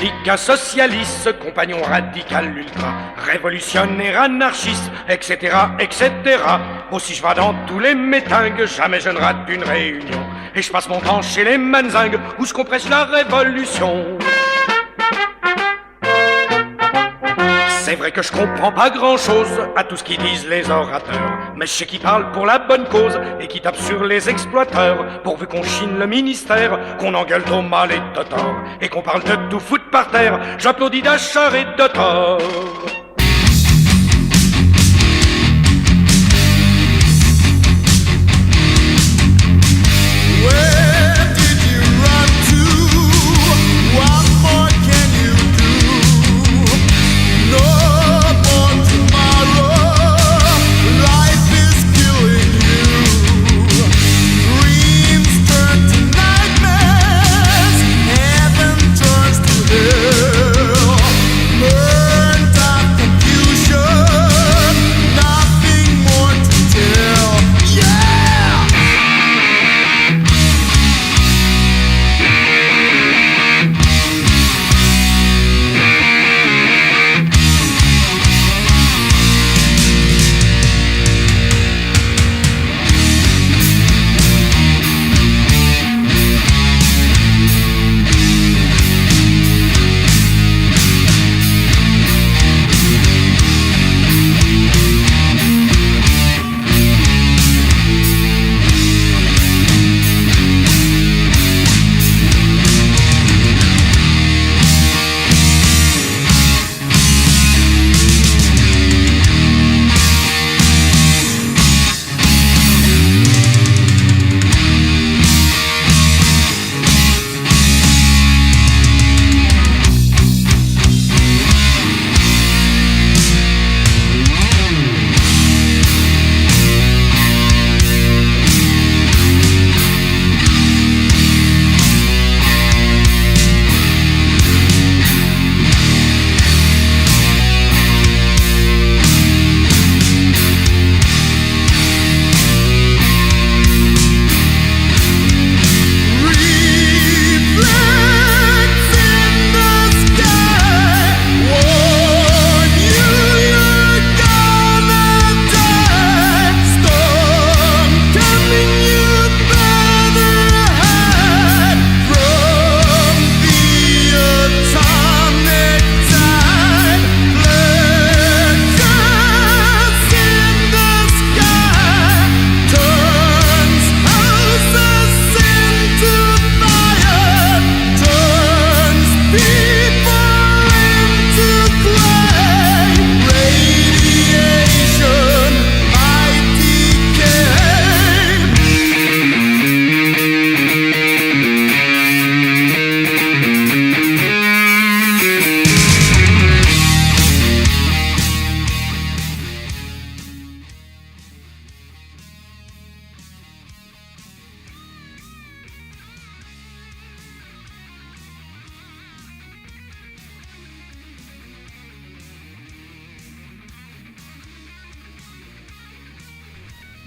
républicain, socialiste, compagnon radical, ultra, révolutionnaire, anarchiste, etc., etc. Aussi je vais dans tous les métingues, jamais je ne rate une réunion. Et je passe mon temps chez les manzingues, où je compresse la révolution. C'est vrai que je comprends pas grand-chose à tout ce qu'ils disent les orateurs, mais je sais qu'ils parlent pour la bonne cause et qui tapent sur les exploiteurs, pourvu qu'on chine le ministère, qu'on engueule trop mal et de tort, et qu'on parle de tout foutre par terre. J'applaudis d'achat et de tort.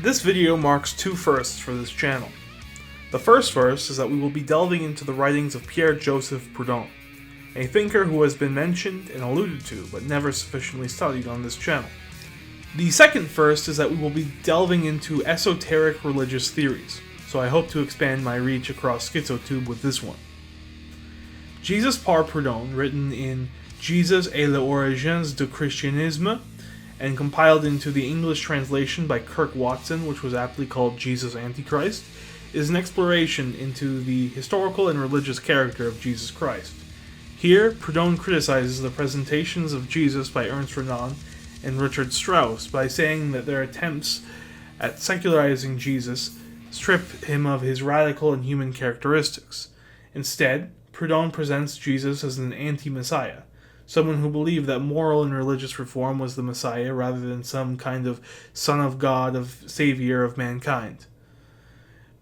This video marks two firsts for this channel. The first first is that we will be delving into the writings of Pierre Joseph Proudhon, a thinker who has been mentioned and alluded to but never sufficiently studied on this channel. The second first is that we will be delving into esoteric religious theories, so I hope to expand my reach across SchizoTube with this one. Jesus par Proudhon, written in Jesus et les origines du christianisme, and compiled into the English translation by Kirk Watson, which was aptly called Jesus Antichrist, is an exploration into the historical and religious character of Jesus Christ. Here, Proudhon criticizes the presentations of Jesus by Ernst Renan and Richard Strauss by saying that their attempts at secularizing Jesus strip him of his radical and human characteristics. Instead, Proudhon presents Jesus as an anti-Messiah, someone who believed that moral and religious reform was the Messiah rather than some kind of Son of God, savior of mankind.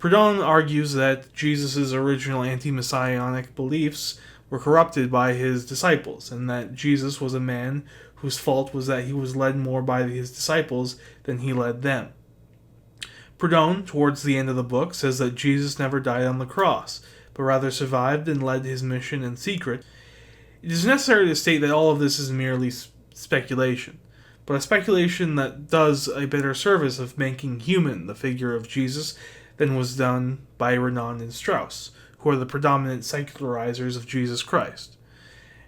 Proudhon argues that Jesus' original anti-messianic beliefs were corrupted by his disciples, and that Jesus was a man whose fault was that he was led more by his disciples than he led them. Proudhon, towards the end of the book, says that Jesus never died on the cross, but rather survived and led his mission in secret, It is necessary to state that all of this is merely speculation, but a speculation that does a better service of making human the figure of Jesus than was done by Renan and Strauss, who are the predominant secularizers of Jesus Christ.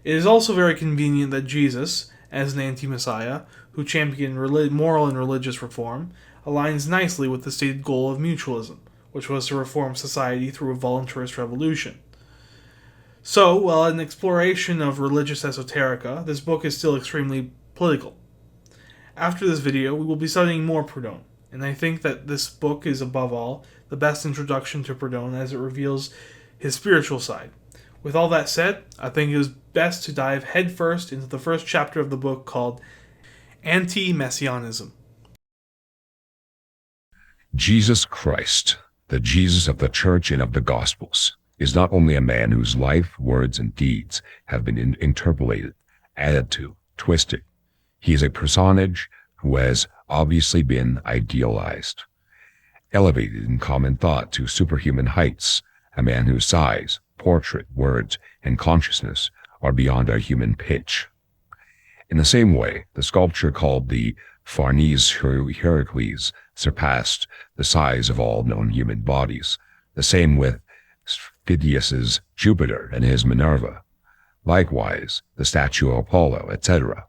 It is also very convenient that Jesus, as an anti-Messiah, who championed moral and religious reform, aligns nicely with the stated goal of mutualism, which was to reform society through a voluntarist revolution. So, while an exploration of religious esoterica, this book is still extremely political. After this video, we will be studying more Proudhon, and I think that this book is, above all, the best introduction to Proudhon as it reveals his spiritual side. With all that said, I think it is best to dive headfirst into the first chapter of the book called Anti-Messianism. Jesus Christ, the Jesus of the Church and of the Gospels, is not only a man whose life, words, and deeds have been interpolated, added to, twisted. He is a personage who has obviously been idealized, elevated in common thought to superhuman heights, a man whose size, portrait, words, and consciousness are beyond our human pitch. In the same way, the sculpture called the Farnese Heracles surpassed the size of all known human bodies. The same with Phidias's Jupiter and his Minerva. Likewise, the statue of Apollo, etc.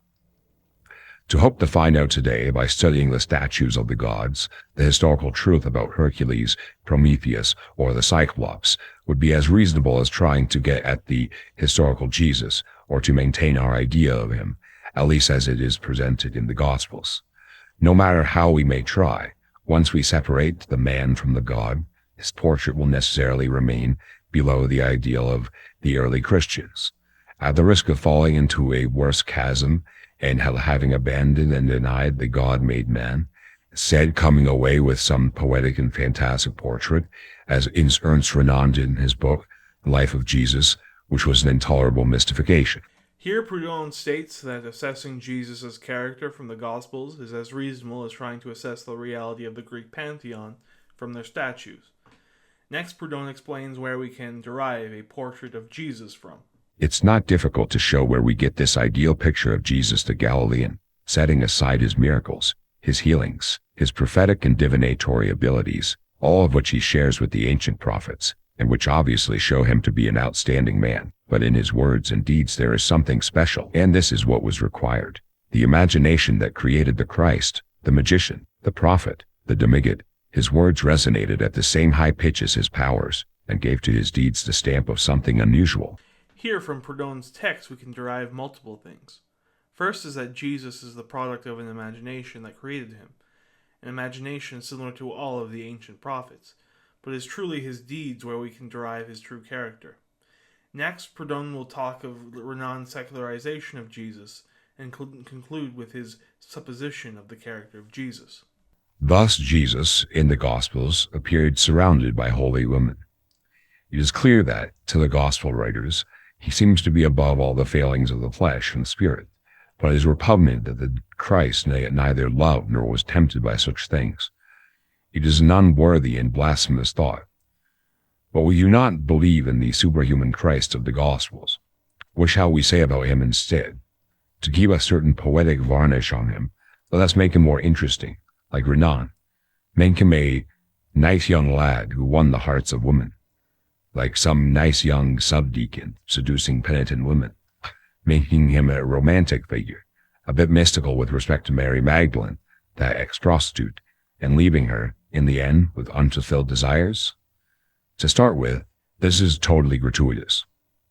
To hope to find out today by studying the statues of the gods, the historical truth about Hercules, Prometheus, or the Cyclops would be as reasonable as trying to get at the historical Jesus, or to maintain our idea of him, at least as it is presented in the Gospels. No matter how we may try, once we separate the man from the God, his portrait will necessarily remain below the ideal of the early Christians. At the risk of falling into a worse chasm and having abandoned and denied the God-made man, instead coming away with some poetic and fantastic portrait, as Ernst Renan did in his book, Life of Jesus, which was an intolerable mystification. Here Proudhon states that assessing Jesus' character from the Gospels is as reasonable as trying to assess the reality of the Greek pantheon from their statues. Next, Proudhon explains where we can derive a portrait of Jesus from. It's not difficult to show where we get this ideal picture of Jesus the Galilean, setting aside his miracles, his healings, his prophetic and divinatory abilities, all of which he shares with the ancient prophets, and which obviously show him to be an outstanding man. But in his words and deeds there is something special, and this is what was required. The imagination that created the Christ, the magician, the prophet, the demigod. His words resonated at the same high pitch as his powers, and gave to his deeds the stamp of something unusual. Here from Proudhon's text we can derive multiple things. First is that Jesus is the product of an imagination that created him, an imagination similar to all of the ancient prophets, but it is truly his deeds where we can derive his true character. Next, Proudhon will talk of Renan's secularization of Jesus and conclude with his supposition of the character of Jesus. Thus Jesus, in the Gospels, appeared surrounded by holy women. It is clear that, to the Gospel writers, he seems to be above all the failings of the flesh and spirit, but it is repugnant that the Christ neither loved nor was tempted by such things. It is an unworthy and blasphemous thought. But we do not believe in the superhuman Christ of the Gospels. What shall we say about him instead? To keep a certain poetic varnish on him, let us make him more interesting, like Renan. Make him a nice young lad who won the hearts of women, like some nice young subdeacon seducing penitent women, making him a romantic figure, a bit mystical with respect to Mary Magdalene, that ex-prostitute, and leaving her, in the end, with unfulfilled desires? To start with, this is totally gratuitous.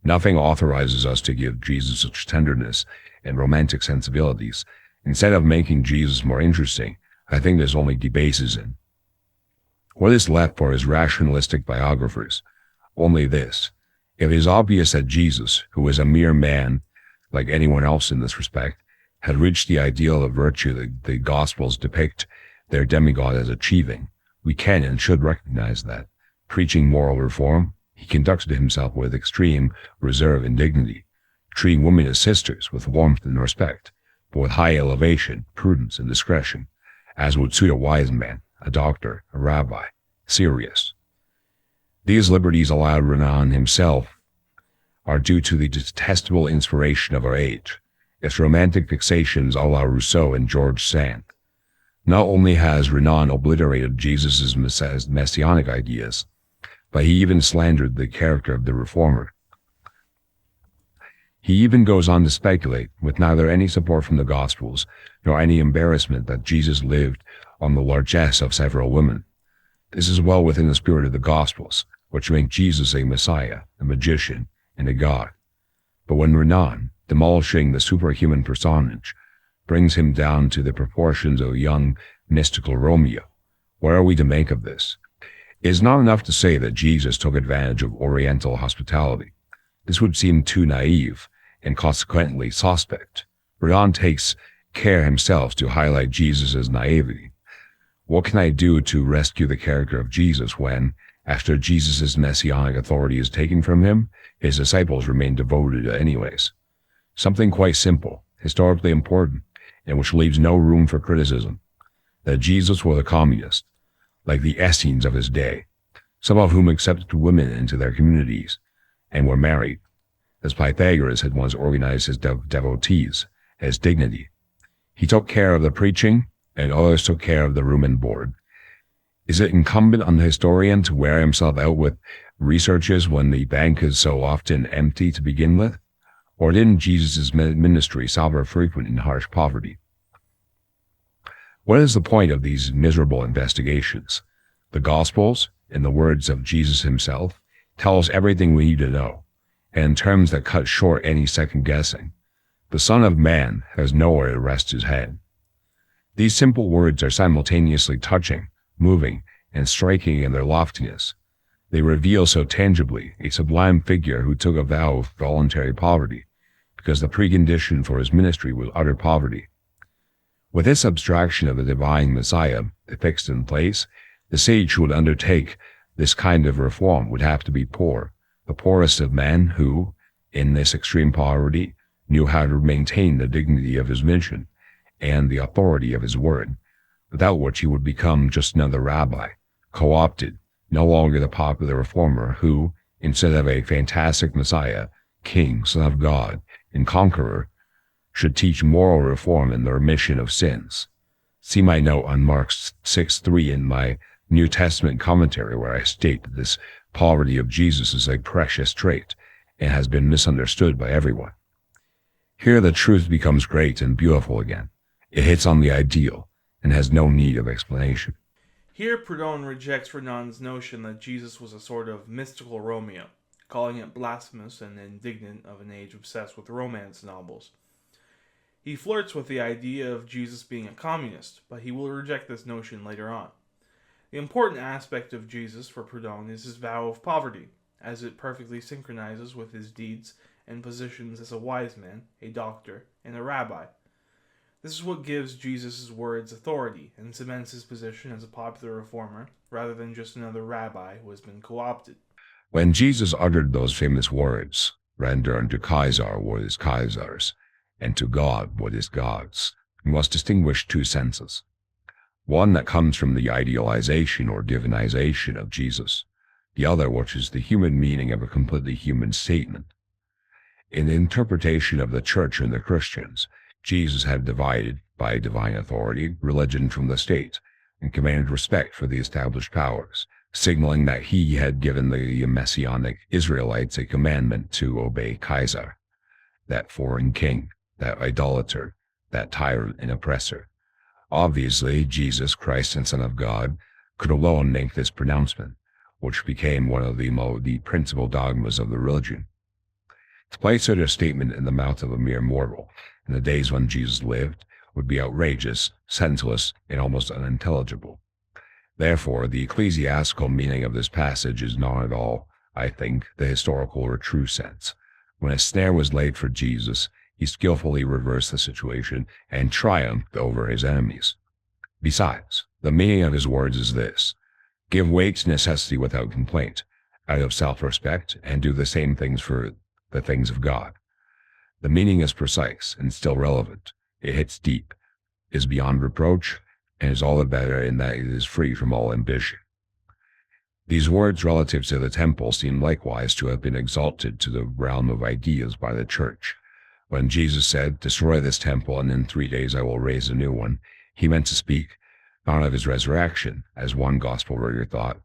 Nothing authorizes us to give Jesus such tenderness and romantic sensibilities. Instead of making Jesus more interesting, I think this only debases him. What is left for his rationalistic biographers? Only this. If it is obvious that Jesus, who is a mere man, like anyone else in this respect, had reached the ideal of virtue that the Gospels depict their demigod as achieving, we can and should recognize that. Preaching moral reform, he conducted himself with extreme reserve and dignity, treating women as sisters with warmth and respect, but with high elevation, prudence, and discretion, as would suit a wise man, a doctor, a rabbi, serious. These liberties allowed Renan himself are due to the detestable inspiration of our age, its romantic fixations a la Rousseau and George Sand. Not only has Renan obliterated Jesus' messianic ideas, but he even slandered the character of the reformer. He even goes on to speculate, with neither any support from the Gospels nor any embarrassment, that Jesus lived on the largesse of several women. This is well within the spirit of the Gospels, which make Jesus a Messiah, a magician, and a god. But when Renan, demolishing the superhuman personage, brings him down to the proportions of a young, mystical Romeo, what are we to make of this? It is not enough to say that Jesus took advantage of Oriental hospitality. This would seem too naive, and consequently suspect. Proudhon takes care himself to highlight Jesus' naivety. What can I do to rescue the character of Jesus when, after Jesus' messianic authority is taken from him, his disciples remain devoted anyways? Something quite simple, historically important, and which leaves no room for criticism. That Jesus was a communist, like the Essenes of his day, some of whom accepted women into their communities and were married, as Pythagoras had once organized his devotees, as dignity. He took care of the preaching, and others took care of the room and board. Is it incumbent on the historian to wear himself out with researches when the bank is so often empty to begin with? Or didn't Jesus' ministry suffer frequent and harsh poverty? What is the point of these miserable investigations? The Gospels, in the words of Jesus himself, tell us everything we need to know, and in terms that cut short any second guessing. The Son of Man has nowhere to rest his head. These simple words are simultaneously touching, moving, and striking in their loftiness. They reveal so tangibly a sublime figure who took a vow of voluntary poverty, because the precondition for his ministry was utter poverty. With this abstraction of the divine Messiah fixed in place, the sage who would undertake this kind of reform would have to be poor, the poorest of men who, in this extreme poverty, knew how to maintain the dignity of his mission and the authority of his word, without which he would become just another rabbi, co-opted, no longer the popular reformer who, instead of a fantastic Messiah, King, Son of God, and Conqueror, should teach moral reform and the remission of sins. See my note on Mark 6:3 in my New Testament commentary, where I state that this poverty of Jesus is a precious trait and has been misunderstood by everyone. Here the truth becomes great and beautiful again. It hits on the ideal and has no need of explanation. Here Proudhon rejects Renan's notion that Jesus was a sort of mystical Romeo, calling it blasphemous and indignant of an age obsessed with romance novels. He flirts with the idea of Jesus being a communist, but he will reject this notion later on. The important aspect of Jesus for Proudhon is his vow of poverty, as it perfectly synchronizes with his deeds and positions as a wise man, a doctor, and a rabbi. This is what gives Jesus' words authority and cements his position as a popular reformer, rather than just another rabbi who has been co-opted. When Jesus uttered those famous words, "Render unto Caesar what is Caesar's, and to God what is God's," we must distinguish two senses. One that comes from the idealization or divinization of Jesus, the other which is the human meaning of a completely human statement. In the interpretation of the Church and the Christians, Jesus had divided, by divine authority, religion from the state, and commanded respect for the established powers, signaling that he had given the Messianic Israelites a commandment to obey Caesar, that foreign king, that idolater, that tyrant and oppressor. Obviously, Jesus Christ and Son of God could alone make this pronouncement, which became one of the principal dogmas of the religion. To place such a statement in the mouth of a mere mortal, in the days when Jesus lived, would be outrageous, senseless, and almost unintelligible. Therefore, the ecclesiastical meaning of this passage is not at all, I think, the historical or true sense. When a snare was laid for Jesus, he skillfully reversed the situation and triumphed over his enemies. Besides, the meaning of his words is this: give weight to necessity without complaint, out of self-respect, and do the same things for the things of God. The meaning is precise and still relevant. It hits deep, is beyond reproach, and is all the better in that it is free from all ambition. These words relative to the temple seem likewise to have been exalted to the realm of ideas by the church. When Jesus said, "Destroy this temple, and in 3 days I will raise a new one," he meant to speak not of his resurrection, as one gospel writer thought,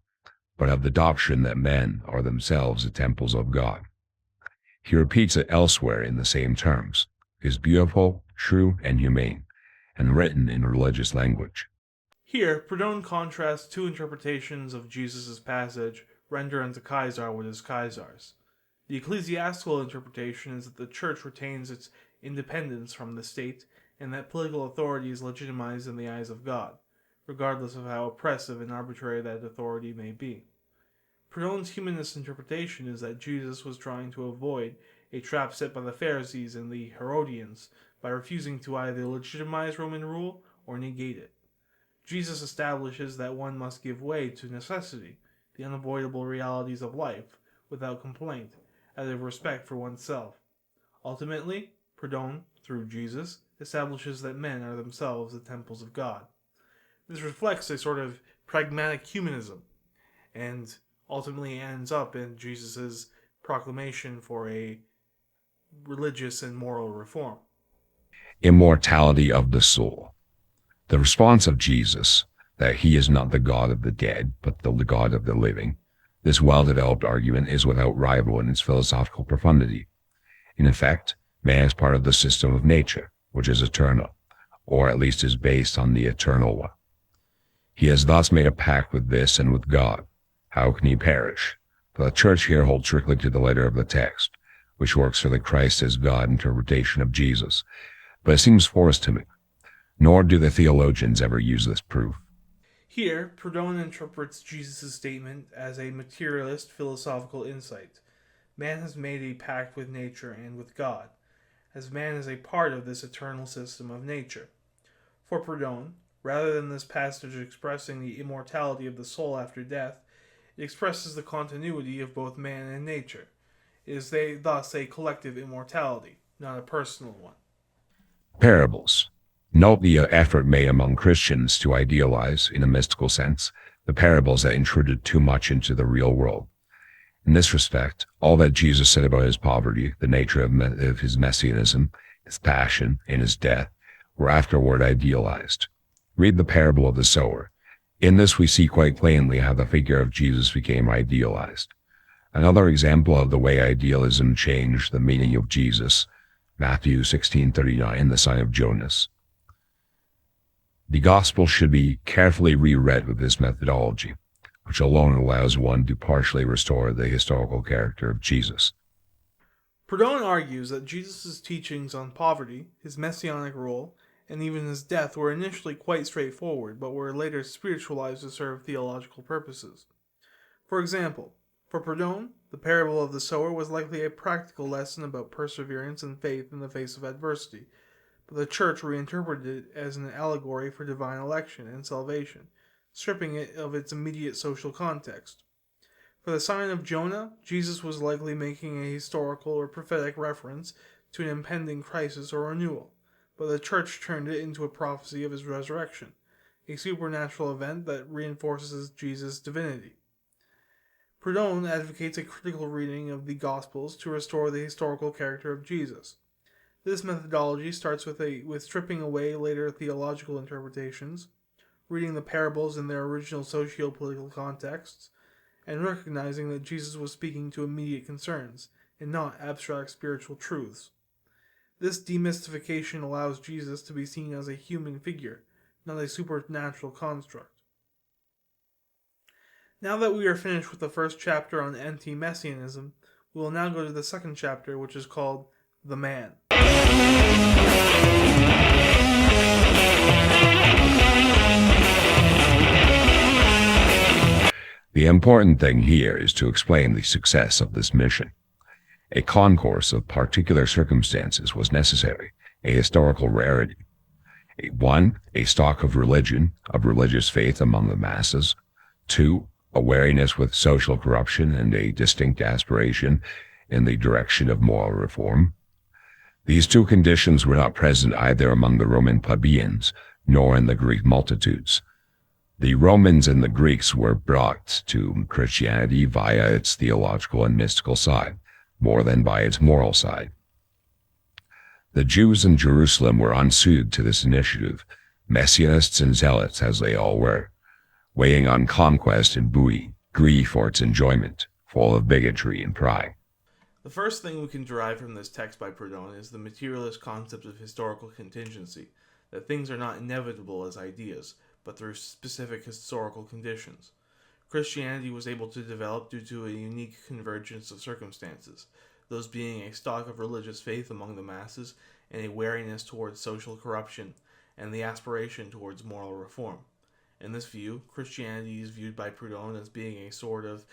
but of the doctrine that men are themselves the temples of God. He repeats it elsewhere in the same terms. It is beautiful, true, and humane, and written in religious language. Here, Proudhon contrasts two interpretations of Jesus' passage, "Render unto Caesar what is Caesar's." The ecclesiastical interpretation is that the church retains its independence from the state, and that political authority is legitimized in the eyes of God, regardless of how oppressive and arbitrary that authority may be. Proudhon's humanist interpretation is that Jesus was trying to avoid a trap set by the Pharisees and the Herodians by refusing to either legitimize Roman rule or negate it. Jesus establishes that one must give way to necessity, the unavoidable realities of life, without complaint, out of respect for oneself. Ultimately, Proudhon, through Jesus, establishes that men are themselves the temples of God. This reflects a sort of pragmatic humanism, and ultimately ends up in Jesus' proclamation for a religious and moral reform. Immortality of the soul. The response of Jesus, that he is not the God of the dead, but the God of the living, this well-developed argument is without rival in its philosophical profundity. In effect, man is part of the system of nature, which is eternal, or at least is based on the eternal one. He has thus made a pact with this and with God. How can he perish? For the church here holds strictly to the letter of the text, which works for the Christ as God interpretation of Jesus, but it seems forced to me. Nor do the theologians ever use this proof. Here, Proudhon interprets Jesus' statement as a materialist philosophical insight. Man has made a pact with nature and with God, as man is a part of this eternal system of nature. For Proudhon, rather than this passage expressing the immortality of the soul after death, it expresses the continuity of both man and nature. It is thus a collective immortality, not a personal one. Parables. Note the effort made among Christians to idealize, in a mystical sense, the parables that intruded too much into the real world. In this respect, all that Jesus said about his poverty, the nature of his messianism, his passion, and his death, were afterward idealized. Read the parable of the sower. In this we see quite plainly how the figure of Jesus became idealized. Another example of the way idealism changed the meaning of Jesus, Matthew 16:39, the son of Jonas. The gospel should be carefully reread with this methodology, which alone allows one to partially restore the historical character of Jesus. Proudhon argues that Jesus' teachings on poverty, his messianic role, and even his death were initially quite straightforward, but were later spiritualized to serve theological purposes. For example, for Proudhon, the parable of the sower was likely a practical lesson about perseverance and faith in the face of adversity, but the church reinterpreted it as an allegory for divine election and salvation, stripping it of its immediate social context. For the sign of Jonah, Jesus was likely making a historical or prophetic reference to an impending crisis or renewal, but the church turned it into a prophecy of his resurrection, a supernatural event that reinforces Jesus' divinity. Proudhon advocates a critical reading of the Gospels to restore the historical character of Jesus. This methodology starts with stripping away later theological interpretations, reading the parables in their original socio-political contexts, and recognizing that Jesus was speaking to immediate concerns, and not abstract spiritual truths. This demystification allows Jesus to be seen as a human figure, not a supernatural construct. Now that we are finished with the first chapter on anti-messianism, we will now go to the second chapter, which is called The Man. The important thing here is to explain the success of this mission. A concourse of particular circumstances was necessary, a historical rarity. 1. A stock of religion, of religious faith among the masses. 2. A wariness with social corruption and a distinct aspiration in the direction of moral reform. These two conditions were not present either among the Roman plebeians nor in the Greek multitudes. The Romans and the Greeks were brought to Christianity via its theological and mystical side, more than by its moral side. The Jews in Jerusalem were unsuited to this initiative, messianists and zealots as they all were, weighing on conquest and greed for its enjoyment, full of bigotry and pride. The first thing we can derive from this text by Proudhon is the materialist concept of historical contingency, that things are not inevitable as ideas, but through specific historical conditions. Christianity was able to develop due to a unique convergence of circumstances, those being a stock of religious faith among the masses and a wariness towards social corruption and the aspiration towards moral reform. In this view, Christianity is viewed by Proudhon as being a sort of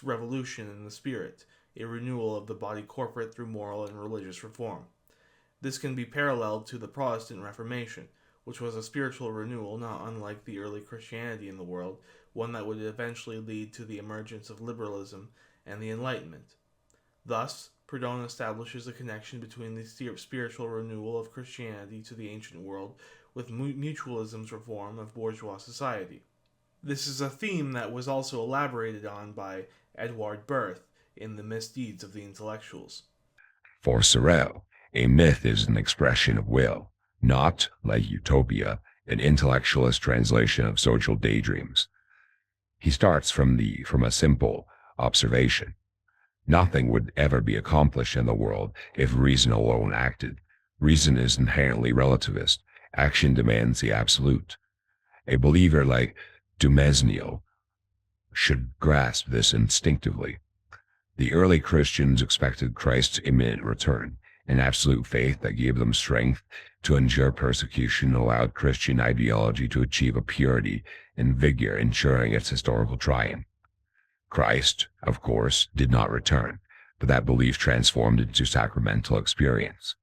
revolution in the spirit, a renewal of the body corporate through moral and religious reform. This can be paralleled to the Protestant Reformation, which was a spiritual renewal not unlike the early Christianity in the world, one that would eventually lead to the emergence of liberalism and the Enlightenment. Thus, Proudhon establishes a connection between the spiritual renewal of Christianity to the ancient world with mutualism's reform of bourgeois society. This is a theme that was also elaborated on by Edward Berth in The Misdeeds of the Intellectuals. For Sorel, a myth is an expression of will, not, like utopia, an intellectualist translation of social daydreams. He starts from a simple observation. Nothing would ever be accomplished in the world if reason alone acted. Reason is inherently relativist. Action demands the absolute. A believer like Dumesnil should grasp this instinctively. The early Christians expected Christ's imminent return. An absolute faith that gave them strength to endure persecution allowed Christian ideology to achieve a purity and vigor, ensuring its historical triumph. Christ, of course, did not return, but that belief transformed into sacramental experience.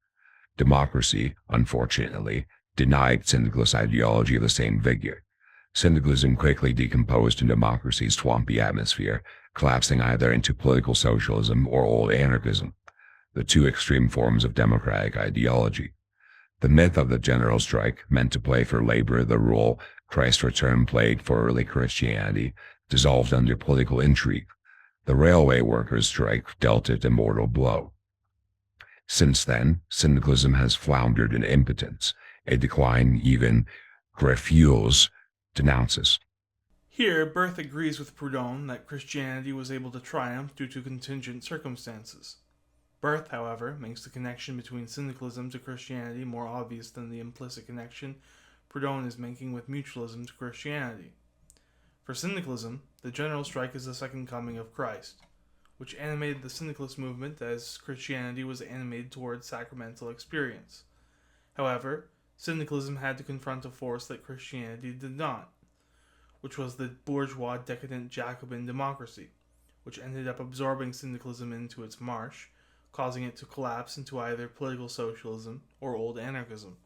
Democracy, unfortunately, denied syndicalist ideology the same vigor. Syndicalism quickly decomposed in democracy's swampy atmosphere, collapsing either into political socialism or old anarchism, the two extreme forms of democratic ideology. The myth of the general strike, meant to play for labor the role Christ's return played for early Christianity, dissolved under political intrigue. The railway workers' strike dealt it a mortal blow. Since then, syndicalism has floundered in impotence, a decline even Greffius denounces. Here, Berth agrees with Proudhon that Christianity was able to triumph due to contingent circumstances. Berth, however, makes the connection between syndicalism to Christianity more obvious than the implicit connection Proudhon is making with mutualism to Christianity. For syndicalism, the general strike is the second coming of Christ, which animated the syndicalist movement as Christianity was animated towards sacramental experience. However, syndicalism had to confront a force that Christianity did not, which was the bourgeois decadent Jacobin democracy, which ended up absorbing syndicalism into its marsh, causing it to collapse into either political socialism or old anarchism.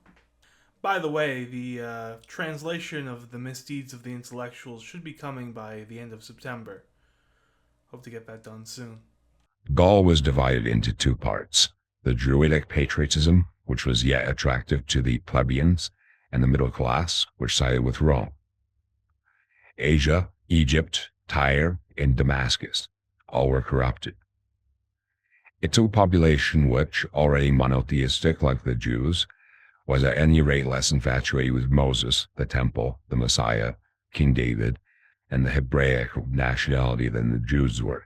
By the way, the translation of The Misdeeds of the Intellectuals should be coming by the end of September. Hope to get that done soon. Gaul was divided into two parts: the Druidic patriotism, which was yet attractive to the plebeians, and the middle class, which sided with Rome. Asia, Egypt, Tyre, and Damascus all were corrupted. It took a population which, already monotheistic like the Jews, was at any rate less infatuated with Moses, the temple, the Messiah, King David, and the Hebraic nationality than the Jews were.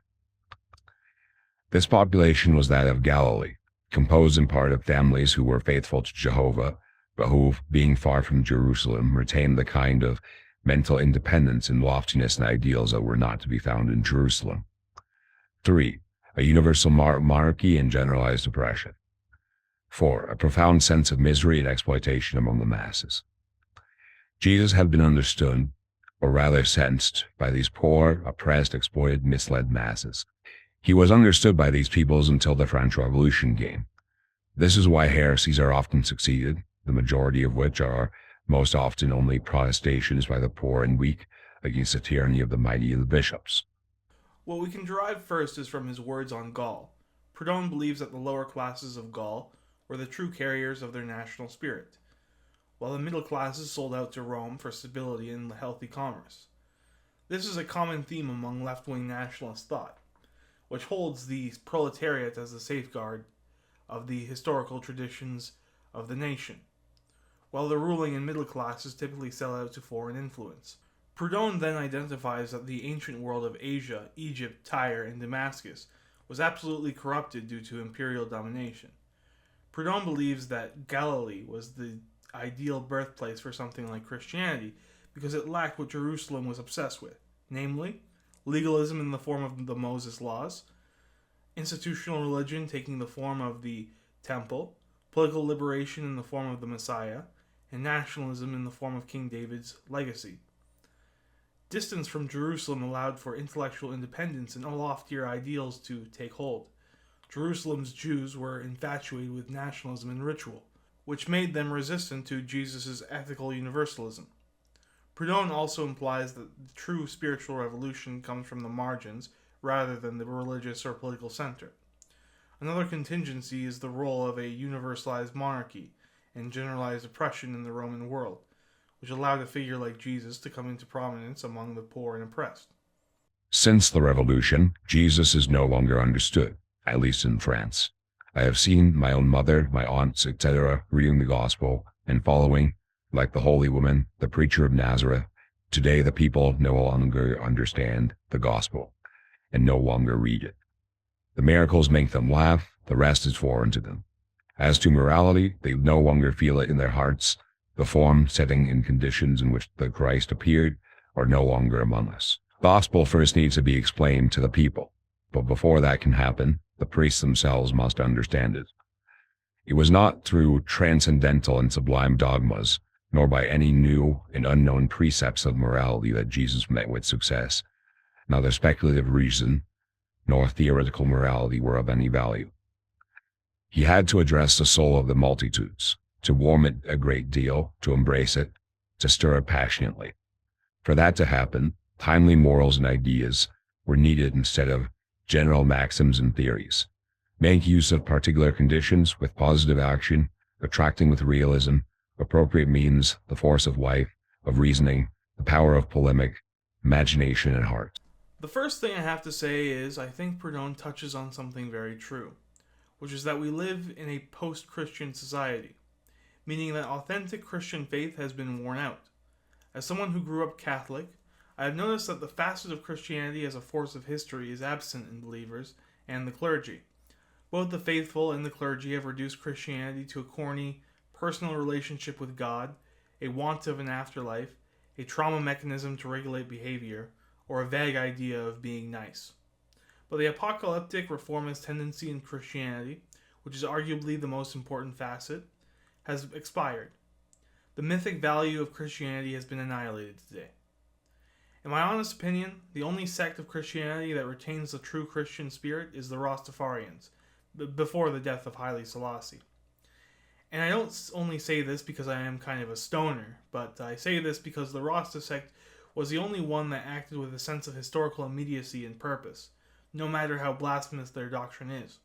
This population was that of Galilee, composed in part of families who were faithful to Jehovah, but who, being far from Jerusalem, retained the kind of mental independence and loftiness and ideals that were not to be found in Jerusalem. 3. A universal monarchy and generalized oppression. 4. A profound sense of misery and exploitation among the masses. Jesus had been understood, or rather sensed, by these poor, oppressed, exploited, misled masses. He was understood by these peoples until the French Revolution came. This is why heresies are often succeeded, the majority of which are most often only protestations by the poor and weak against the tyranny of the mighty and the bishops. What we can derive first is from his words on Gaul. Proudhon believes that the lower classes of Gaul were the true carriers of their national spirit, while the middle classes sold out to Rome for stability and healthy commerce. This is a common theme among left-wing nationalist thought, which holds the proletariat as the safeguard of the historical traditions of the nation, while the ruling and middle classes typically sell out to foreign influence. Proudhon then identifies that the ancient world of Asia, Egypt, Tyre, and Damascus was absolutely corrupted due to imperial domination. Proudhon believes that Galilee was the ideal birthplace for something like Christianity because it lacked what Jerusalem was obsessed with, namely, legalism in the form of the Moses laws, institutional religion taking the form of the temple, political liberation in the form of the Messiah, and nationalism in the form of King David's legacy. Distance from Jerusalem allowed for intellectual independence and loftier ideals to take hold. Jerusalem's Jews were infatuated with nationalism and ritual, which made them resistant to Jesus' ethical universalism. Proudhon also implies that the true spiritual revolution comes from the margins rather than the religious or political center. Another contingency is the role of a universalized monarchy and generalized oppression in the Roman world, which allowed a figure like Jesus to come into prominence among the poor and oppressed. Since the Revolution, Jesus is no longer understood, at least in France. I have seen my own mother, my aunts, etc., reading the Gospel and following, like the Holy Woman, the preacher of Nazareth. Today the people no longer understand the Gospel and no longer read it. The miracles make them laugh, the rest is foreign to them. As to morality, they no longer feel it in their hearts. The form, setting, and conditions in which the Christ appeared are no longer among us. Gospel first needs to be explained to the people, but before that can happen, the priests themselves must understand it. It was not through transcendental and sublime dogmas, nor by any new and unknown precepts of morality that Jesus met with success. Neither speculative reason nor theoretical morality were of any value. He had to address the soul of the multitudes, to warm it a great deal, to embrace it, to stir it passionately. For that to happen, timely morals and ideas were needed instead of general maxims and theories. Make use of particular conditions with positive action, attracting with realism, appropriate means, the force of life, of reasoning, the power of polemic, imagination, and heart. The first thing I have to say is I think Proudhon touches on something very true, which is that we live in a post-Christian society, meaning that authentic Christian faith has been worn out. As someone who grew up Catholic, I have noticed that the facet of Christianity as a force of history is absent in believers and the clergy. Both the faithful and the clergy have reduced Christianity to a corny, personal relationship with God, a want of an afterlife, a trauma mechanism to regulate behavior, or a vague idea of being nice. But the apocalyptic reformist tendency in Christianity, which is arguably the most important facet, has expired. The mythic value of Christianity has been annihilated today. In my honest opinion, the only sect of Christianity that retains the true Christian spirit is the Rastafarians, before the death of Haile Selassie. And I don't only say this because I am kind of a stoner, but I say this because the Rasta sect was the only one that acted with a sense of historical immediacy and purpose, no matter how blasphemous their doctrine is.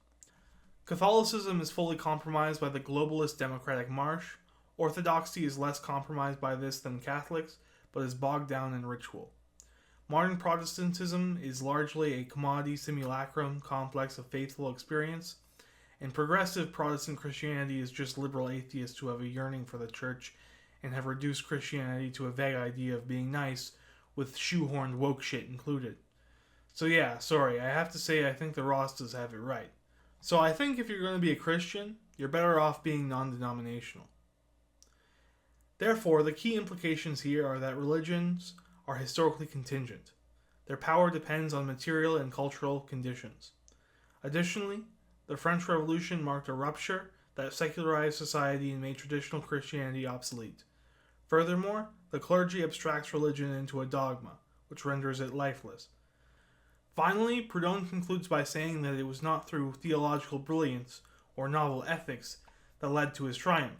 Catholicism is fully compromised by the globalist democratic march. Orthodoxy is less compromised by this than Catholics, but is bogged down in ritual. Modern Protestantism is largely a commodity simulacrum complex of faithful experience, and progressive Protestant Christianity is just liberal atheists who have a yearning for the church and have reduced Christianity to a vague idea of being nice with shoehorned woke shit included. So yeah, sorry, I have to say I think the Rastas have it right. So I think if you're going to be a Christian, you're better off being non-denominational. Therefore, the key implications here are that religions are historically contingent. Their power depends on material and cultural conditions. Additionally, the French Revolution marked a rupture that secularized society and made traditional Christianity obsolete. Furthermore, the clergy abstracts religion into a dogma, which renders it lifeless. Finally, Proudhon concludes by saying that it was not through theological brilliance or novel ethics that led to his triumph,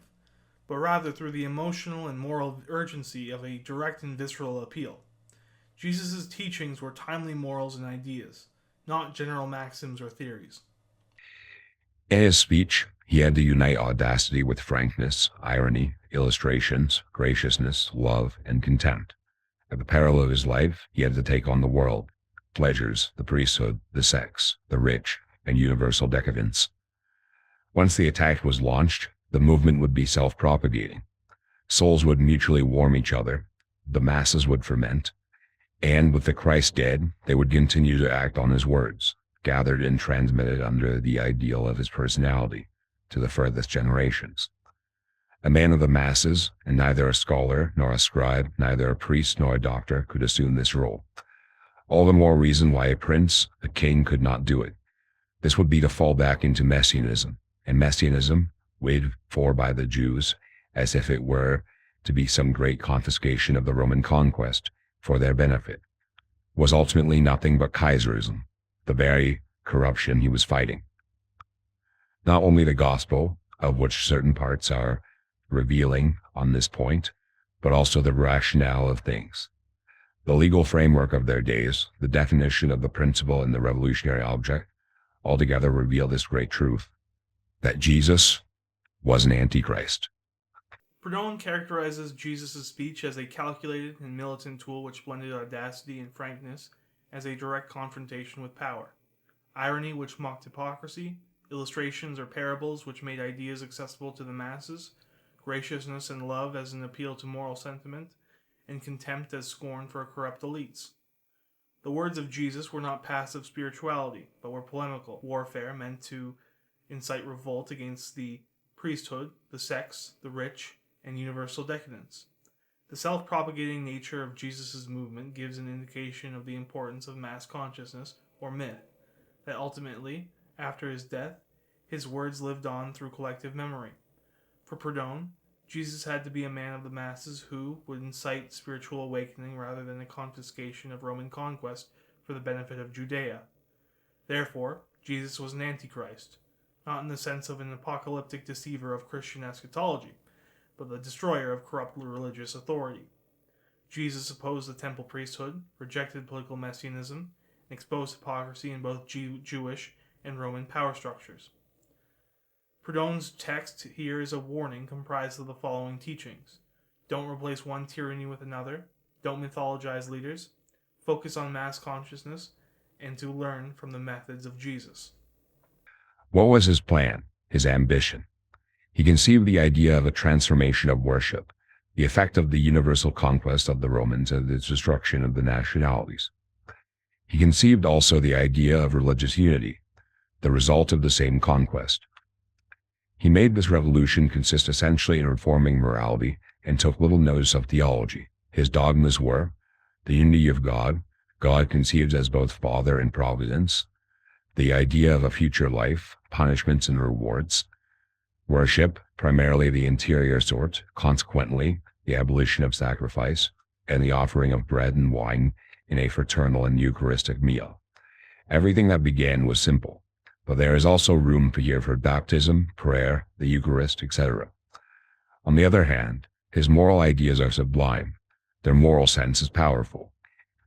but rather through the emotional and moral urgency of a direct and visceral appeal. Jesus' teachings were timely morals and ideas, not general maxims or theories. In his speech, He had to unite audacity with frankness, irony, illustrations, graciousness, love, and contempt. At the peril of his life, he had to take on the world, pleasures, the priesthood, the sex, the rich, and universal decadence. Once the attack was launched, the movement would be self-propagating. Souls would mutually warm each other, the masses would ferment, and with the Christ dead, they would continue to act on his words, gathered and transmitted under the ideal of his personality, to the furthest generations. A man of the masses, and neither a scholar nor a scribe, neither a priest nor a doctor could assume this role. All the more reason why a prince, a king, could not do it. This would be to fall back into messianism, and messianism, waited for by the Jews, as if it were to be some great confiscation of the Roman conquest for their benefit, was ultimately nothing but Kaiserism, the very corruption he was fighting. Not only the gospel, of which certain parts are revealing on this point, but also the rationale of things. The legal framework of their days, the definition of the principle and the revolutionary object, altogether reveal this great truth, that Jesus was an antichrist. Proudhon characterizes Jesus' speech as a calculated and militant tool which blended audacity and frankness as a direct confrontation with power, irony which mocked hypocrisy, illustrations or parables which made ideas accessible to the masses, graciousness and love as an appeal to moral sentiment, and contempt as scorn for corrupt elites. The words of Jesus were not passive spirituality, but were polemical warfare meant to incite revolt against the priesthood, the sex, the rich, and universal decadence. The self-propagating nature of Jesus' movement gives an indication of the importance of mass consciousness, or myth, that ultimately, after his death, his words lived on through collective memory. For Proudhon, Jesus had to be a man of the masses who would incite spiritual awakening rather than a confiscation of Roman conquest for the benefit of Judea. Therefore, Jesus was an antichrist, not in the sense of an apocalyptic deceiver of Christian eschatology, but the destroyer of corrupt religious authority. Jesus opposed the temple priesthood, rejected political messianism, and exposed hypocrisy in both Jewish and Roman power structures. Proudhon's text here is a warning comprised of the following teachings. Don't replace one tyranny with another. Don't mythologize leaders. Focus on mass consciousness, and to learn from the methods of Jesus. What was his plan, his ambition? He conceived the idea of a transformation of worship, the effect of the universal conquest of the Romans and the destruction of the nationalities. He conceived also the idea of religious unity, the result of the same conquest. He made this revolution consist essentially in reforming morality and took little notice of theology. His dogmas were the unity of God, God conceived as both Father and Providence, the idea of a future life, punishments and rewards, worship, primarily the interior sort, consequently, the abolition of sacrifice, and the offering of bread and wine in a fraternal and Eucharistic meal. Everything that began was simple, but there is also room here for baptism, prayer, the Eucharist, etc. On the other hand, his moral ideas are sublime. Their moral sense is powerful.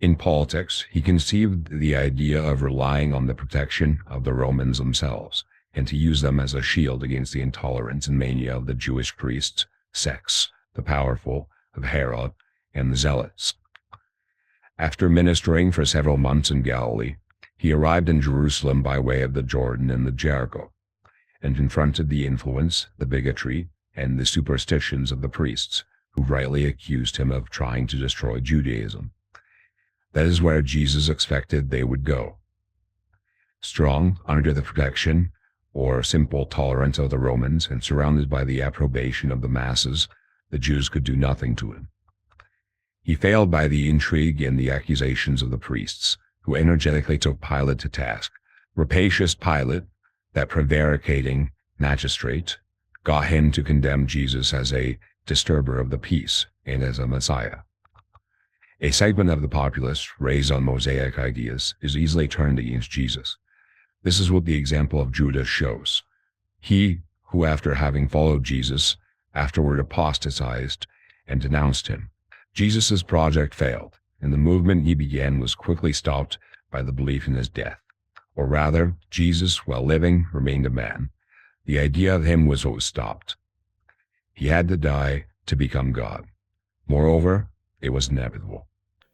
In politics, he conceived the idea of relying on the protection of the Romans themselves, and to use them as a shield against the intolerance and mania of the Jewish priests, sects, the powerful, of Herod, and the Zealots. After ministering for several months in Galilee, he arrived in Jerusalem by way of the Jordan and the Jericho, and confronted the influence, the bigotry, and the superstitions of the priests, who rightly accused him of trying to destroy Judaism. That is where Jesus expected they would go. Strong, under the protection or simple tolerance of the Romans, and surrounded by the approbation of the masses, the Jews could do nothing to him. He failed by the intrigue and the accusations of the priests, who energetically took Pilate to task. Rapacious Pilate, that prevaricating magistrate, got him to condemn Jesus as a disturber of the peace and as a Messiah. A segment of the populace, raised on Mosaic ideas, is easily turned against Jesus. This is what the example of Judas shows. He, who after having followed Jesus, afterward apostatized and denounced him. Jesus' project failed, and the movement he began was quickly stopped by the belief in his death. Or rather, Jesus, while living, remained a man. The idea of him was what was stopped. He had to die to become God. Moreover, it was inevitable.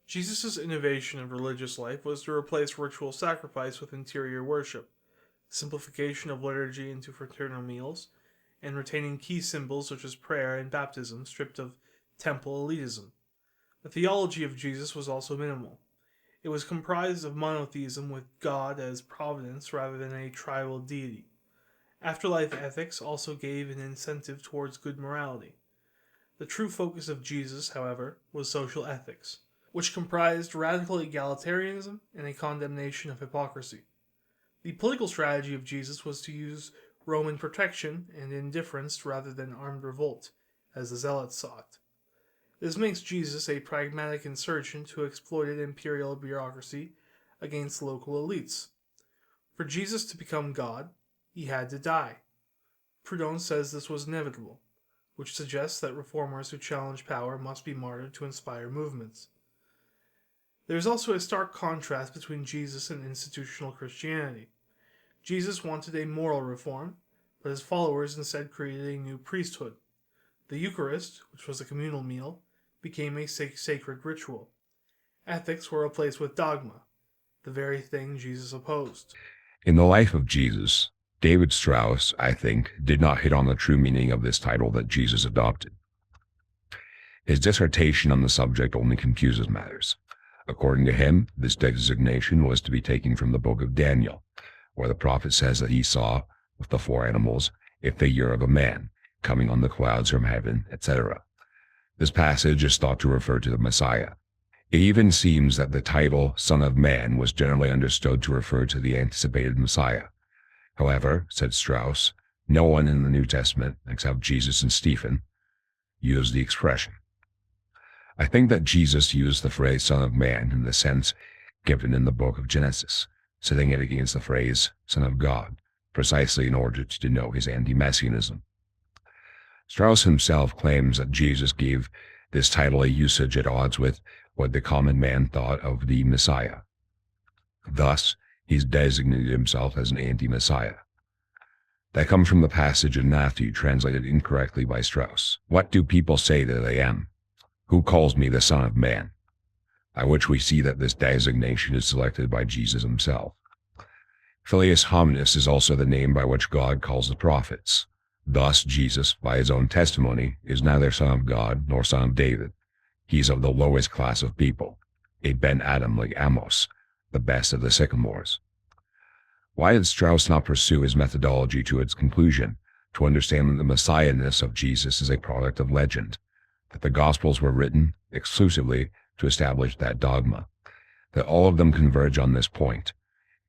Jesus' innovation of religious life was to replace ritual sacrifice with interior worship, simplification of liturgy into fraternal meals, and retaining key symbols such as prayer and baptism stripped of temple elitism. The theology of Jesus was also minimal. It was comprised of monotheism with God as providence rather than a tribal deity. Afterlife ethics also gave an incentive towards good morality. The true focus of Jesus, however, was social ethics, which comprised radical egalitarianism and a condemnation of hypocrisy. The political strategy of Jesus was to use Roman protection and indifference rather than armed revolt, as the Zealots sought. This makes Jesus a pragmatic insurgent who exploited imperial bureaucracy against local elites. For Jesus to become God, he had to die. Proudhon says this was inevitable, which suggests that reformers who challenge power must be martyred to inspire movements. There is also a stark contrast between Jesus and institutional Christianity. Jesus wanted a moral reform, but his followers instead created a new priesthood. The Eucharist, which was a communal meal, became a sacred ritual. Ethics were replaced with dogma, the very thing Jesus opposed. In the life of Jesus, David Strauss, I think, did not hit on the true meaning of this title that Jesus adopted. His dissertation on the subject only confuses matters. According to him, this designation was to be taken from the book of Daniel, where the prophet says that he saw, with the four animals, a figure of a man coming on the clouds from heaven, etc. This passage is thought to refer to the Messiah. It even seems that the title Son of Man was generally understood to refer to the anticipated Messiah. However, said Strauss, no one in the New Testament, except Jesus and Stephen, used the expression. I think that Jesus used the phrase Son of Man in the sense given in the book of Genesis, setting it against the phrase Son of God, precisely in order to denote his anti-messianism. Strauss himself claims that Jesus gave this title a usage at odds with what the common man thought of the Messiah. Thus, he's designated himself as an anti-Messiah. That comes from the passage in Matthew translated incorrectly by Strauss. What do people say that I am? Who calls me the Son of Man? By which we see that this designation is selected by Jesus himself. Filius hominis is also the name by which God calls the prophets. Thus, Jesus, by his own testimony, is neither Son of God nor Son of David. He's of the lowest class of people, a Ben Adam like Amos, the best of the sycamores. Why did Strauss not pursue his methodology to its conclusion, to understand that the Messiahness of Jesus is a product of legend, that the Gospels were written exclusively to establish that dogma, that all of them converge on this point,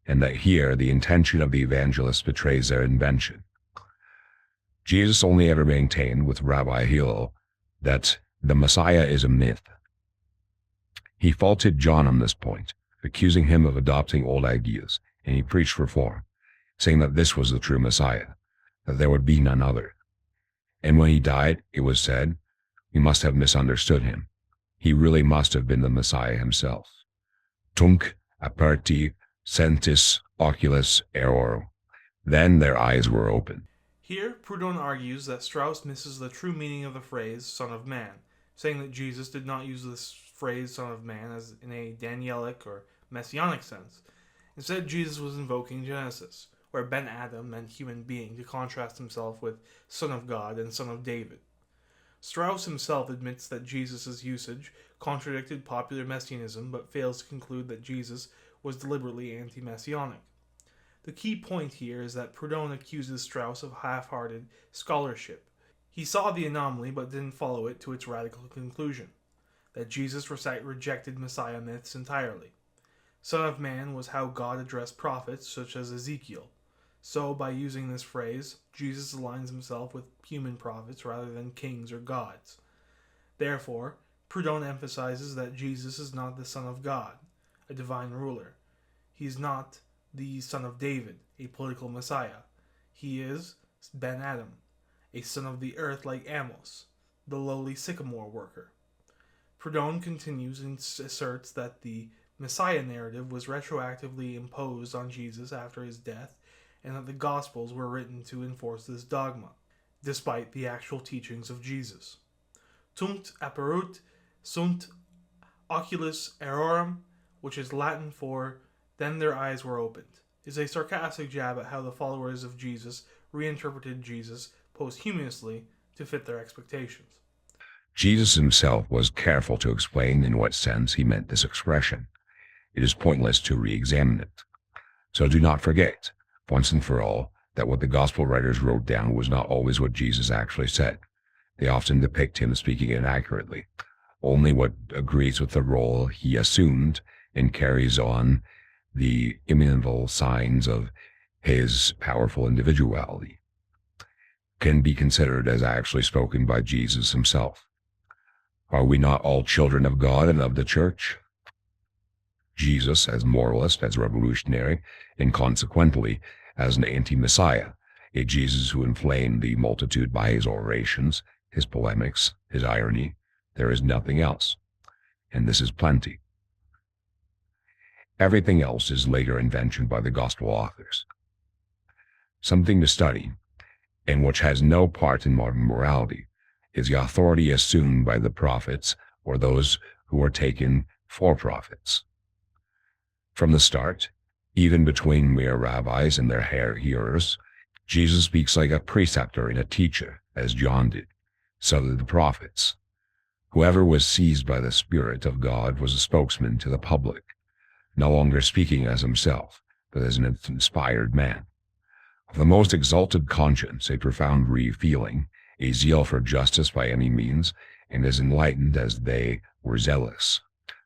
and that here the intention of the evangelists betrays their invention? Jesus only ever maintained with Rabbi Hillel that the Messiah is a myth. He faulted John on this point, accusing him of adopting old ideas, and he preached reform, saying that this was the true Messiah, that there would be none other. And when he died, it was said, we must have misunderstood him. He really must have been the Messiah himself. Tunc aperti sentis oculis error. Then their eyes were opened. Here, Proudhon argues that Strauss misses the true meaning of the phrase Son of Man, saying that Jesus did not use this phrase Son of Man as in a Danielic or messianic sense. Instead, Jesus was invoking Genesis, where Ben Adam meant human being, to contrast himself with Son of God and Son of David. Strauss himself admits that Jesus' usage contradicted popular messianism, but fails to conclude that Jesus was deliberately anti-messianic. The key point here is that Proudhon accuses Strauss of half-hearted scholarship. He saw the anomaly but didn't follow it to its radical conclusion, that Jesus rejected Messiah myths entirely. Son of Man was how God addressed prophets such as Ezekiel. So, by using this phrase, Jesus aligns himself with human prophets rather than kings or gods. Therefore, Proudhon emphasizes that Jesus is not the Son of God, a divine ruler. He is not the Son of David, a political Messiah. He is Ben Adam, a son of the earth like Amos, the lowly sycamore worker. Proudhon continues and asserts that the Messiah narrative was retroactively imposed on Jesus after his death, and that the Gospels were written to enforce this dogma, despite the actual teachings of Jesus. Tunc apparut sunt oculis errorum, which is Latin for "then their eyes were opened," is a sarcastic jab at how the followers of Jesus reinterpreted Jesus posthumously to fit their expectations. Jesus himself was careful to explain in what sense he meant this expression. It is pointless to re-examine it. So do not forget, once and for all, that what the gospel writers wrote down was not always what Jesus actually said. They often depict him speaking inaccurately, only what agrees with the role he assumed and carries on the immutable signs of his powerful individuality, can be considered as actually spoken by Jesus himself. Are we not all children of God and of the church? Jesus, as moralist, as revolutionary, and consequently as an anti-Messiah, a Jesus who inflamed the multitude by his orations, his polemics, his irony, there is nothing else. And this is plenty. Everything else is later invention by the gospel authors. Something to study, and which has no part in modern morality, is the authority assumed by the prophets or those who are taken for prophets. From the start, even between mere rabbis and their hearers, Jesus speaks like a preceptor and a teacher, as John did. So did the prophets. Whoever was seized by the Spirit of God was a spokesman to the public, no longer speaking as himself, but as an inspired man. Of the most exalted conscience, a profound feeling, a zeal for justice by any means, and as enlightened as they were zealous,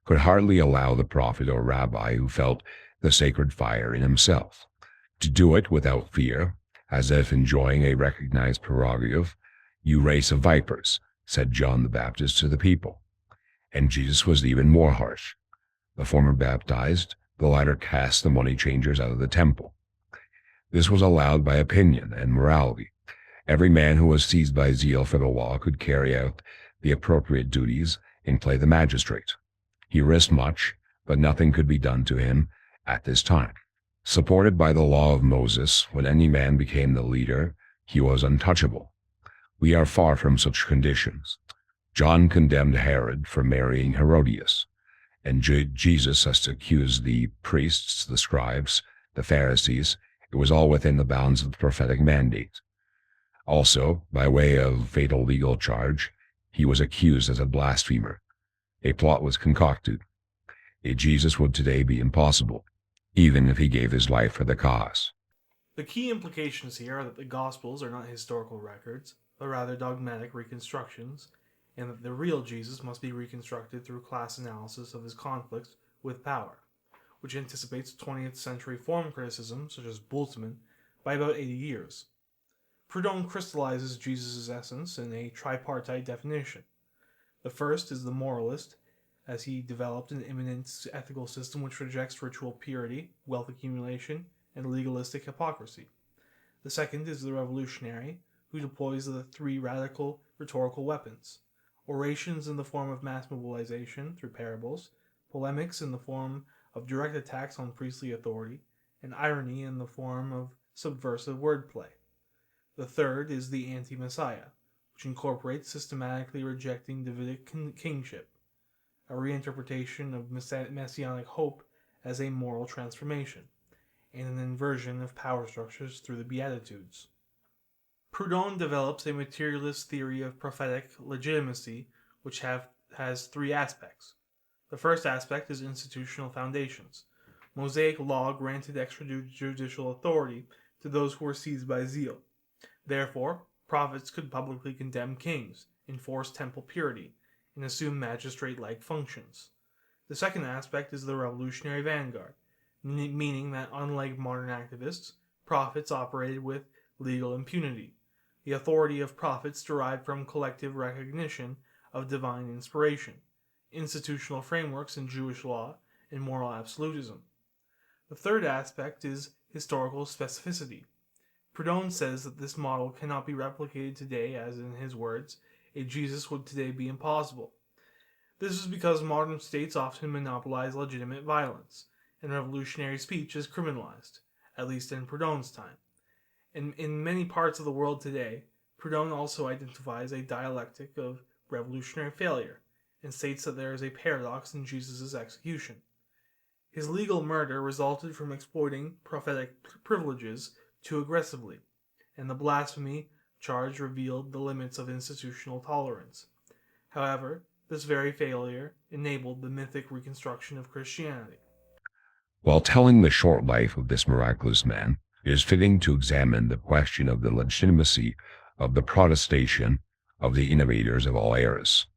could hardly allow the prophet or rabbi who felt the sacred fire in himself to do it without fear, as if enjoying a recognized prerogative. "You race of vipers," said John the Baptist to the people. And Jesus was even more harsh. The former baptized, the latter cast the money changers out of the temple. This was allowed by opinion and morality. Every man who was seized by zeal for the law could carry out the appropriate duties and play the magistrate. He risked much, but nothing could be done to him at this time. Supported by the law of Moses, when any man became the leader, he was untouchable. We are far from such conditions. John condemned Herod for marrying Herodias, and Jesus has to accuse the priests, the scribes, the Pharisees. It was all within the bounds of the prophetic mandate. Also, by way of fatal legal charge, he was accused as a blasphemer. A plot was concocted. A Jesus would today be impossible, even if he gave his life for the cause. The key implications here are that the Gospels are not historical records, but rather dogmatic reconstructions, and that the real Jesus must be reconstructed through class analysis of his conflicts with power, which anticipates 20th century form criticism, such as Bultmann, by about 80 years. Proudhon crystallizes Jesus' essence in a tripartite definition. The first is the moralist, as he developed an immanent ethical system which rejects ritual purity, wealth accumulation, and legalistic hypocrisy. The second is the revolutionary, who deploys the three radical rhetorical weapons: orations in the form of mass mobilization through parables, polemics in the form of direct attacks on priestly authority, and irony in the form of subversive wordplay. The third is the anti-Messiah, which incorporates systematically rejecting Davidic kingship, a reinterpretation of messianic hope as a moral transformation, and an inversion of power structures through the Beatitudes. Proudhon develops a materialist theory of prophetic legitimacy, which has three aspects. The first aspect is institutional foundations. Mosaic law granted extrajudicial authority to those who were seized by zeal. Therefore, prophets could publicly condemn kings, enforce temple purity, and assume magistrate-like functions. The second aspect is the revolutionary vanguard, meaning that unlike modern activists, prophets operated with legal impunity. The authority of prophets derived from collective recognition of divine inspiration, institutional frameworks in Jewish law, and moral absolutism. The third aspect is historical specificity. Proudhon says that this model cannot be replicated today, as in his words, a Jesus would today be impossible. This is because modern states often monopolize legitimate violence, and revolutionary speech is criminalized, at least in Proudhon's time. In many parts of the world today, Proudhon also identifies a dialectic of revolutionary failure and states that there is a paradox in Jesus' execution. His legal murder resulted from exploiting prophetic privileges too aggressively, and the blasphemy charge revealed the limits of institutional tolerance. However, this very failure enabled the mythic reconstruction of Christianity. While telling the short life of this miraculous man, it is fitting to examine the question of the legitimacy of the protestation of the innovators of all eras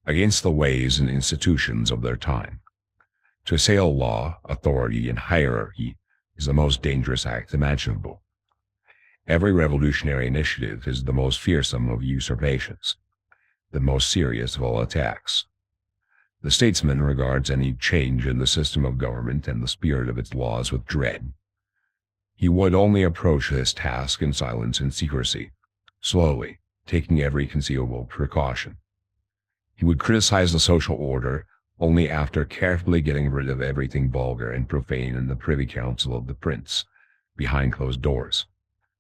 against the ways and institutions of their time. To assail law, authority, and hierarchy is the most dangerous act imaginable. Every revolutionary initiative is the most fearsome of usurpations, the most serious of all attacks. The statesman regards any change in the system of government and the spirit of its laws with dread. He would only approach this task in silence and secrecy, slowly, taking every conceivable precaution. He would criticize the social order only after carefully getting rid of everything vulgar and profane in the privy council of the prince, behind closed doors,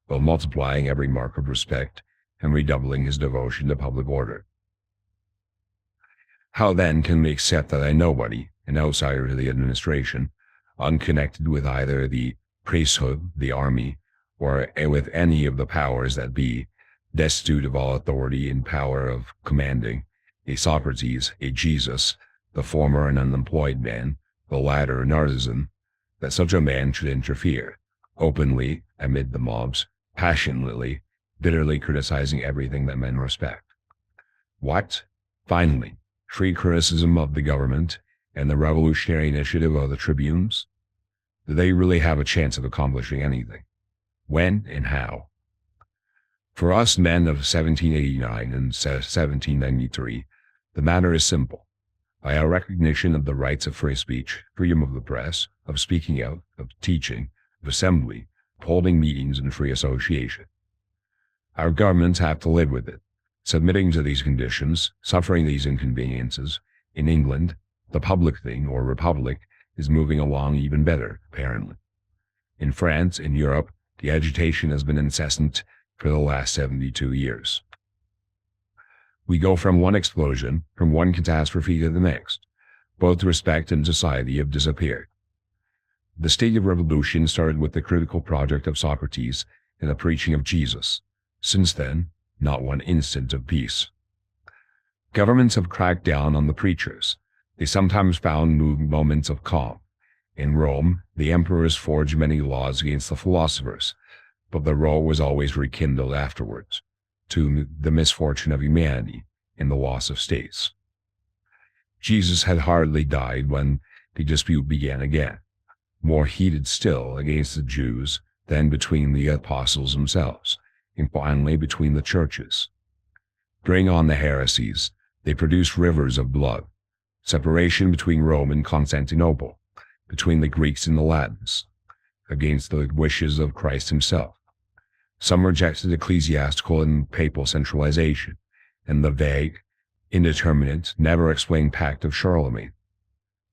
while multiplying every mark of respect and redoubling his devotion to public order. How then can we accept that a nobody, an outsider to the administration, unconnected with either the priesthood, the army, or with any of the powers that be, destitute of all authority and power of commanding, a Socrates, a Jesus, the former an unemployed man, the latter an artisan, that such a man should interfere, openly, amid the mobs, passionately, bitterly criticizing everything that men respect? What, finally, free criticism of the government and the revolutionary initiative of the tribunes? Do they really have a chance of accomplishing anything? When and how? For us men of 1789 and 1793, the matter is simple. By our recognition of the rights of free speech, freedom of the press, of speaking out, of teaching, of assembly, of holding meetings and free association. Our governments have to live with it. Submitting to these conditions, suffering these inconveniences, in England, the public thing, or republic, is moving along even better, apparently. In France, in Europe, the agitation has been incessant for the last 72 years. We go from one explosion, from one catastrophe to the next. Both respect and society have disappeared. The state of revolution started with the critical project of Socrates and the preaching of Jesus. Since then, not one instant of peace. Governments have cracked down on the preachers. They sometimes found moments of calm. In Rome, the emperors forged many laws against the philosophers, but the row was always rekindled afterwards, to the misfortune of humanity and the loss of states. Jesus had hardly died when the dispute began again, more heated still against the Jews than between the apostles themselves, and finally between the churches. Bring on the heresies, they produced rivers of blood, separation between Rome and Constantinople, between the Greeks and the Latins, against the wishes of Christ himself. Some rejected ecclesiastical and papal centralization, and the vague, indeterminate, never explained pact of Charlemagne.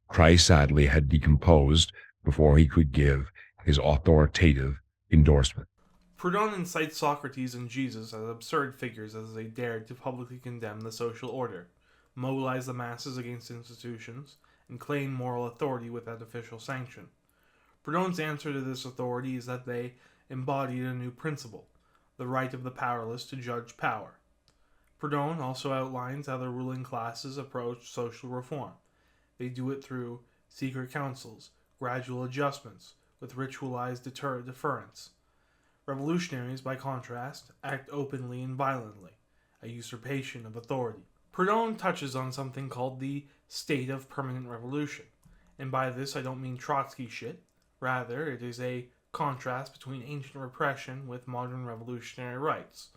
Christ sadly had decomposed before he could give his authoritative endorsement. Proudhon incites Socrates and Jesus as absurd figures as they dared to publicly condemn the social order, mobilize the masses against institutions, and claim moral authority without official sanction. Proudhon's answer to this authority is that they embodied a new principle, the right of the powerless to judge power. Proudhon also outlines how the ruling classes approach social reform. They do it through secret councils, gradual adjustments, with ritualized deference. Revolutionaries, by contrast, act openly and violently, a usurpation of authority. Proudhon touches on something called the state of permanent revolution, and by this I don't mean Trotsky shit. Rather, it is a contrast between ancient repression with modern revolutionary rights.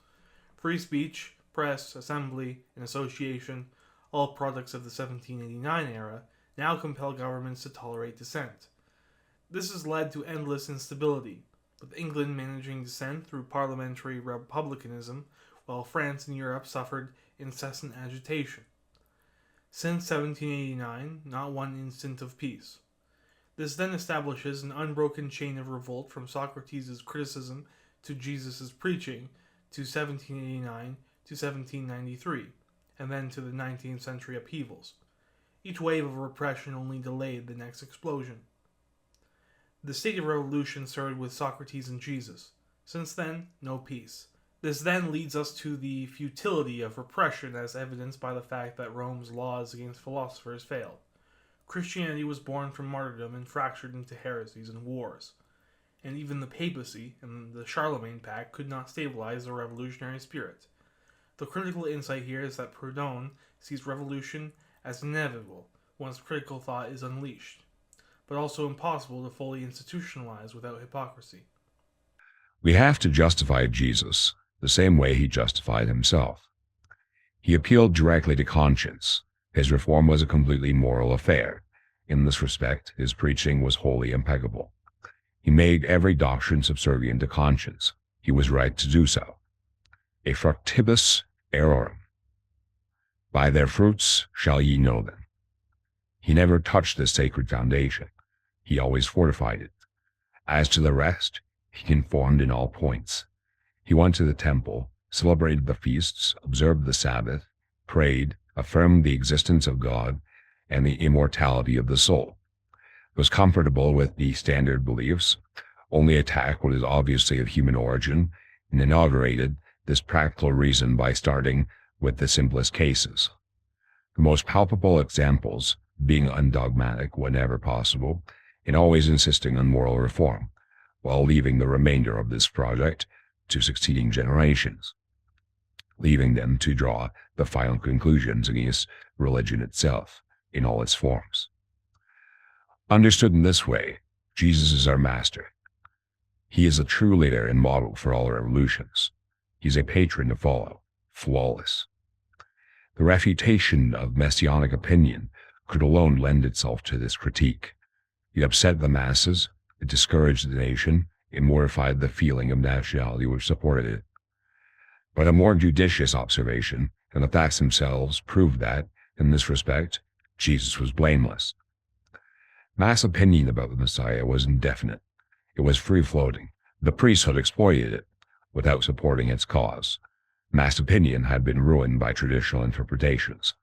Free speech, press, assembly, and association, all products of the 1789 era, now compel governments to tolerate dissent. This has led to endless instability, with England managing dissent through parliamentary republicanism, while France and Europe suffered incessant agitation. Since 1789, not one instant of peace. This then establishes an unbroken chain of revolt from Socrates' criticism to Jesus' preaching to 1789 to 1793, and then to the 19th century upheavals. Each wave of repression only delayed the next explosion. The state of revolution started with Socrates and Jesus. Since then, no peace. This then leads us to the futility of repression as evidenced by the fact that Rome's laws against philosophers failed. Christianity was born from martyrdom and fractured into heresies and wars. And even the papacy and the Charlemagne Pact could not stabilize the revolutionary spirit. The critical insight here is that Proudhon sees revolution as inevitable once critical thought is unleashed, but also impossible to fully institutionalize without hypocrisy. We have to justify Jesus the same way he justified himself. He appealed directly to conscience. His reform was a completely moral affair. In this respect, his preaching was wholly impeccable. He made every doctrine subservient to conscience. He was right to do so. A fructibus erorum. By their fruits shall ye know them. He never touched this sacred foundation. He always fortified it. As to the rest, he conformed in all points. He went to the temple, celebrated the feasts, observed the Sabbath, prayed, affirmed the existence of God and the immortality of the soul, was comfortable with the standard beliefs, only attacked what is obviously of human origin, and inaugurated this practical reason by starting with the simplest cases. The most palpable examples being undogmatic whenever possible, and always insisting on moral reform, while leaving the remainder of this project to succeeding generations, leaving them to draw the final conclusions against religion itself in all its forms. Understood in this way, Jesus is our master. He is a true leader and model for all revolutions. He is a patron to follow, flawless. The refutation of messianic opinion could alone lend itself to this critique. It upset the masses, it discouraged the nation, it mortified the feeling of nationality which supported it. But a more judicious observation, and the facts themselves, proved that, in this respect, Jesus was blameless. Mass opinion about the Messiah was indefinite. It was free-floating. The priesthood exploited it, without supporting its cause. Mass opinion had been ruined by traditional interpretations.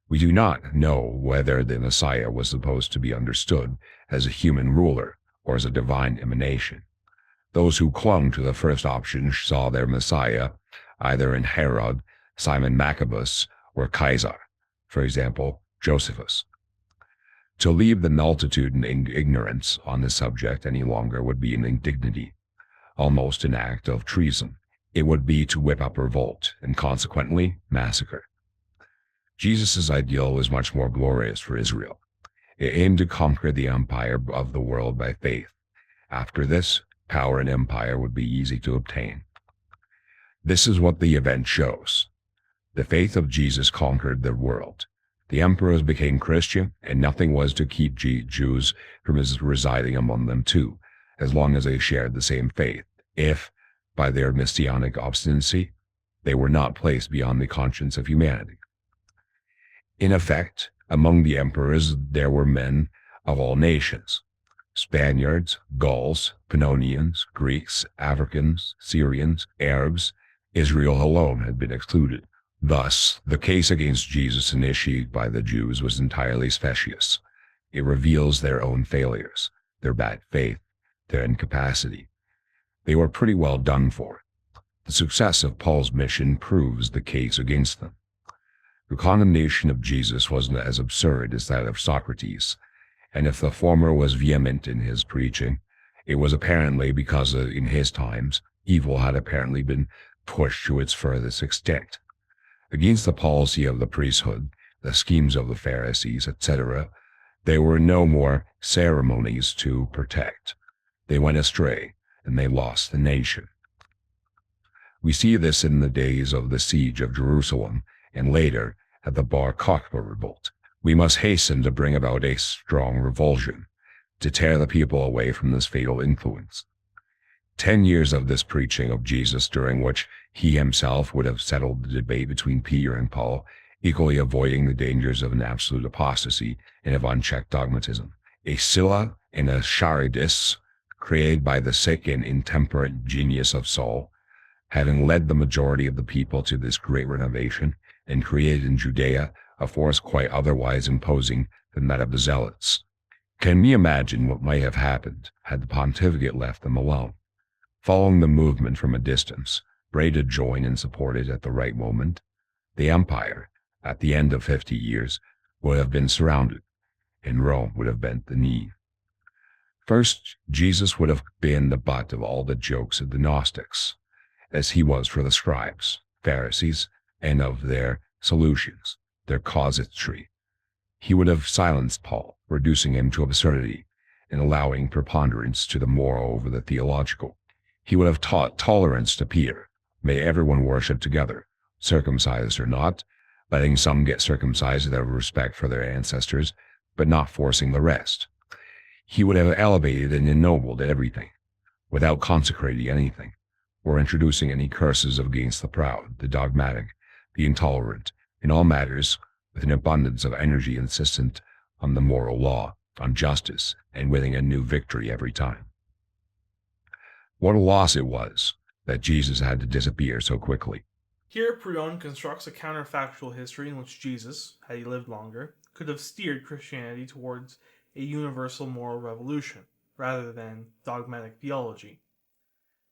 We do not know whether the Messiah was supposed to be understood as a human ruler or as a divine emanation. Those who clung to the first option saw their Messiah either in Herod, Simon Maccabus, or Caesar, for example, Josephus. To leave the multitude in ignorance on this subject any longer would be an indignity, almost an act of treason. It would be to whip up revolt, and consequently, massacre. Jesus' ideal was much more glorious for Israel. It aimed to conquer the empire of the world by faith. After this, power and empire would be easy to obtain. This is what the event shows. The faith of Jesus conquered the world. The emperors became Christian, and nothing was to keep Jews from residing among them too, as long as they shared the same faith, if, by their messianic obstinacy, they were not placed beyond the conscience of humanity. In effect, among the emperors there were men of all nations: Spaniards, Gauls, Pannonians, Greeks, Africans, Syrians, Arabs. Israel alone had been excluded. Thus, the case against Jesus initiated by the Jews was entirely specious. It reveals their own failures, their bad faith, their incapacity. They were pretty well done for. The success of Paul's mission proves the case against them. The condemnation of Jesus wasn't as absurd as that of Socrates, and if the former was vehement in his preaching, it was apparently because in his times, evil had apparently been pushed to its furthest extent. Against the policy of the priesthood, the schemes of the Pharisees, etc., there were no more ceremonies to protect. They went astray, and they lost the nation. We see this in the days of the siege of Jerusalem, and later at the Bar Kokhba revolt. We must hasten to bring about a strong revulsion, to tear the people away from this fatal influence. 10 years of this preaching of Jesus, during which he himself would have settled the debate between Peter and Paul, equally avoiding the dangers of an absolute apostasy and of unchecked dogmatism. A Scylla and a Charidus created by the sick and intemperate genius of Saul, having led the majority of the people to this great renovation, and created in Judea a force quite otherwise imposing than that of the Zealots. Can we imagine what might have happened had the pontificate left them alone? Following the movement from a distance, ready to join and support it at the right moment, the empire, at the end of 50 years, would have been surrounded, and Rome would have bent the knee. First, Jesus would have been the butt of all the jokes of the Gnostics, as he was for the scribes, Pharisees, and of their solutions, their casuistry. He would have silenced Paul, reducing him to absurdity, and allowing preponderance to the moral over the theological. He would have taught tolerance to Pierre. May everyone worship together, circumcised or not, letting some get circumcised out of respect for their ancestors, but not forcing the rest. He would have elevated and ennobled everything, without consecrating anything, or introducing any curses against the proud, the dogmatic, the intolerant, in all matters, with an abundance of energy insistent on the moral law, on justice, and winning a new victory every time. What a loss it was that Jesus had to disappear so quickly. Here, Proudhon constructs a counterfactual history in which Jesus, had he lived longer, could have steered Christianity towards a universal moral revolution, rather than dogmatic theology.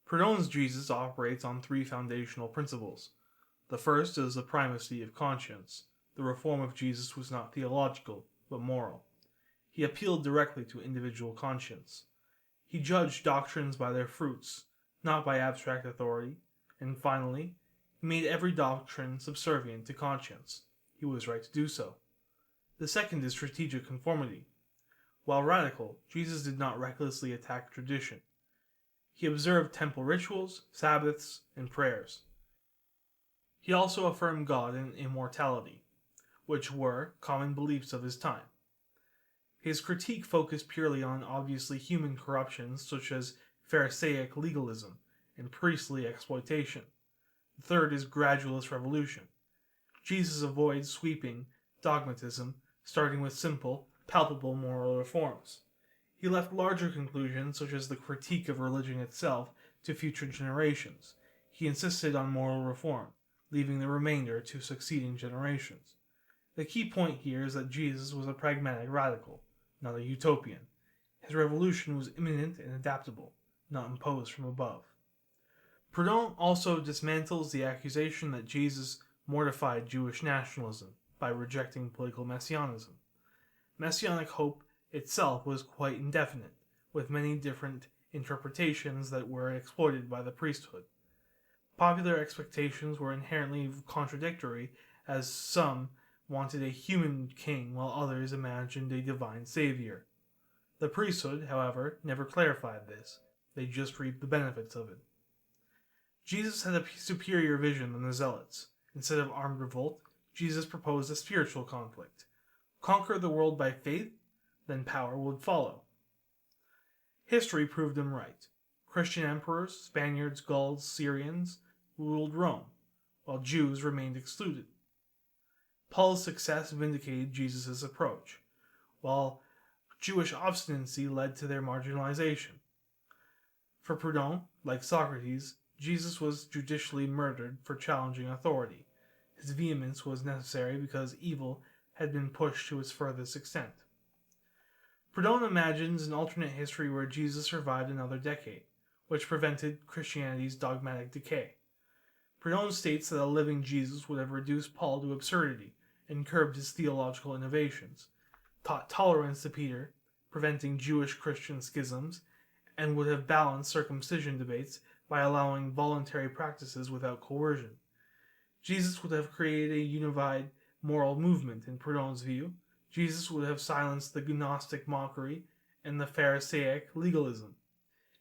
Proudhon's Jesus operates on three foundational principles. The first is the primacy of conscience. The reform of Jesus was not theological, but moral. He appealed directly to individual conscience. He judged doctrines by their fruits, not by abstract authority. And finally, he made every doctrine subservient to conscience. He was right to do so. The second is strategic conformity. While radical, Jesus did not recklessly attack tradition. He observed temple rituals, Sabbaths, and prayers. He also affirmed God and immortality, which were common beliefs of his time. His critique focused purely on obviously human corruptions such as Pharisaic legalism and priestly exploitation. The third is gradualist revolution. Jesus avoids sweeping dogmatism, starting with simple, palpable moral reforms. He left larger conclusions such as the critique of religion itself to future generations. He insisted on moral reform, leaving the remainder to succeeding generations. The key point here is that Jesus was a pragmatic radical, not a utopian. His revolution was imminent and adaptable, not imposed from above. Proudhon also dismantles the accusation that Jesus mortified Jewish nationalism by rejecting political messianism. Messianic hope itself was quite indefinite, with many different interpretations that were exploited by the priesthood. Popular expectations were inherently contradictory, as some wanted a human king while others imagined a divine savior. The priesthood, however, never clarified this. They just reaped the benefits of it. Jesus had a superior vision than the Zealots. Instead of armed revolt, Jesus proposed a spiritual conflict. Conquer the world by faith, then power would follow. History proved him right. Christian emperors, Spaniards, Gauls, Syrians, ruled Rome, while Jews remained excluded. Paul's success vindicated Jesus' approach, while Jewish obstinacy led to their marginalization. For Proudhon, like Socrates, Jesus was judicially murdered for challenging authority. His vehemence was necessary because evil had been pushed to its furthest extent. Proudhon imagines an alternate history where Jesus survived another decade, which prevented Christianity's dogmatic decay. Proudhon states that a living Jesus would have reduced Paul to absurdity and curbed his theological innovations, taught tolerance to Peter, preventing Jewish-Christian schisms, and would have balanced circumcision debates by allowing voluntary practices without coercion. Jesus would have created a unified moral movement in Proudhon's view. Jesus would have silenced the Gnostic mockery and the Pharisaic legalism.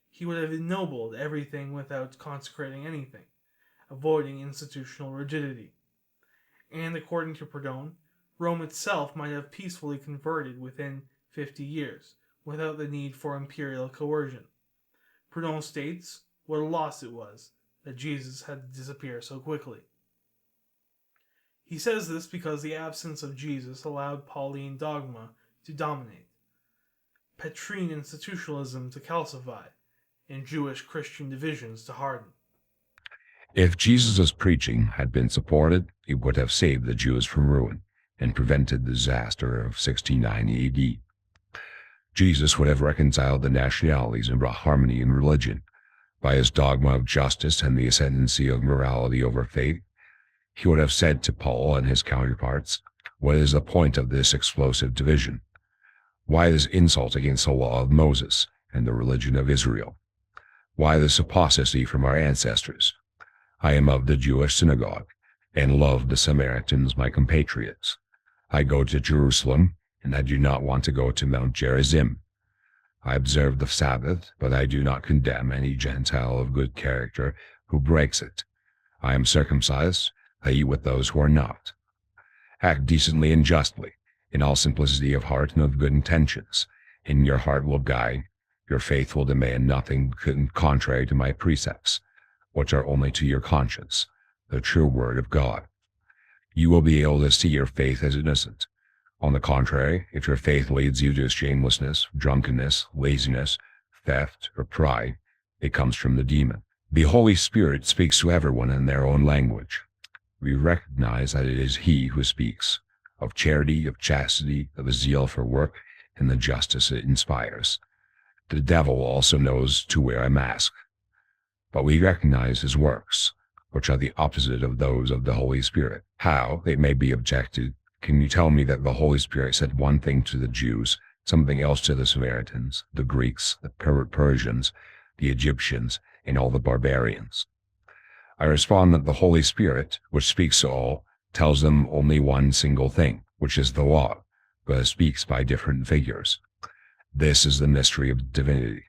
He would have ennobled everything without consecrating anything, avoiding institutional rigidity. And according to Proudhon, Rome itself might have peacefully converted within 50 years, without the need for imperial coercion. Proudhon states what a loss it was that Jesus had to disappear so quickly. He says this because the absence of Jesus allowed Pauline dogma to dominate, Petrine institutionalism to calcify, and Jewish-Christian divisions to harden. If Jesus' preaching had been supported, it would have saved the Jews from ruin and prevented the disaster of 69 AD. Jesus would have reconciled the nationalities and brought harmony in religion. By his dogma of justice and the ascendancy of morality over faith, he would have said to Paul and his counterparts, "What is the point of this explosive division? Why this insult against the law of Moses and the religion of Israel? Why this apostasy from our ancestors? I am of the Jewish synagogue, and love the Samaritans, my compatriots. I go to Jerusalem, and I do not want to go to Mount Gerizim. I observe the Sabbath, but I do not condemn any Gentile of good character who breaks it. I am circumcised, I eat with those who are not. Act decently and justly, in all simplicity of heart and of good intentions, and your heart will guide, your faith will demand nothing contrary to my precepts, which are only to your conscience, the true word of God. You will be able to see your faith as innocent. On the contrary, if your faith leads you to shamelessness, drunkenness, laziness, theft, or pride, it comes from the demon. The Holy Spirit speaks to everyone in their own language. We recognize that it is He who speaks, of charity, of chastity, of a zeal for work, and the justice it inspires. The devil also knows to wear a mask. But we recognize his works, which are the opposite of those of the Holy Spirit. How, it may be objected, can you tell me that the Holy Spirit said one thing to the Jews, something else to the Samaritans, the Greeks, the Persians, the Egyptians, and all the barbarians? I respond that the Holy Spirit, which speaks to all, tells them only one single thing, which is the law, but it speaks by different figures. This is the mystery of divinity.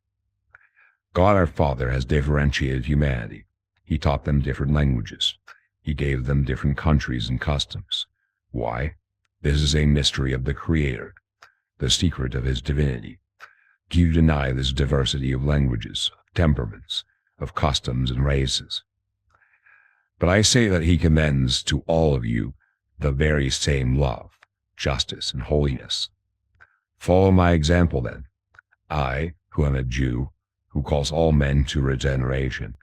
God our Father has differentiated humanity. He taught them different languages. He gave them different countries and customs. Why? This is a mystery of the Creator, the secret of his divinity. Do you deny this diversity of languages, of temperaments, of customs and races? But I say that he commends to all of you the very same love, justice, and holiness. Follow my example then. I, who am a Jew, who calls all men to regeneration,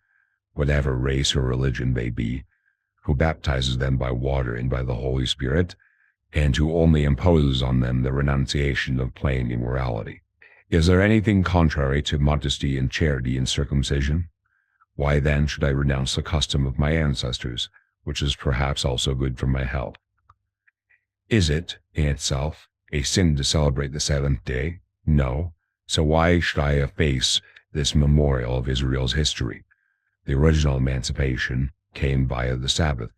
whatever race or religion they be, who baptizes them by water and by the Holy Spirit, and who only imposes on them the renunciation of plain immorality. Is there anything contrary to modesty and charity in circumcision? Why then should I renounce the custom of my ancestors, which is perhaps also good for my health? Is it, in itself, a sin to celebrate the seventh day? No. So why should I efface this memorial of Israel's history? The original emancipation came via the Sabbath.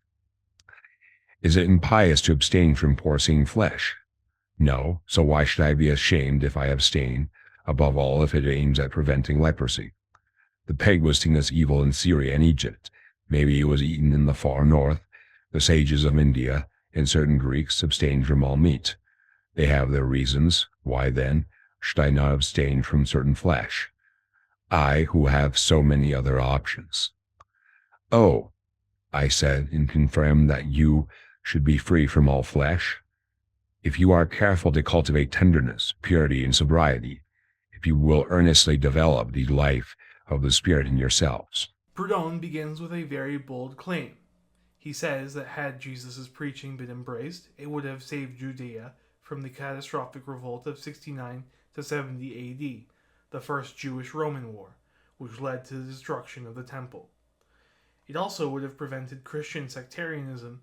Is it impious to abstain from porcine flesh? No. So why should I be ashamed if I abstain, above all if it aims at preventing leprosy? The pig was seen as evil in Syria and Egypt. Maybe it was eaten in the far north. The sages of India and certain Greeks abstained from all meat. They have their reasons. Why then should I not abstain from certain flesh? I, who have so many other options. Oh, I said, and confirmed that you should be free from all flesh. If you are careful to cultivate tenderness, purity, and sobriety, if you will earnestly develop the life of the Spirit in yourselves. Proudhon begins with a very bold claim. He says that had Jesus' preaching been embraced, it would have saved Judea from the catastrophic revolt of 69 to 70 AD, the First Jewish-Roman War, which led to the destruction of the Temple. It also would have prevented Christian sectarianism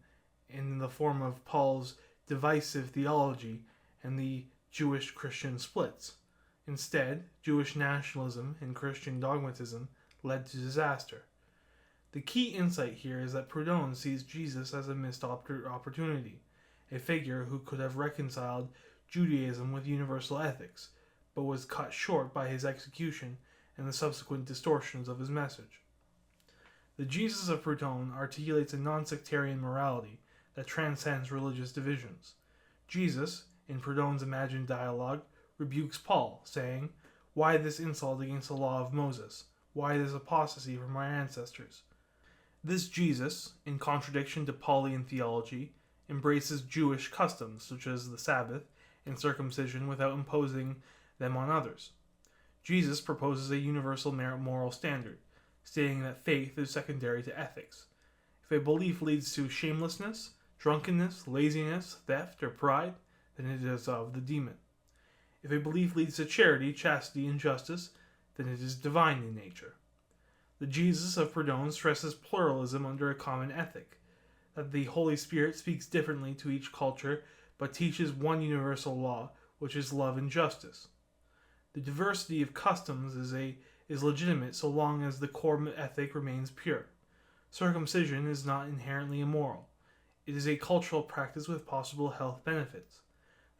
in the form of Paul's divisive theology and the Jewish-Christian splits. Instead, Jewish nationalism and Christian dogmatism led to disaster. The key insight here is that Proudhon sees Jesus as a missed opportunity, a figure who could have reconciled Judaism with universal ethics, but was cut short by his execution and the subsequent distortions of his message. The Jesus of Proudhon articulates a non-sectarian morality that transcends religious divisions. Jesus, in Proudhon's imagined dialogue, rebukes Paul, saying, "Why this insult against the law of Moses? Why this apostasy from our ancestors?" This Jesus, in contradiction to Pauline theology, embraces Jewish customs such as the Sabbath and circumcision without imposing them on others. Jesus proposes a universal moral standard, stating that faith is secondary to ethics. If a belief leads to shamelessness, drunkenness, laziness, theft, or pride, then it is of the demon. If a belief leads to charity, chastity, and justice, then it is divine in nature. The Jesus of Proudhon stresses pluralism under a common ethic, that the Holy Spirit speaks differently to each culture, but teaches one universal law, which is love and justice. The diversity of customs is legitimate so long as the core ethic remains pure. Circumcision is not inherently immoral. It is a cultural practice with possible health benefits.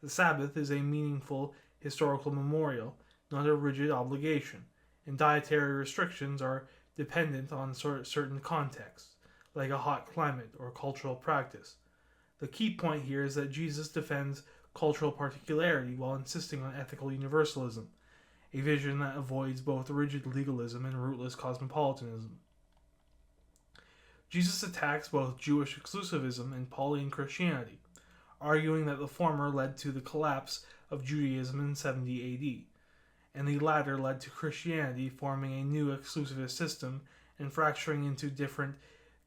The Sabbath is a meaningful historical memorial, not a rigid obligation, and dietary restrictions are dependent on certain contexts, like a hot climate or cultural practice. The key point here is that Jesus defends cultural particularity while insisting on ethical universalism, a vision that avoids both rigid legalism and rootless cosmopolitanism. Jesus attacks both Jewish exclusivism and Pauline Christianity, arguing that the former led to the collapse of Judaism in 70 AD, and the latter led to Christianity forming a new exclusivist system and fracturing into different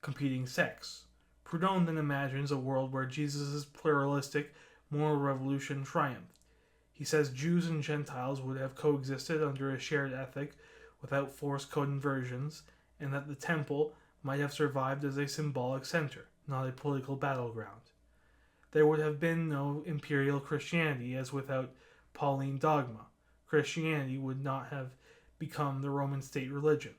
competing sects. Proudhon then imagines a world where Jesus' pluralistic moral revolution triumphed. He says Jews and Gentiles would have coexisted under a shared ethic without forced conversions, and that the temple might have survived as a symbolic center, not a political battleground. There would have been no imperial Christianity, as without Pauline dogma, Christianity would not have become the Roman state religion.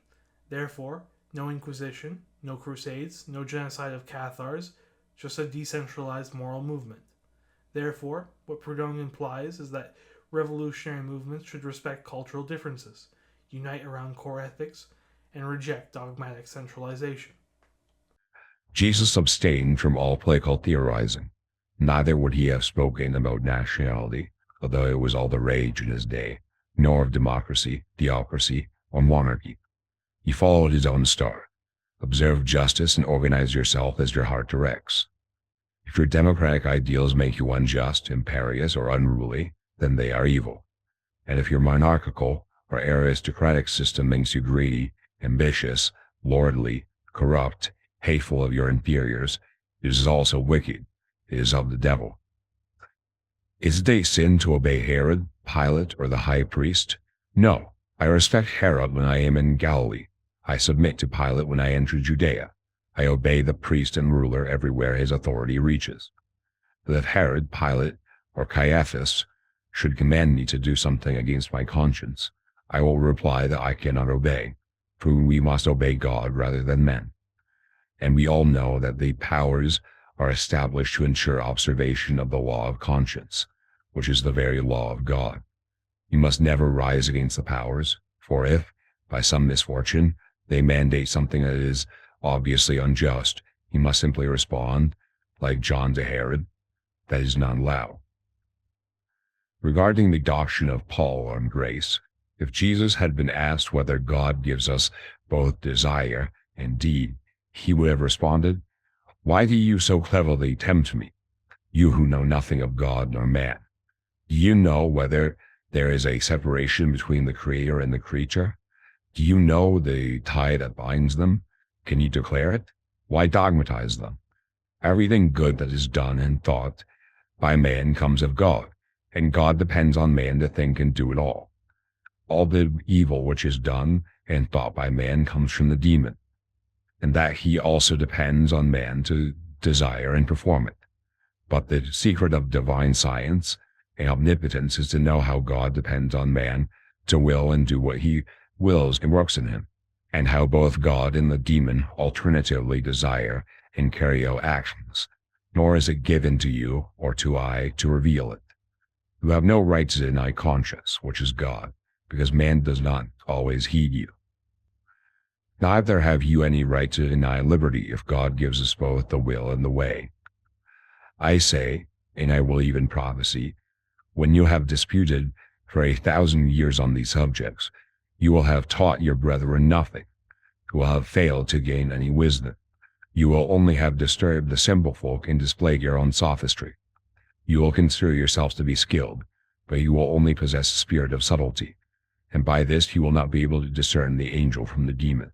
Therefore, no Inquisition, no Crusades, no genocide of Cathars, just a decentralized moral movement. Therefore, what Proudhon implies is that revolutionary movements should respect cultural differences, unite around core ethics, and reject dogmatic centralization. Jesus abstained from all political theorizing. Neither would he have spoken about nationality, although it was all the rage in his day, nor of democracy, theocracy, or monarchy. He followed his own star. Observe justice and organize yourself as your heart directs. If your democratic ideals make you unjust, imperious, or unruly, then they are evil. And if your monarchical or aristocratic system makes you greedy, ambitious, lordly, corrupt, hateful of your inferiors, it is also wicked. It is of the devil. Is it a sin to obey Herod, Pilate, or the high priest? No. I respect Herod when I am in Galilee. I submit to Pilate when I enter Judea. I obey the priest and ruler everywhere his authority reaches. But if Herod, Pilate, or Caiaphas should command me to do something against my conscience, I will reply that I cannot obey, for we must obey God rather than men. And we all know that the powers are established to ensure observation of the law of conscience, which is the very law of God. You must never rise against the powers, for if, by some misfortune, they mandate something that is obviously unjust, you must simply respond, like John to Herod, that is not allowed. Regarding the doctrine of Paul on grace, if Jesus had been asked whether God gives us both desire and deed, he would have responded, "Why do you so cleverly tempt me, you who know nothing of God nor man? Do you know whether there is a separation between the Creator and the creature? Do you know the tie that binds them? Can you declare it? Why dogmatize them? Everything good that is done and thought by man comes of God, and God depends on man to think and do it all. All the evil which is done and thought by man comes from the demon, and that he also depends on man to desire and perform it. But the secret of divine science and omnipotence is to know how God depends on man to will and do what he wills and works in him, and how both God and the demon alternatively desire and carry out actions, nor is it given to you or to I to reveal it. You have no right to deny conscience, which is God, because man does not always heed you. Neither have you any right to deny liberty if God gives us both the will and the way. I say, and I will even prophesy, when you have disputed for 1,000 years on these subjects, you will have taught your brethren nothing. You will have failed to gain any wisdom. You will only have disturbed the simple folk and displayed your own sophistry. You will consider yourselves to be skilled, but you will only possess the spirit of subtlety. and by this he will not be able to discern the angel from the demon.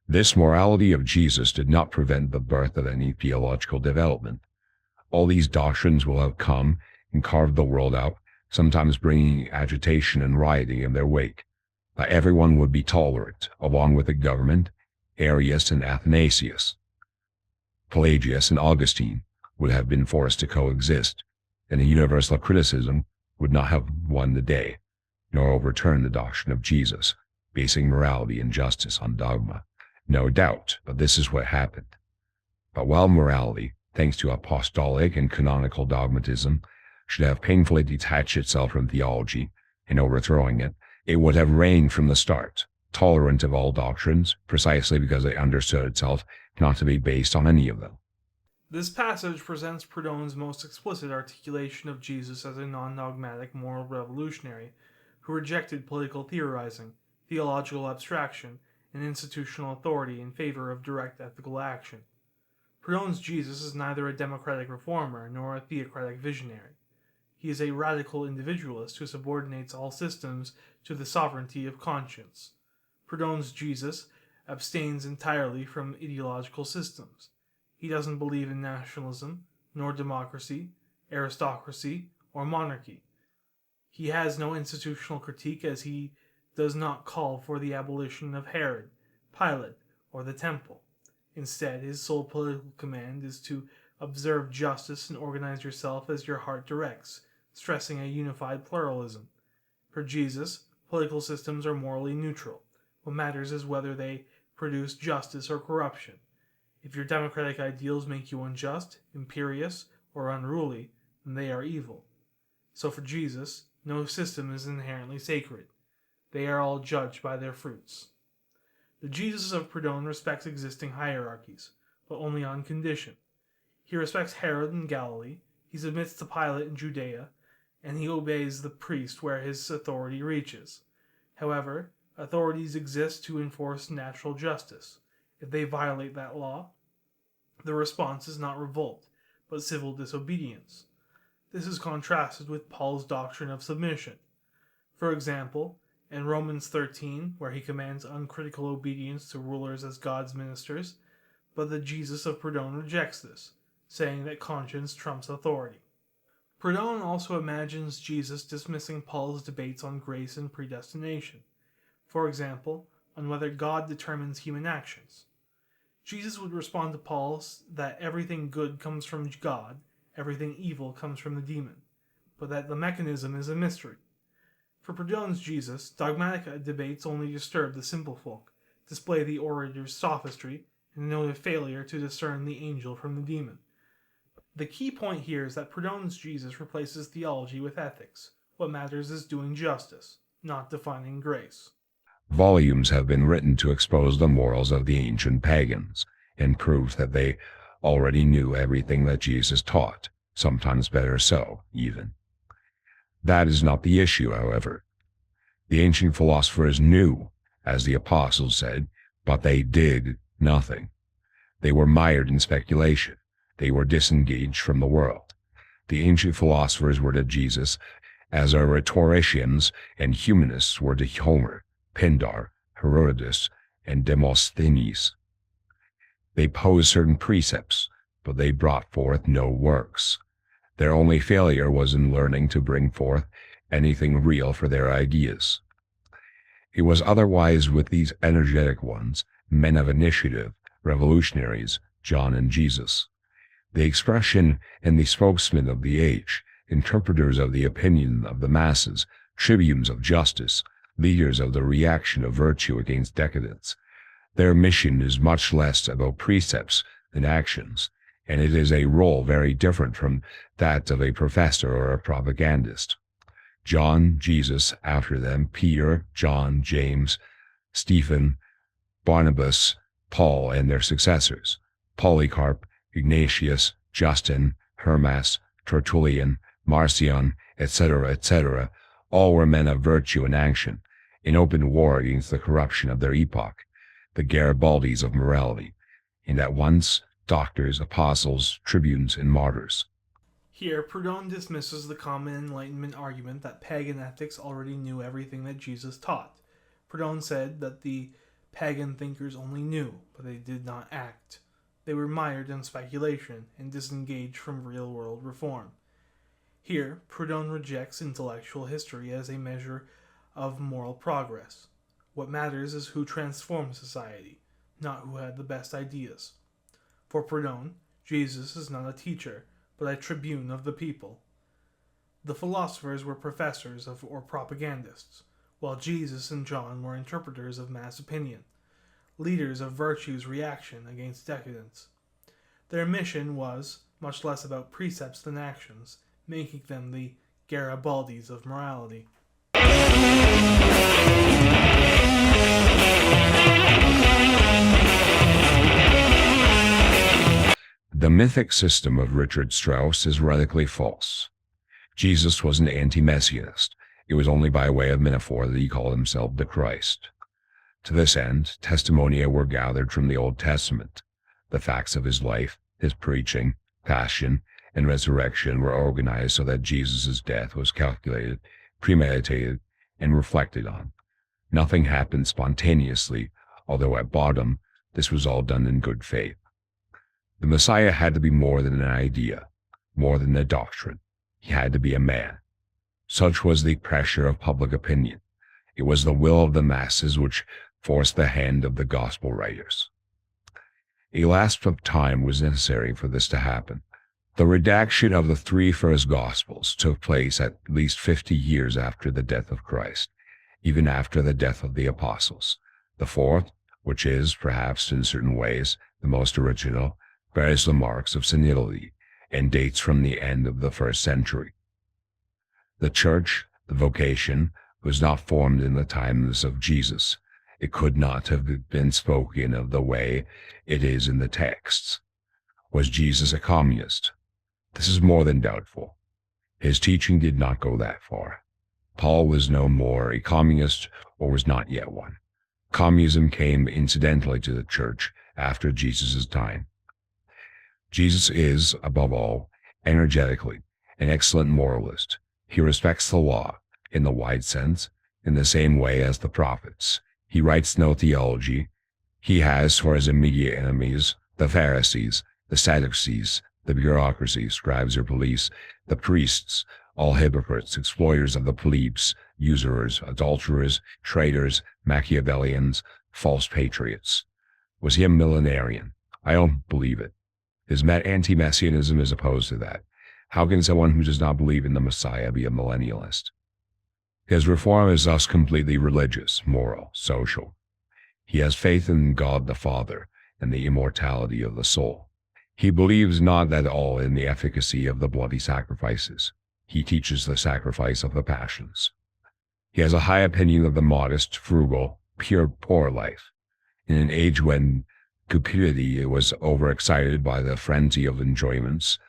This morality of Jesus did not prevent the birth of any theological development. All these doctrines will have come and carved the world out, sometimes bringing agitation and rioting in their wake. But everyone would be tolerant, along with the government. Arius and Athanasius, Pelagius and Augustine would have been forced to coexist, and a universal criticism would not have won the day, nor overturned the doctrine of Jesus, basing morality and justice on dogma. No doubt, but this is what happened. But while morality, thanks to apostolic and canonical dogmatism, should have painfully detached itself from theology, in overthrowing it, it would have reigned from the start, tolerant of all doctrines, precisely because it understood itself not to be based on any of them. This passage presents Proudhon's most explicit articulation of Jesus as a non-dogmatic moral revolutionary who rejected political theorizing, theological abstraction, and institutional authority in favor of direct ethical action. Proudhon's Jesus is neither a democratic reformer nor a theocratic visionary. He is a radical individualist who subordinates all systems to the sovereignty of conscience. Proudhon's Jesus abstains entirely from ideological systems. He doesn't believe in nationalism, nor democracy, aristocracy, or monarchy. He has no institutional critique, as he does not call for the abolition of Herod, Pilate, or the temple. Instead, his sole political command is to observe justice and organize yourself as your heart directs, stressing a unified pluralism. For Jesus, political systems are morally neutral. What matters is whether they produce justice or corruption. If your democratic ideals make you unjust, imperious, or unruly, then they are evil. So for Jesus, no system is inherently sacred. They are all judged by their fruits. The Jesus of Proudhon respects existing hierarchies, but only on condition. He respects Herod in Galilee, he submits to Pilate in Judea, and he obeys the priest where his authority reaches. However, authorities exist to enforce natural justice. If they violate that law, the response is not revolt, but civil disobedience. This is contrasted with Paul's doctrine of submission. For example, in Romans 13, where he commands uncritical obedience to rulers as God's ministers, but the Jesus of Proudhon rejects this, saying that conscience trumps authority. Proudhon also imagines Jesus dismissing Paul's debates on grace and predestination. For example, on whether God determines human actions. Jesus would respond to Paul that everything good comes from God, everything evil comes from the demon, but that the mechanism is a mystery. For Proudhon's Jesus, dogmatic debates only disturb the simple folk, display the orator's sophistry, and denote a failure to discern the angel from the demon. The key point here is that Proudhon's Jesus replaces theology with ethics. What matters is doing justice, not defining grace. Volumes have been written to expose the morals of the ancient pagans, and prove that they already knew everything that Jesus taught, sometimes better so, even. That is not the issue, however. The ancient philosophers knew, as the apostles said, but they did nothing. They were mired in speculation. They were disengaged from the world. The ancient philosophers were to Jesus as our rhetoricians and humanists were to Homer, Pindar, Herodotus, and Demosthenes. They posed certain precepts, but they brought forth no works. Their only failure was in learning to bring forth anything real for their ideas. It was otherwise with these energetic ones, men of initiative, revolutionaries, John and Jesus. The expression and the spokesmen of the age, interpreters of the opinion of the masses, tribunes of justice, leaders of the reaction of virtue against decadence. Their mission is much less about precepts than actions, and it is a role very different from that of a professor or a propagandist. John, Jesus, after them, Pierre, John, James, Stephen, Barnabas, Paul, and their successors, Polycarp, Ignatius, Justin, Hermas, Tertullian, Marcion, etc., etc., all were men of virtue and action, in open war against the corruption of their epoch, the Garibaldis of morality, and at once doctors, apostles, tribunes, and martyrs. Here, Proudhon dismisses the common Enlightenment argument that pagan ethics already knew everything that Jesus taught. Proudhon said that the pagan thinkers only knew, but they did not act. They were mired in speculation and disengaged from real-world reform. Here, Proudhon rejects intellectual history as a measure of moral progress. What matters is who transformed society, not who had the best ideas. For Proudhon, Jesus is not a teacher, but a tribune of the people. The philosophers were professors or propagandists, while Jesus and John were interpreters of mass opinion, leaders of virtue's reaction against decadence. Their mission was much less about precepts than actions, making them the Garibaldis of morality. The mythic system of Richard Strauss is radically false. Jesus was an anti-messianist. It was only by way of metaphor that he called himself the Christ. To this end, testimonia were gathered from the Old Testament. The facts of his life, his preaching, passion, and resurrection were organized so that Jesus' death was calculated, premeditated, and reflected on. Nothing happened spontaneously, although at bottom, this was all done in good faith. The Messiah had to be more than an idea, more than a doctrine. He had to be a man. Such was the pressure of public opinion. It was the will of the masses which forced the hand of the gospel writers. A lapse of time was necessary for this to happen. The redaction of the three first Gospels took place at least 50 years after the death of Christ, even after the death of the apostles. The fourth, which is, perhaps in certain ways, the most original, bears the marks of senility and dates from the end of the 1st century. The church, the vocation, was not formed in the times of Jesus. It could not have been spoken of the way it is in the texts. Was Jesus a communist? This is more than doubtful. His teaching did not go that far. Paul was no more a communist or was not yet one. Communism came incidentally to the church after Jesus' time. Jesus is, above all, energetically, an excellent moralist. He respects the law, in the wide sense, in the same way as the prophets. He writes no theology. He has for his immediate enemies the Pharisees, the Sadducees, the bureaucracy, scribes or police, the priests, all hypocrites, exploiters of the plebes, usurers, adulterers, traitors, Machiavellians, false patriots. Was he a millenarian? I don't believe it. His anti-messianism is opposed to that. How can someone who does not believe in the Messiah be a millennialist? His reform is thus completely religious, moral, social. He has faith in God the Father and the immortality of the soul. He believes not at all in the efficacy of the bloody sacrifices. He teaches the sacrifice of the passions. He has a high opinion of the modest, frugal, pure, poor life. In an age when cupidity was overexcited by the frenzy of enjoyments,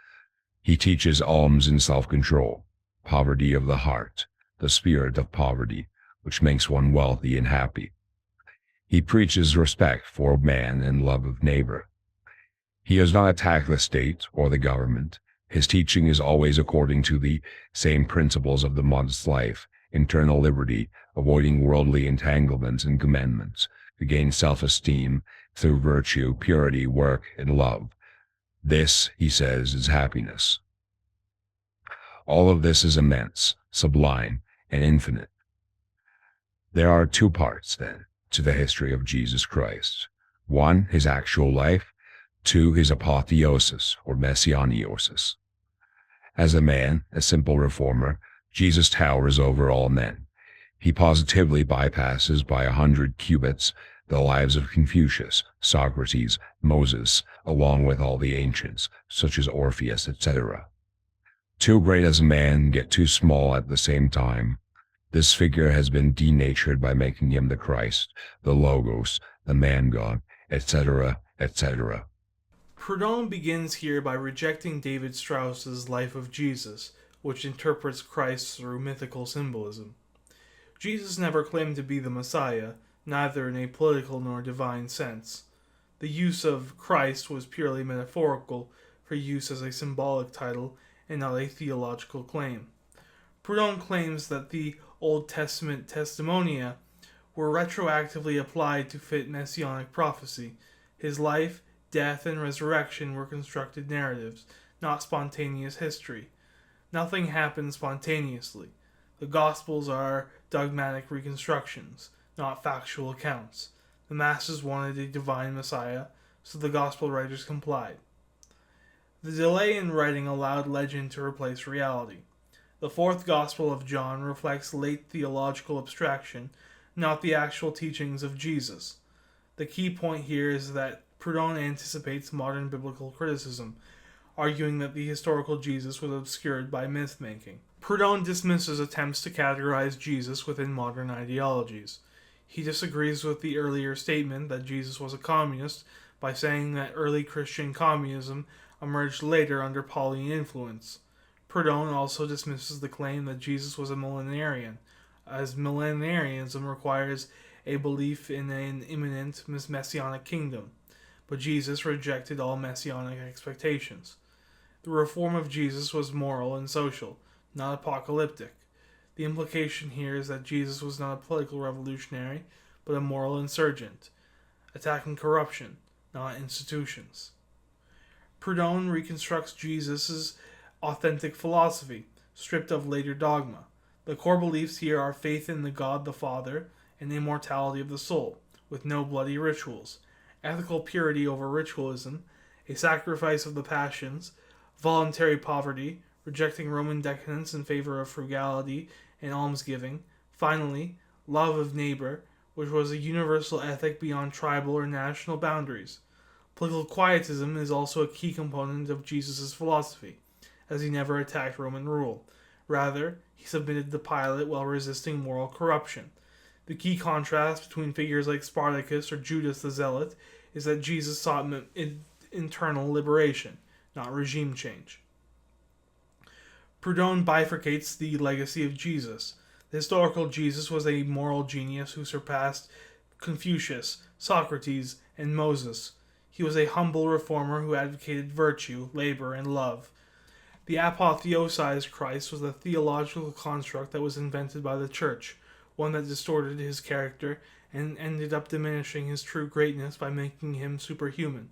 he teaches alms and self-control, poverty of the heart, the spirit of poverty, which makes one wealthy and happy. He preaches respect for man and love of neighbor. He does not attack the state or the government. His teaching is always according to the same principles of the modest life, internal liberty, avoiding worldly entanglements and commandments, to gain self-esteem through virtue, purity, work, and love. This, he says, is happiness. All of this is immense, sublime, and infinite. There are two parts, then, to the history of Jesus Christ. One, his actual life. Two, his apotheosis, or messianiosis. As a man, a simple reformer, Jesus towers over all men. He positively bypasses by 100 cubits the lives of Confucius, Socrates, Moses, along with all the ancients, such as Orpheus, etc. Too great as a man, yet too small at the same time. This figure has been denatured by making him the Christ, the Logos, the man-God, etc., etc. Proudhon begins here by rejecting David Strauss's Life of Jesus, which interprets Christ through mythical symbolism. Jesus never claimed to be the Messiah, neither in a political nor divine sense. The use of Christ was purely metaphorical for use as a symbolic title and not a theological claim. Proudhon claims that the Old Testament testimonia were retroactively applied to fit messianic prophecy. His life, death, and resurrection were constructed narratives, not spontaneous history. Nothing happened spontaneously. The Gospels are dogmatic reconstructions, not factual accounts. The masses wanted a divine Messiah, so the Gospel writers complied. The delay in writing allowed legend to replace reality. The fourth Gospel of John reflects late theological abstraction, not the actual teachings of Jesus. The key point here is that Proudhon anticipates modern biblical criticism, arguing that the historical Jesus was obscured by myth-making. Proudhon dismisses attempts to categorize Jesus within modern ideologies. He disagrees with the earlier statement that Jesus was a communist by saying that early Christian communism emerged later under Pauline influence. Proudhon also dismisses the claim that Jesus was a millenarian, as millenarianism requires a belief in an imminent messianic kingdom, but Jesus rejected all messianic expectations. The reform of Jesus was moral and social, not apocalyptic. The implication here is that Jesus was not a political revolutionary, but a moral insurgent, attacking corruption, not institutions. Proudhon reconstructs Jesus' authentic philosophy, stripped of later dogma. The core beliefs here are faith in the God the Father and immortality of the soul, with no bloody rituals, ethical purity over ritualism, a sacrifice of the passions, voluntary poverty, rejecting Roman decadence in favor of frugality and almsgiving, finally, love of neighbor, which was a universal ethic beyond tribal or national boundaries. Political quietism is also a key component of Jesus' philosophy, as he never attacked Roman rule. Rather, he submitted to Pilate while resisting moral corruption. The key contrast between figures like Spartacus or Judas the Zealot is that Jesus sought internal liberation, not regime change. Proudhon bifurcates the legacy of Jesus. The historical Jesus was a moral genius who surpassed Confucius, Socrates, and Moses. He was a humble reformer who advocated virtue, labor, and love. The apotheosized Christ was a theological construct that was invented by the Church, one that distorted his character and ended up diminishing his true greatness by making him superhuman.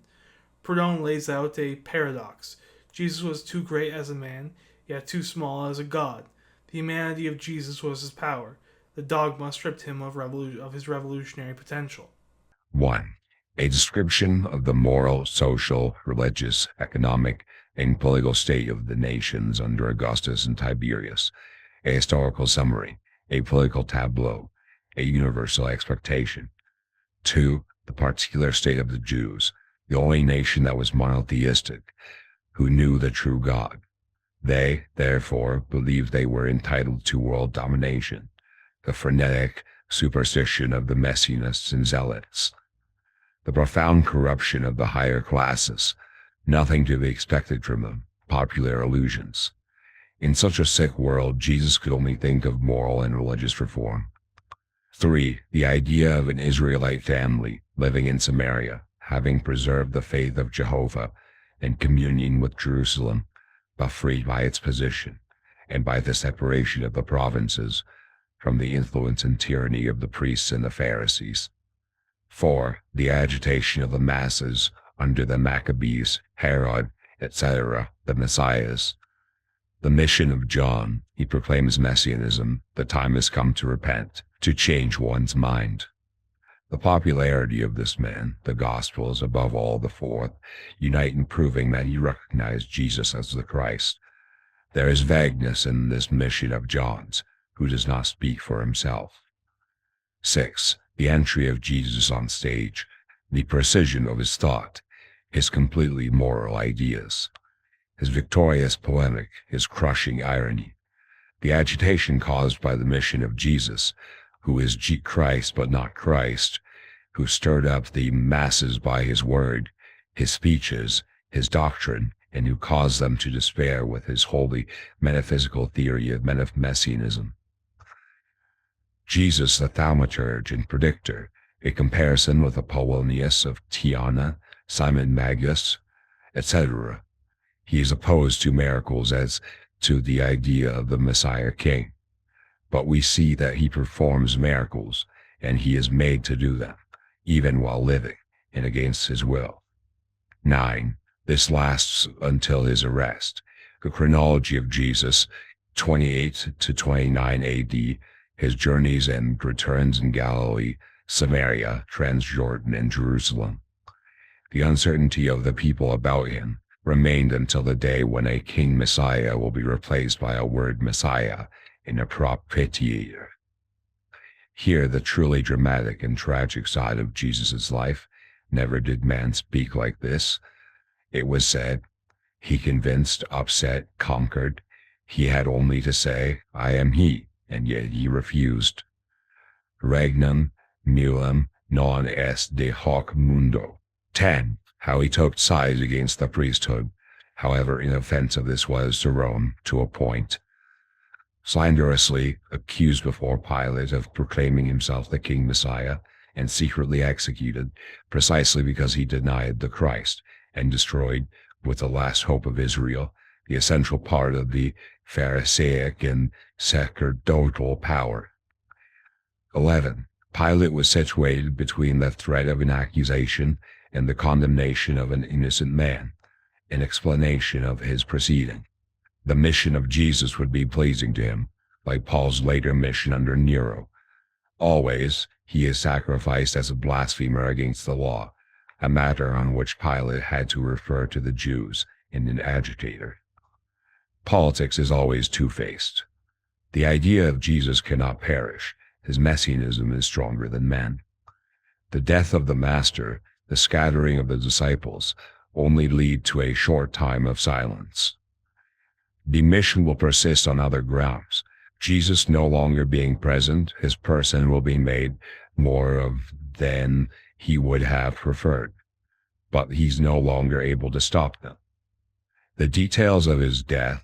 Proudhon lays out a paradox. Jesus was too great as a man, yet too small as a god. The humanity of Jesus was his power. The dogma stripped him of his revolutionary potential. 1. A description of the moral, social, religious, economic, and political state of the nations under Augustus and Tiberius. A historical summary. A political tableau. A universal expectation. 2. The particular state of the Jews, the only nation that was monotheistic, who knew the true God. They, therefore, believed they were entitled to world domination. The frenetic superstition of the Messianists and Zealots. The profound corruption of the higher classes. Nothing to be expected from them. Popular illusions. In such a sick world, Jesus could only think of moral and religious reform. 3. The idea of an Israelite family living in Samaria, having preserved the faith of Jehovah and communion with Jerusalem, but freed by its position, and by the separation of the provinces from the influence and tyranny of the priests and the Pharisees. 4. The agitation of the masses under the Maccabees, Herod, etc., the Messiahs. The mission of John, he proclaims messianism, the time has come to repent, to change one's mind. The popularity of this man, the Gospels, above all the fourth, unite in proving that he recognized Jesus as the Christ. There is vagueness in this mission of John's, who does not speak for himself. 6. The entry of Jesus on stage, the precision of his thought, his completely moral ideas, his victorious polemic, his crushing irony, the agitation caused by the mission of Jesus, who is Christ but not Christ, who stirred up the masses by his word, his speeches, his doctrine, and who caused them to despair with his holy metaphysical theory of messianism. Jesus, the thaumaturge and predictor, a comparison with Apollonius of Tyana, Simon Magus, etc. He is opposed to miracles as to the idea of the Messiah King. But we see that he performs miracles, and he is made to do them, even while living, and against his will. 9. This lasts until his arrest. The chronology of Jesus, 28 to 29 AD, his journeys and returns in Galilee, Samaria, Transjordan, and Jerusalem. The uncertainty of the people about him remained until the day when a king Messiah will be replaced by a word Messiah in a propitiator. Here, the truly dramatic and tragic side of Jesus' life. Never did man speak like this. It was said, he convinced, upset, conquered. He had only to say, I am he, and yet he refused. Regnum mulum non est de hoc mundo. 10. How he took sides against the priesthood, however inoffensive this was to Rome to a point. Slanderously accused before Pilate of proclaiming himself the King Messiah, and secretly executed precisely because he denied the Christ and destroyed, with the last hope of Israel, the essential part of the Pharisaic and sacerdotal power. 11. Pilate was situated between the threat of an accusation and the condemnation of an innocent man, an explanation of his proceeding. The mission of Jesus would be pleasing to him, like Paul's later mission under Nero. Always, he is sacrificed as a blasphemer against the law, a matter on which Pilate had to refer to the Jews in an agitator. Politics is always two-faced. The idea of Jesus cannot perish. His messianism is stronger than men. The death of the Master, the scattering of the disciples, only lead to a short time of silence. The mission will persist on other grounds. Jesus no longer being present, his person will be made more of than he would have preferred. But he's no longer able to stop them. The details of his death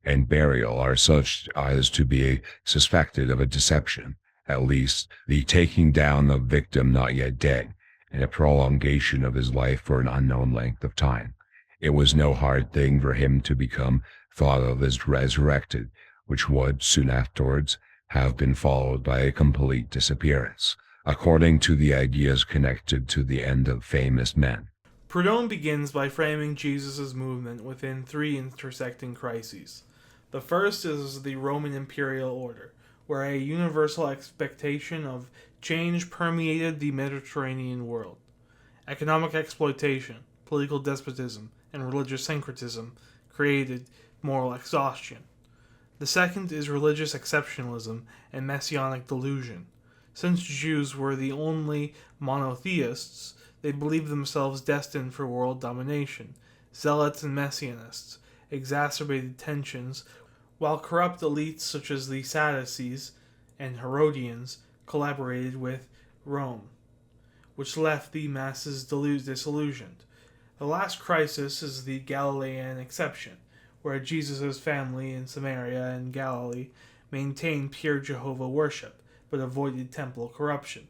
and burial are such as to be suspected of a deception, at least the taking down of victim not yet dead, and a prolongation of his life for an unknown length of time. It was no hard thing for him to become thought of as resurrected, which would, soon afterwards, have been followed by a complete disappearance, according to the ideas connected to the end of famous men. Proudhon begins by framing Jesus' movement within three intersecting crises. The first is the Roman imperial order, where a universal expectation of change permeated the Mediterranean world. Economic exploitation, political despotism, and religious syncretism created moral exhaustion. The second is religious exceptionalism and messianic delusion. Since Jews were the only monotheists, they believed themselves destined for world domination. Zealots and messianists exacerbated tensions, while corrupt elites such as the Sadducees and Herodians collaborated with Rome, which left the masses disillusioned. The last crisis is the Galilean exception, where Jesus' family in Samaria and Galilee maintained pure Jehovah worship, but avoided temple corruption.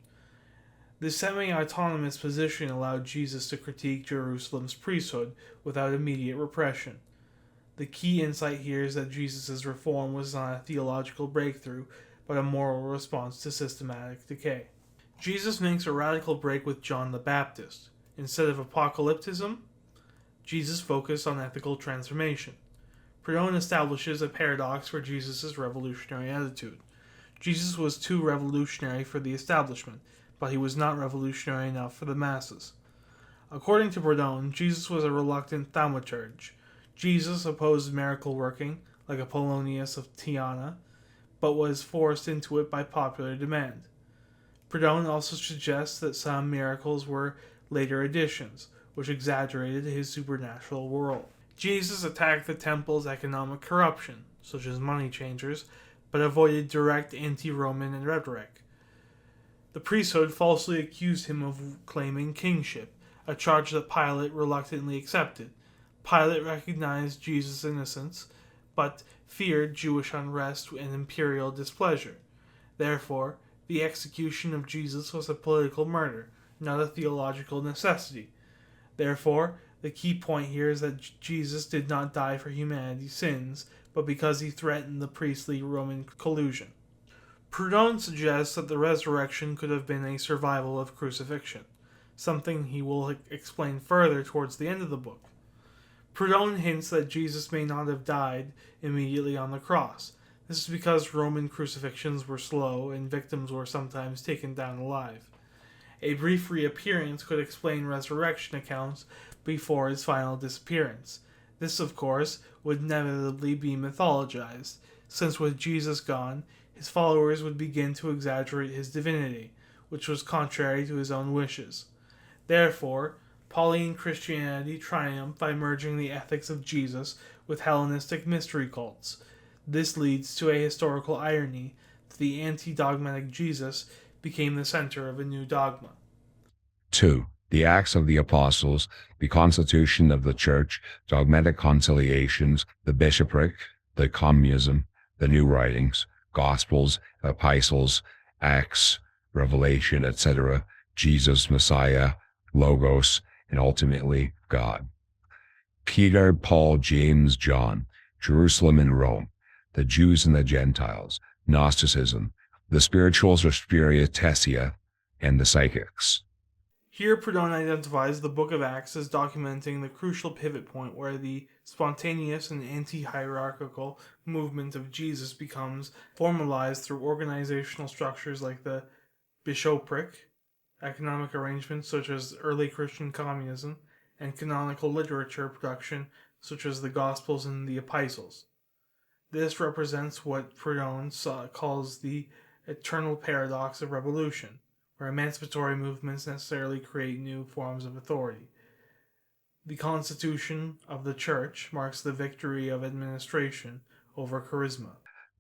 This semi-autonomous position allowed Jesus to critique Jerusalem's priesthood without immediate repression. The key insight here is that Jesus' reform was not a theological breakthrough, but a moral response to systematic decay. Jesus makes a radical break with John the Baptist. Instead of apocalypticism, Jesus focused on ethical transformation. Proudhon establishes a paradox for Jesus' revolutionary attitude. Jesus was too revolutionary for the establishment, but he was not revolutionary enough for the masses. According to Proudhon, Jesus was a reluctant thaumaturge. Jesus opposed miracle working, like Apollonius of Tyana, but was forced into it by popular demand. Proudhon also suggests that some miracles were later additions, which exaggerated his supernatural role. Jesus attacked the temple's economic corruption, such as money changers, but avoided direct anti-Roman rhetoric. The priesthood falsely accused him of claiming kingship, a charge that Pilate reluctantly accepted. Pilate recognized Jesus' innocence, but feared Jewish unrest and imperial displeasure. Therefore, the execution of Jesus was a political murder, not a theological necessity. Therefore, The key point here is that Jesus did not die for humanity's sins, but because he threatened the priestly Roman collusion. Proudhon suggests that the resurrection could have been a survival of crucifixion, something he will explain further towards the end of the book. Proudhon hints that Jesus may not have died immediately on the cross. This is because Roman crucifixions were slow and victims were sometimes taken down alive. A brief reappearance could explain resurrection accounts before his final disappearance. This, of course, would inevitably be mythologized, since with Jesus gone, his followers would begin to exaggerate his divinity, which was contrary to his own wishes. Therefore, Pauline Christianity triumphed by merging the ethics of Jesus with Hellenistic mystery cults. This leads to a historical irony that the anti-dogmatic Jesus became the center of a new dogma. 2. The Acts of the Apostles, the Constitution of the Church, dogmatic conciliations, the bishopric, the communism, the new writings, Gospels, Epistles, Acts, Revelation, etc., Jesus, Messiah, Logos, and ultimately God. Peter, Paul, James, John, Jerusalem and Rome, the Jews and the Gentiles, Gnosticism, the spirituals or spirituesia, and the psychics. Here, Proudhon identifies the Book of Acts as documenting the crucial pivot point where the spontaneous and anti-hierarchical movement of Jesus becomes formalized through organizational structures like the bishopric, economic arrangements such as early Christian communism, and canonical literature production such as the Gospels and the Epistles. This represents what Proudhon calls the eternal paradox of revolution, where emancipatory movements necessarily create new forms of authority. The constitution of the Church marks the victory of administration over charisma.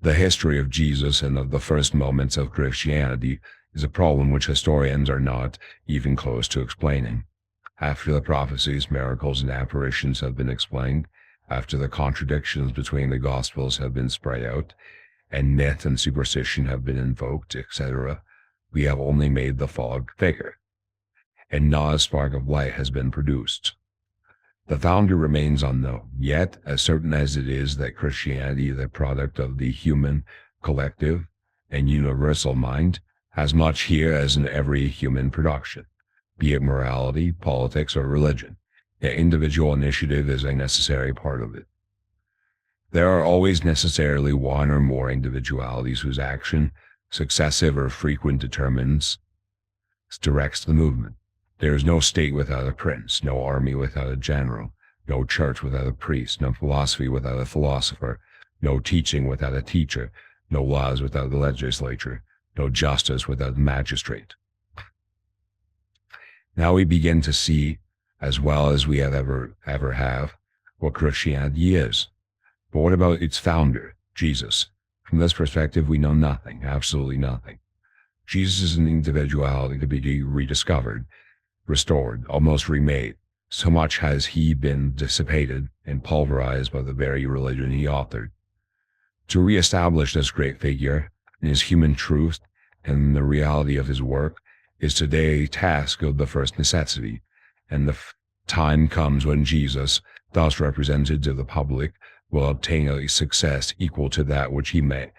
The history of Jesus and of the first moments of Christianity is a problem which historians are not even close to explaining. After the prophecies, miracles, and apparitions have been explained, after the contradictions between the Gospels have been spread out, and myth and superstition have been invoked, etc., we have only made the fog thicker, and not a spark of light has been produced. The founder remains unknown, yet as certain as it is that Christianity, the product of the human, collective, and universal mind, has much here as in every human production, be it morality, politics, or religion. Yet individual initiative is a necessary part of it. There are always necessarily one or more individualities whose action, successive or frequent, directs the movement. There is no state without a prince, no army without a general, no church without a priest, no philosophy without a philosopher, no teaching without a teacher, no laws without the legislature, no justice without a magistrate. Now we begin to see, as well as we have ever have, what Christianity is. But what about its founder, Jesus? From this perspective, we know nothing, absolutely nothing. Jesus is an individuality to be rediscovered, restored, almost remade. So much has he been dissipated and pulverized by the very religion he authored. To reestablish this great figure in his human truth and the reality of his work is today a task of the first necessity, and the time comes when Jesus, thus represented to the public, will obtain a success equal to that which he met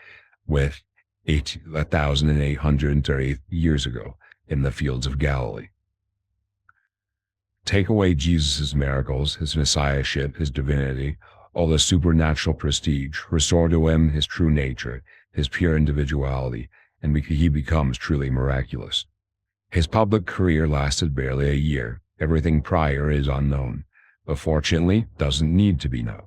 with 1,830 years ago in the fields of Galilee. Take away Jesus' miracles, his messiahship, his divinity, all the supernatural prestige, restore to him his true nature, his pure individuality, and he becomes truly miraculous. His public career lasted barely a year. Everything prior is unknown, but fortunately doesn't need to be known.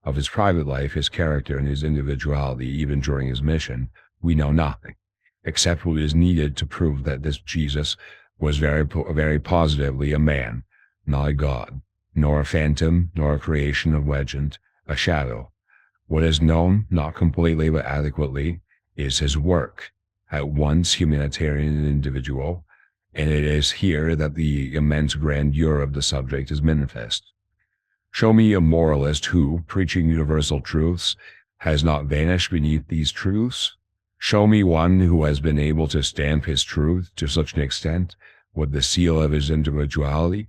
Of his private life, his character, and his individuality, even during his mission, we know nothing, except what is needed to prove that this Jesus was very positively a man, not a god, nor a phantom, nor a creation of legend, a shadow. What is known, not completely but adequately, is his work, at once humanitarian and individual, and it is here that the immense grandeur of the subject is manifest. Show me a moralist who, preaching universal truths, has not vanished beneath these truths. Show me one who has been able to stamp his truth to such an extent with the seal of his individuality.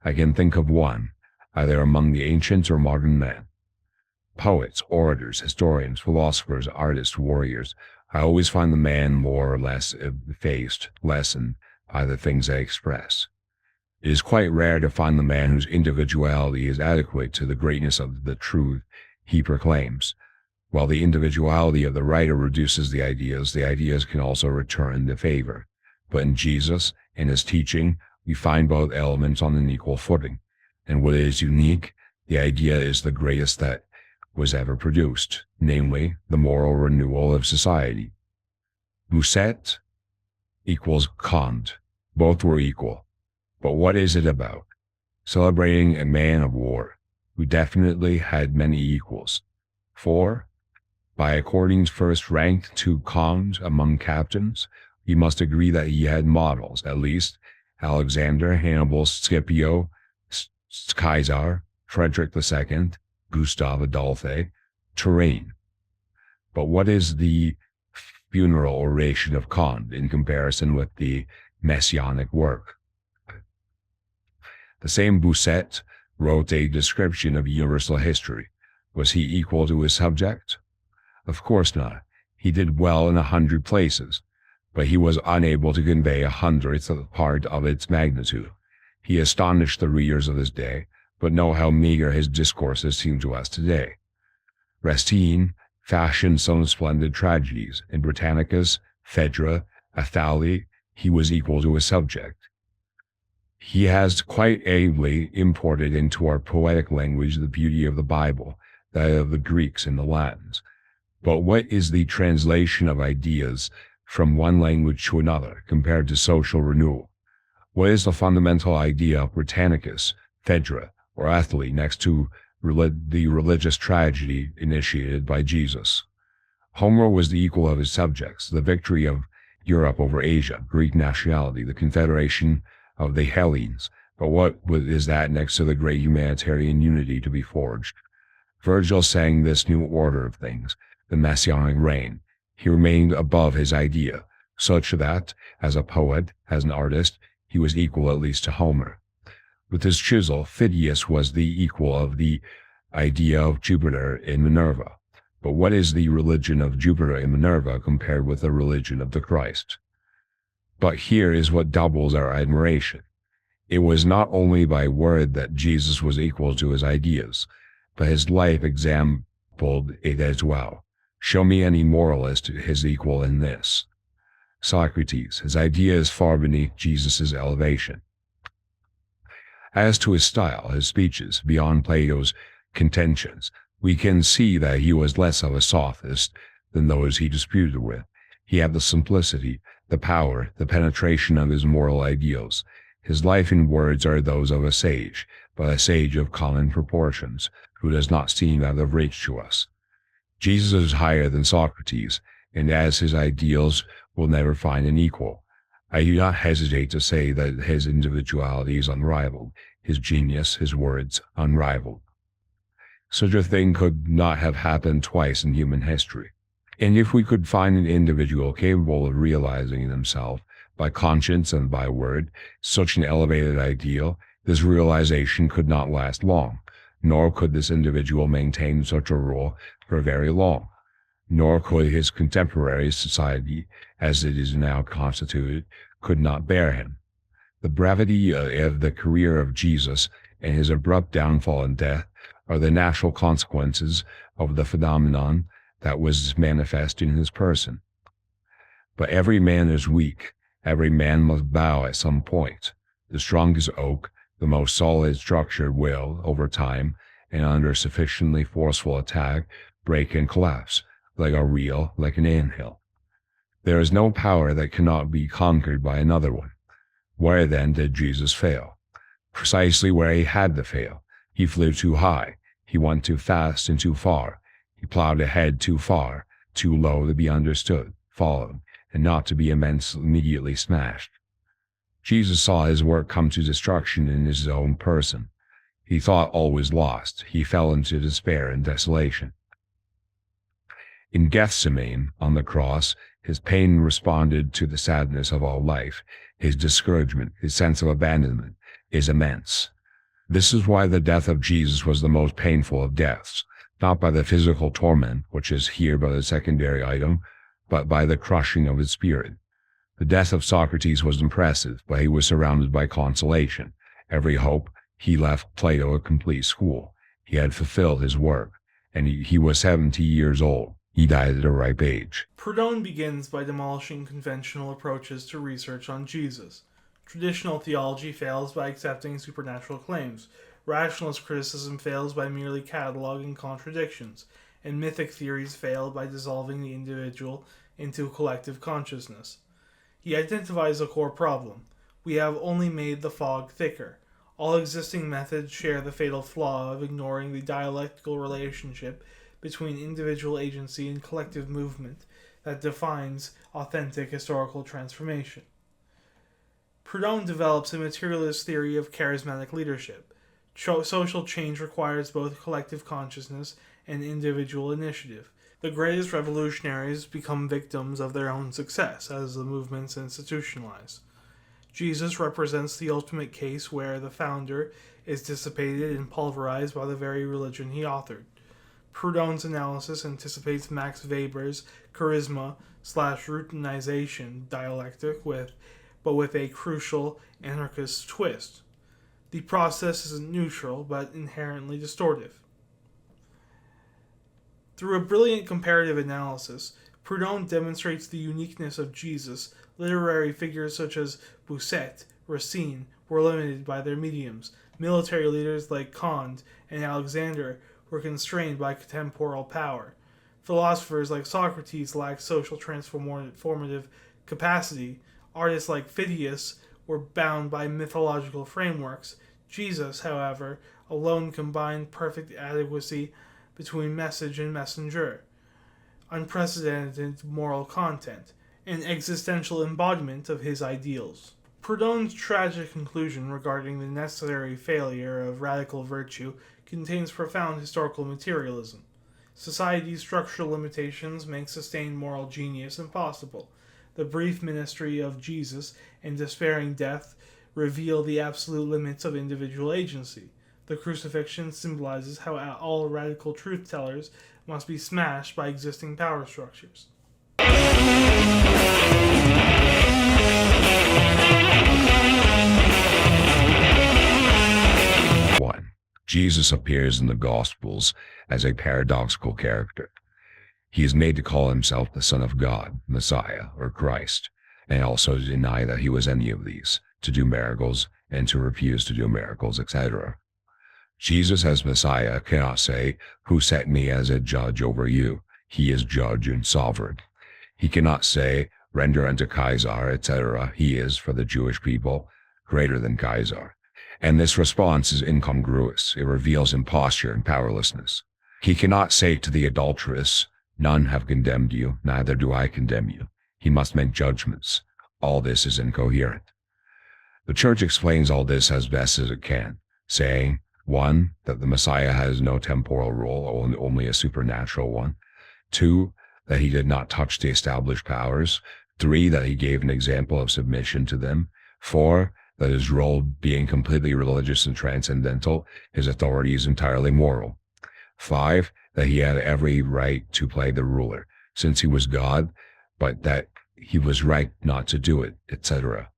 I can think of one, either among the ancient or modern men. Poets, orators, historians, philosophers, artists, warriors, I always find the man more or less effaced, lessened by the things they express. It is quite rare to find the man whose individuality is adequate to the greatness of the truth he proclaims. While the individuality of the writer reduces the ideas can also return the favor. But in Jesus and his teaching, we find both elements on an equal footing. And what is unique, the idea is the greatest that was ever produced, namely, the moral renewal of society. Bossuet equals Kant. Both were equal. But what is it about? Celebrating a man of war, who definitely had many equals. For, by according first ranked to Kant among captains, we must agree that he had models, at least, Alexander, Hannibal, Scipio, Caesar, Frederick II, Gustave Adolphe, Turenne. But what is the funeral oration of Kant in comparison with the messianic work? The same Bossuet wrote a description of universal history. Was he equal to his subject? Of course not. He did well in 100 places, but he was unable to convey 1/100th part of its magnitude. He astonished the readers of his day, but know how meager his discourses seem to us today. Racine fashioned some splendid tragedies. In Britannicus, Phaedra, Athalie, he was equal to his subject. He has quite ably imported into our poetic language the beauty of the Bible, that of the Greeks and the Latins. But what is the translation of ideas from one language to another compared to social renewal? What is the fundamental idea of Britannicus, Phaedra, or Athalie next to the religious tragedy initiated by Jesus? Homer was the equal of his subjects, the victory of Europe over Asia, Greek nationality, the confederation of the Hellenes. But what is that next to the great humanitarian unity to be forged? Virgil sang this new order of things, the messianic reign. He remained above his idea, such that, as a poet, as an artist, he was equal at least to Homer. With his chisel, Phidias was the equal of the idea of Jupiter and Minerva. But what is the religion of Jupiter and Minerva compared with the religion of the Christ? But here is what doubles our admiration. It was not only by word that Jesus was equal to his ideas, but his life exampled it as well. Show me any moralist his equal in this. Socrates, his idea is far beneath Jesus' elevation. As to his style, his speeches, beyond Plato's contentions, we can see that he was less of a sophist than those he disputed with. He had the simplicity, the power, the penetration of his moral ideals. His life and words are those of a sage, but a sage of common proportions, who does not seem out of reach to us. Jesus is higher than Socrates, and as his ideals will never find an equal. I do not hesitate to say that his individuality is unrivaled, his genius, his words, unrivaled. Such a thing could not have happened twice in human history. And if we could find an individual capable of realizing himself by conscience and by word, such an elevated ideal, this realization could not last long, nor could this individual maintain such a rule for very long, nor could his contemporary society, as it is now constituted, could not bear him. The brevity of the career of Jesus and his abrupt downfall and death are the natural consequences of the phenomenon that was manifest in his person. But every man is weak, every man must bow at some point. The strongest oak, the most solid structure will, over time, and under sufficiently forceful attack, break and collapse, like a reel, like an anthill. There is no power that cannot be conquered by another one. Where then did Jesus fail? Precisely where he had to fail. He flew too high, he went too fast and too far, he plowed ahead too far, too low to be understood, followed, and not to be immediately smashed. Jesus saw his work come to destruction in his own person. He thought all was lost. He fell into despair and desolation. In Gethsemane, on the cross, his pain responded to the sadness of all life. His discouragement, his sense of abandonment, is immense. This is why the death of Jesus was the most painful of deaths, not by the physical torment, which is here but a secondary item, but by the crushing of his spirit. The death of Socrates was impressive, but he was surrounded by consolation. Every hope, he left Plato a complete school. He had fulfilled his work, and he was 70 years old. He died at a ripe age. Proudhon begins by demolishing conventional approaches to research on Jesus. Traditional theology fails by accepting supernatural claims. Rationalist criticism fails by merely cataloging contradictions. And mythic theories fail by dissolving the individual into collective consciousness. He identifies a core problem. We have only made the fog thicker. All existing methods share the fatal flaw of ignoring the dialectical relationship between individual agency and collective movement that defines authentic historical transformation. Proudhon develops a materialist theory of charismatic leadership. Social change requires both collective consciousness and individual initiative. The greatest revolutionaries become victims of their own success as the movements institutionalize. Jesus represents the ultimate case where the founder is dissipated and pulverized by the very religion he authored. Proudhon's analysis anticipates Max Weber's charisma/routinization dialectic but with a crucial anarchist twist. The process isn't neutral, but inherently distortive. Through a brilliant comparative analysis, Proudhon demonstrates the uniqueness of Jesus. Literary figures such as Bossuet, Racine were limited by their mediums. Military leaders like Conde and Alexander were constrained by temporal power. Philosophers like Socrates lacked social transformative capacity. Artists like Phidias were bound by mythological frameworks. Jesus, however, alone combined perfect adequacy between message and messenger, unprecedented moral content, and existential embodiment of his ideals. Proudhon's tragic conclusion regarding the necessary failure of radical virtue contains profound historical materialism. Society's structural limitations make sustained moral genius impossible. The brief ministry of Jesus and despairing death reveal the absolute limits of individual agency. The crucifixion symbolizes how all radical truth-tellers must be smashed by existing power structures. 1. Jesus appears in the Gospels as a paradoxical character. He is made to call himself the Son of God, Messiah, or Christ, and also to deny that he was any of these, to do miracles, and to refuse to do miracles, etc. Jesus as Messiah cannot say, "Who set me as a judge over you?" He is judge and sovereign. He cannot say, "Render unto Caesar," etc. He is, for the Jewish people, greater than Caesar. And this response is incongruous. It reveals imposture and powerlessness. He cannot say to the adulteress, "None have condemned you, neither do I condemn you." He must make judgments. All this is incoherent. The Church explains all this as best as it can, saying, 1. That the Messiah has no temporal role, only a supernatural one. 2. That he did not touch the established powers. 3. That he gave an example of submission to them. 4. That his role being completely religious and transcendental, his authority is entirely moral. 5. That he had every right to play the ruler, since he was God, but that he was right not to do it, etc.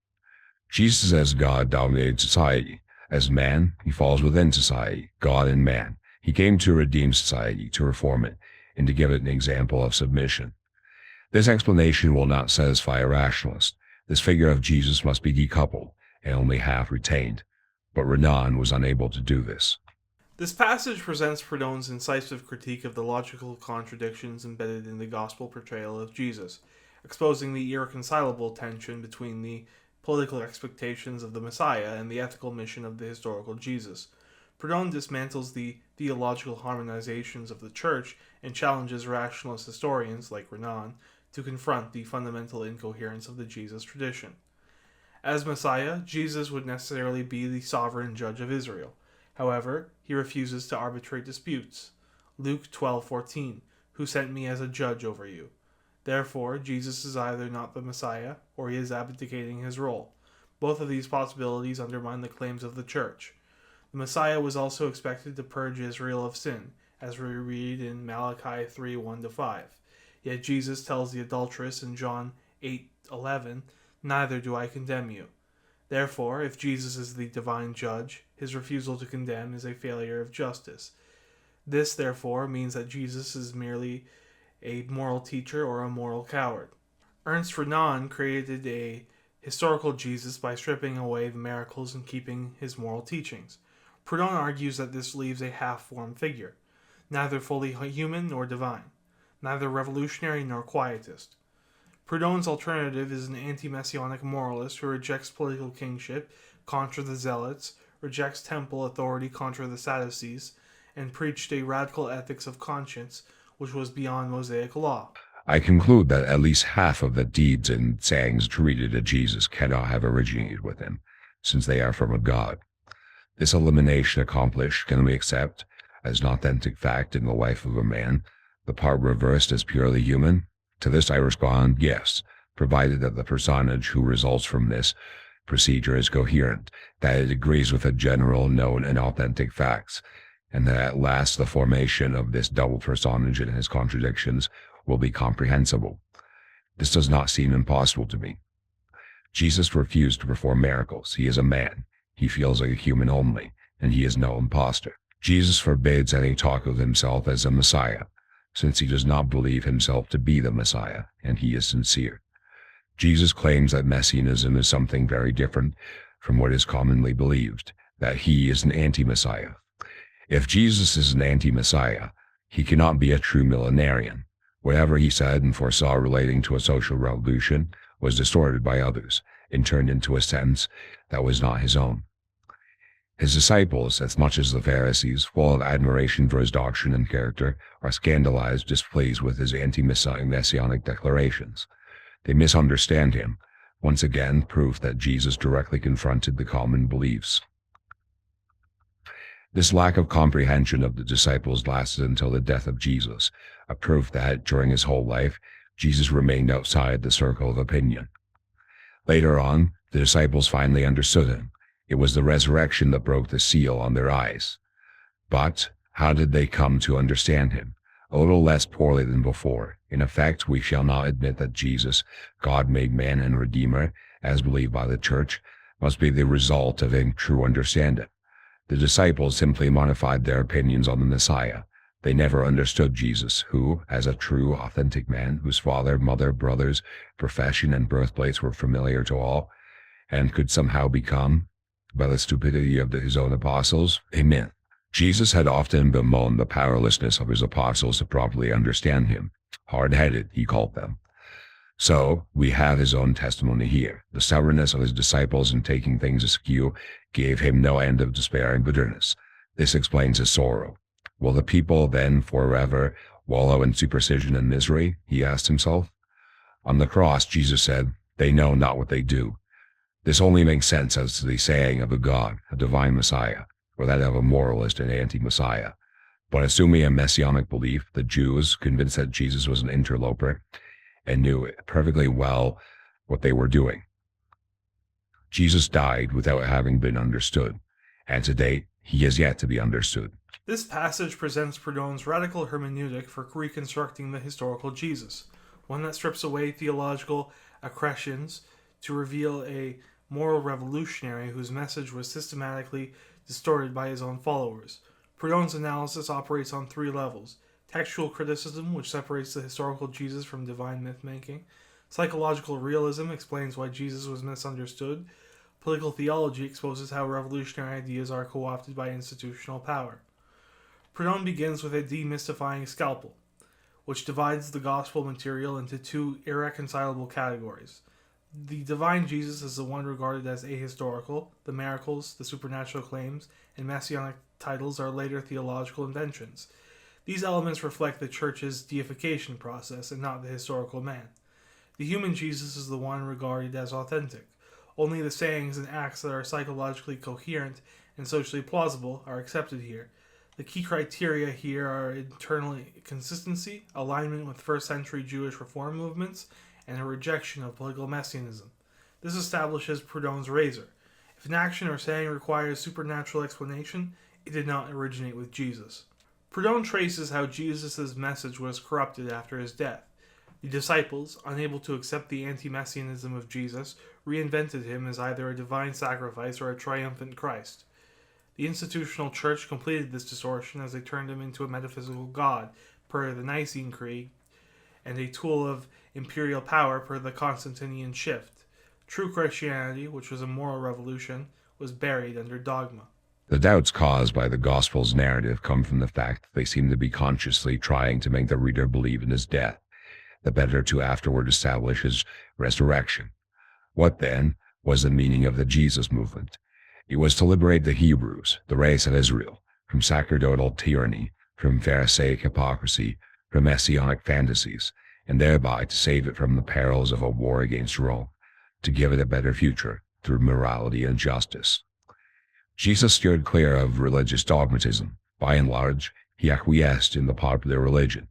Jesus as God dominated society. As man, he falls within society, God and man. He came to redeem society, to reform it, and to give it an example of submission. This explanation will not satisfy a rationalist. This figure of Jesus must be decoupled, and only half retained. But Renan was unable to do this. This passage presents Proudhon's incisive critique of the logical contradictions embedded in the gospel portrayal of Jesus, exposing the irreconcilable tension between the political expectations of the Messiah and the ethical mission of the historical Jesus. Proudhon dismantles the theological harmonizations of the Church and challenges rationalist historians, like Renan, to confront the fundamental incoherence of the Jesus tradition. As Messiah, Jesus would necessarily be the sovereign judge of Israel. However, he refuses to arbitrate disputes. Luke 12:14, "Who sent me as a judge over you?" Therefore, Jesus is either not the Messiah, or he is abdicating his role. Both of these possibilities undermine the claims of the Church. The Messiah was also expected to purge Israel of sin, as we read in Malachi 3, 1-5. Yet Jesus tells the adulteress in John 8:11, "Neither do I condemn you." Therefore, if Jesus is the divine judge, his refusal to condemn is a failure of justice. This, therefore, means that Jesus is merely a moral teacher or a moral coward. Ernst Renan created a historical Jesus by stripping away the miracles and keeping his moral teachings. Proudhon argues that this leaves a half-formed figure, neither fully human nor divine, neither revolutionary nor quietist. Proudhon's alternative is an anti-messianic moralist who rejects political kingship contra the Zealots, rejects temple authority contra the Sadducees, and preached a radical ethics of conscience which was beyond Mosaic law. I conclude that at least half of the deeds and sayings attributed to Jesus cannot have originated with him, since they are from a God. This elimination accomplished, can we accept, as an authentic fact in the life of a man, the part reversed as purely human? To this I respond, yes, provided that the personage who results from this procedure is coherent, that it agrees with the general, known, and authentic facts, and that at last the formation of this double personage and his contradictions will be comprehensible. This does not seem impossible to me. Jesus refused to perform miracles. He is a man. He feels like a human only, and he is no impostor. Jesus forbids any talk of himself as a Messiah, since he does not believe himself to be the Messiah, and he is sincere. Jesus claims that Messianism is something very different from what is commonly believed, that he is an anti-Messiah. If Jesus is an anti-Messiah, he cannot be a true millenarian. Whatever he said and foresaw relating to a social revolution was distorted by others and turned into a sense that was not his own. His disciples, as much as the Pharisees, full of admiration for his doctrine and character, are scandalized, displeased with his anti-messianic declarations. They misunderstand him, once again proof that Jesus directly confronted the common beliefs. This lack of comprehension of the disciples lasted until the death of Jesus, a proof that, during his whole life, Jesus remained outside the circle of opinion. Later on, the disciples finally understood him. It was the resurrection that broke the seal on their eyes. But how did they come to understand him? A little less poorly than before. In effect, we shall not admit that Jesus, God made man and Redeemer, as believed by the Church, must be the result of a true understanding. The disciples simply modified their opinions on the Messiah. They never understood Jesus, who, as a true, authentic man, whose father, mother, brothers, profession, and birthplace were familiar to all, and could somehow become, by the stupidity of his own apostles, a myth. Jesus had often bemoaned the powerlessness of his apostles to properly understand him. Hard-headed, he called them. So, we have his own testimony here. The stubbornness of his disciples in taking things askew gave him no end of despair and bitterness. This explains his sorrow. Will the people then forever wallow in superstition and misery? He asked himself. On the cross, Jesus said, "They know not what they do." This only makes sense as to the saying of a God, a divine Messiah, or that of a moralist and anti-Messiah. But assuming a messianic belief, the Jews, convinced that Jesus was an interloper, and knew perfectly well what they were doing. Jesus died without having been understood, and to date, he is yet to be understood. This passage presents Proudhon's radical hermeneutic for reconstructing the historical Jesus, one that strips away theological accretions to reveal a moral revolutionary whose message was systematically distorted by his own followers. Proudhon's analysis operates on three levels: textual criticism, which separates the historical Jesus from divine myth-making; psychological realism explains why Jesus was misunderstood; political theology exposes how revolutionary ideas are co-opted by institutional power. Proudhon begins with a demystifying scalpel, which divides the gospel material into two irreconcilable categories. The divine Jesus is the one regarded as ahistorical. The miracles, the supernatural claims, and messianic titles are later theological inventions. These elements reflect the Church's deification process and not the historical man. The human Jesus is the one regarded as authentic. Only the sayings and acts that are psychologically coherent and socially plausible are accepted here. The key criteria here are internal consistency, alignment with first-century Jewish reform movements, and a rejection of political messianism. This establishes Proudhon's razor, If an action or saying requires supernatural explanation, it did not originate with Jesus. Proudhon traces how Jesus' message was corrupted after his death. The disciples, unable to accept the anti-messianism of Jesus, reinvented him as either a divine sacrifice or a triumphant Christ. The institutional church completed this distortion as they turned him into a metaphysical god, per the Nicene Creed, and a tool of imperial power per the Constantinian shift. True Christianity, which was a moral revolution, was buried under dogma. The doubts caused by the Gospel's narrative come from the fact that they seem to be consciously trying to make the reader believe in his death, the better to afterward establish his resurrection. What, then, was the meaning of the Jesus movement? It was to liberate the Hebrews, the race of Israel, from sacerdotal tyranny, from Pharisaic hypocrisy, from messianic fantasies, and thereby to save it from the perils of a war against Rome, to give it a better future through morality and justice. Jesus steered clear of religious dogmatism. By and large, he acquiesced in the popular religion.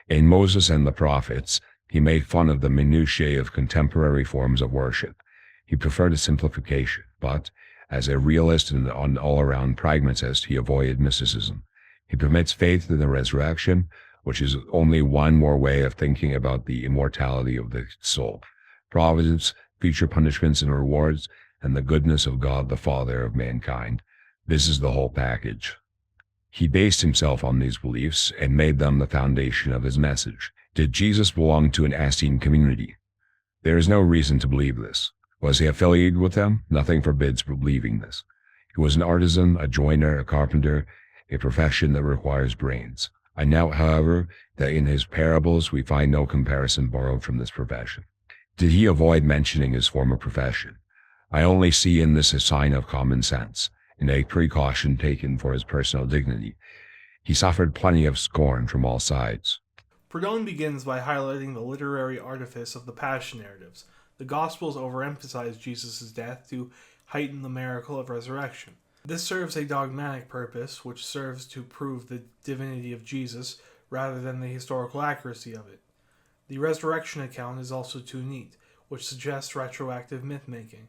In Moses and the prophets, he made fun of the minutiae of contemporary forms of worship. He preferred a simplification, but as a realist and an all-around pragmatist, he avoided mysticism. He permits faith in the resurrection, which is only one more way of thinking about the immortality of the soul. Providence, future punishments and rewards, and the goodness of God the Father of mankind. This is the whole package. He based himself on these beliefs and made them the foundation of his message. Did Jesus belong to an Essene community? There is no reason to believe this. Was he affiliated with them? Nothing forbids believing this. He was an artisan, a joiner, a carpenter, a profession that requires brains. I note, however, that in his parables we find no comparison borrowed from this profession. Did he avoid mentioning his former profession? I only see in this a sign of common sense, and a precaution taken for his personal dignity. He suffered plenty of scorn from all sides. Proudhon begins by highlighting the literary artifice of the Passion narratives. The Gospels overemphasize Jesus' death to heighten the miracle of resurrection. This serves a dogmatic purpose, which serves to prove the divinity of Jesus rather than the historical accuracy of it. The resurrection account is also too neat, which suggests retroactive myth-making.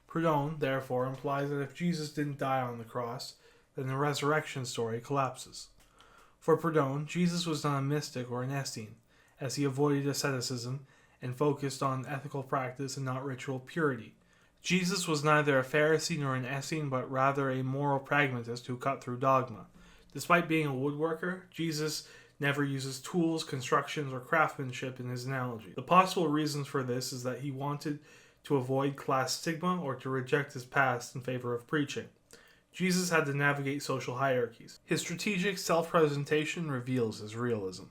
Proudhon, therefore, implies that if Jesus didn't die on the cross, then the resurrection story collapses. For Proudhon, Jesus was not a mystic or an Essene, as he avoided asceticism and focused on ethical practice and not ritual purity. Jesus was neither a Pharisee nor an Essene, but rather a moral pragmatist who cut through dogma. Despite being a woodworker, Jesus never uses tools, constructions, or craftsmanship in his analogy. The possible reasons for this is that he wanted to avoid class stigma or to reject his past in favor of preaching. Jesus had to navigate social hierarchies. His strategic self-presentation reveals his realism.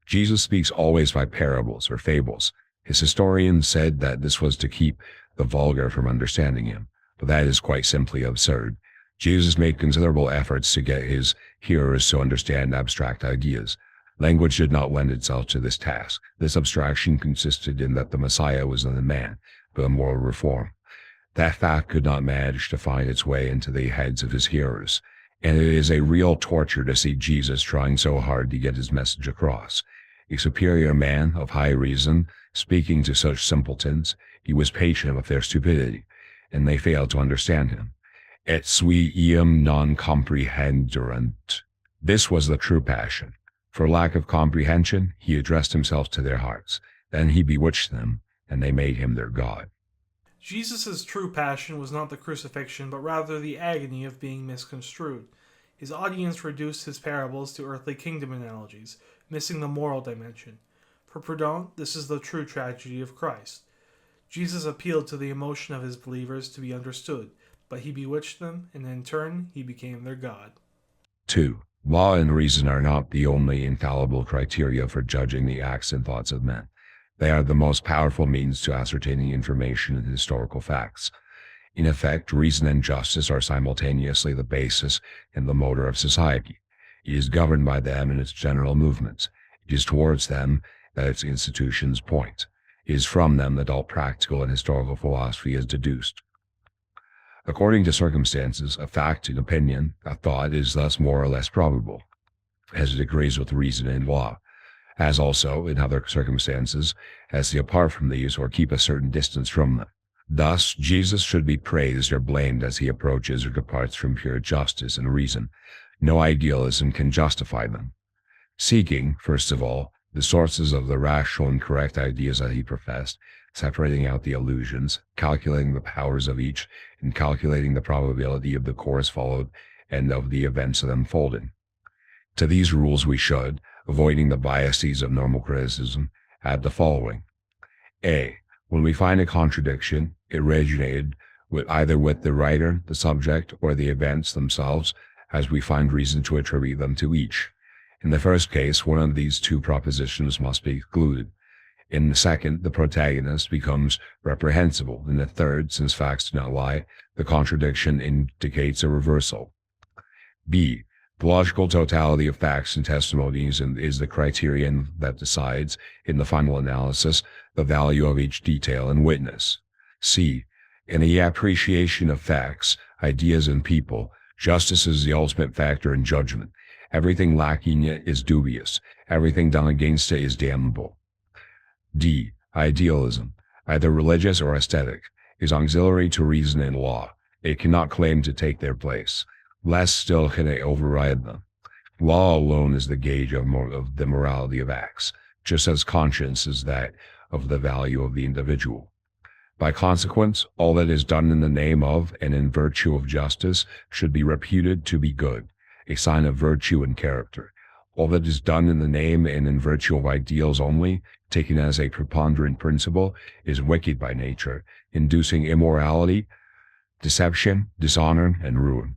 Jesus speaks always by parables or fables. His historians said that this was to keep the vulgar from understanding him, but that is quite simply absurd. Jesus made considerable efforts to get his hearers to understand abstract ideas. Language did not lend itself to this task. This abstraction consisted in that the Messiah was not a man, but a moral reform. That fact could not manage to find its way into the heads of his hearers, and it is a real torture to see Jesus trying so hard to get his message across. A superior man of high reason, speaking to such simpletons, he was patient with their stupidity, and they failed to understand him. Et sui eum non comprehenderunt. This was the true passion. For lack of comprehension, he addressed himself to their hearts. Then he bewitched them, and they made him their God. Jesus' true passion was not the crucifixion, but rather the agony of being misconstrued. His audience reduced his parables to earthly kingdom analogies, missing the moral dimension. For Proudhon, this is the true tragedy of Christ. Jesus appealed to the emotion of his believers to be understood, but he bewitched them, and in turn, he became their God. 2. Law and reason are not the only infallible criteria for judging the acts and thoughts of men. They are the most powerful means to ascertaining information and historical facts. In effect, reason and justice are simultaneously the basis and the motor of society. It is governed by them in its general movements. It is towards them that its institutions point. It is from them that all practical and historical philosophy is deduced. According to circumstances, a fact, an opinion, a thought is thus more or less probable, as it agrees with reason and law, as also, in other circumstances, as they apart from these or keep a certain distance from them. Thus, Jesus should be praised or blamed as he approaches or departs from pure justice and reason. No idealism can justify them. Seeking, first of all, the sources of the rational and correct ideas that he professed, separating out the illusions, calculating the powers of each, and calculating the probability of the course followed and of the events that unfolded. To these rules we should, avoiding the biases of normal criticism, add the following. A. When we find a contradiction, it originated either with the writer, the subject, or the events themselves, as we find reason to attribute them to each. In the first case, one of these two propositions must be excluded. In the second, the protagonist becomes reprehensible. In the third, since facts do not lie, the contradiction indicates a reversal. B. The logical totality of facts and testimonies is the criterion that decides, in the final analysis, the value of each detail and witness. C. In the appreciation of facts, ideas, and people, justice is the ultimate factor in judgment. Everything lacking it is dubious. Everything done against it is damnable. D. Idealism, either religious or aesthetic, is auxiliary to reason and law. It cannot claim to take their place. Less still can it override them. Law alone is the gauge of the morality of acts, just as conscience is that of the value of the individual. By consequence, all that is done in the name of and in virtue of justice should be reputed to be good, a sign of virtue and character. All that is done in the name and in virtue of ideals only, taken as a preponderant principle, is wicked by nature, inducing immorality, deception, dishonor, and ruin.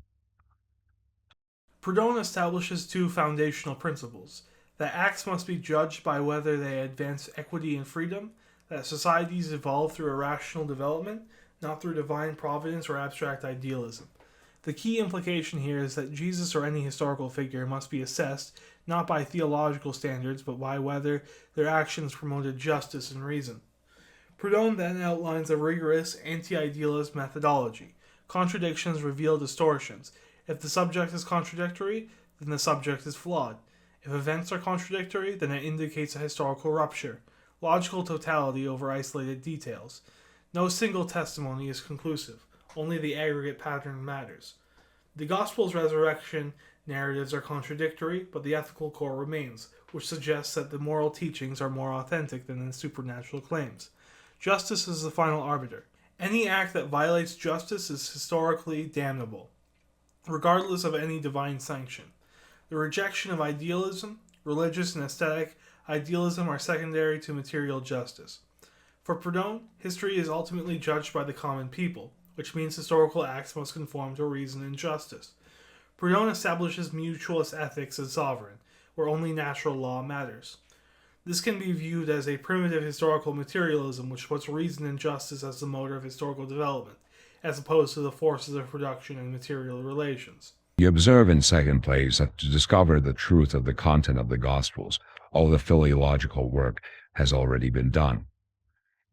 Proudhon establishes two foundational principles: that acts must be judged by whether they advance equity and freedom, that societies evolve through a rational development, not through divine providence or abstract idealism. The key implication here is that Jesus or any historical figure must be assessed not by theological standards, but by whether their actions promoted justice and reason. Proudhon then outlines a rigorous anti-idealist methodology. Contradictions reveal distortions. If the subject is contradictory, then the subject is flawed. If events are contradictory, then it indicates a historical rupture. Logical totality over isolated details. No single testimony is conclusive. Only the aggregate pattern matters. The Gospel's resurrection narratives are contradictory, but the ethical core remains, which suggests that the moral teachings are more authentic than the supernatural claims. Justice is the final arbiter. Any act that violates justice is historically damnable, regardless of any divine sanction. The rejection of idealism, religious and aesthetic idealism, are secondary to material justice. For Proudhon, history is ultimately judged by the common people, which means historical acts must conform to reason and justice. Proudhon establishes mutualist ethics as sovereign, where only natural law matters. This can be viewed as a primitive historical materialism which puts reason and justice as the motor of historical development, as opposed to the forces of production and material relations. You observe in second place that to discover the truth of the content of the Gospels, all the philological work has already been done.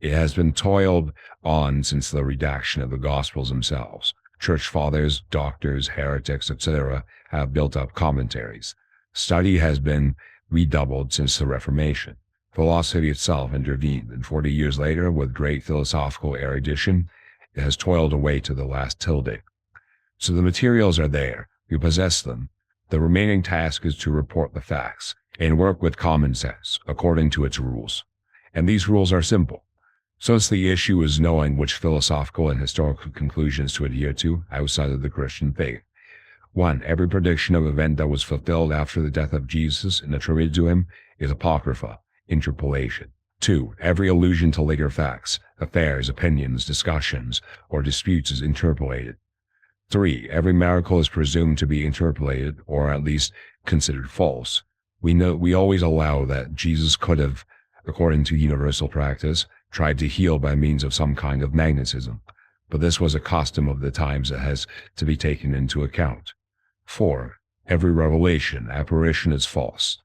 It has been toiled on since the redaction of the Gospels themselves. Church fathers, doctors, heretics, etc. have built up commentaries. Study has been redoubled since the Reformation. Philosophy itself intervened, and 40 years later, with great philosophical erudition, it has toiled away to the last tilde. So the materials are there. We possess them. The remaining task is to report the facts and work with common sense, according to its rules. And these rules are simple. Since the issue is knowing which philosophical and historical conclusions to adhere to outside of the Christian faith. 1. Every prediction of event that was fulfilled after the death of Jesus and attributed to him is apocrypha, interpolation. 2. Every allusion to later facts, affairs, opinions, discussions, or disputes is interpolated. 3. Every miracle is presumed to be interpolated, or at least considered false. We always allow that Jesus could have, according to universal practice, tried to heal by means of some kind of magnetism, but this was a custom of the times that has to be taken into account. 4. Every revelation, apparition is false.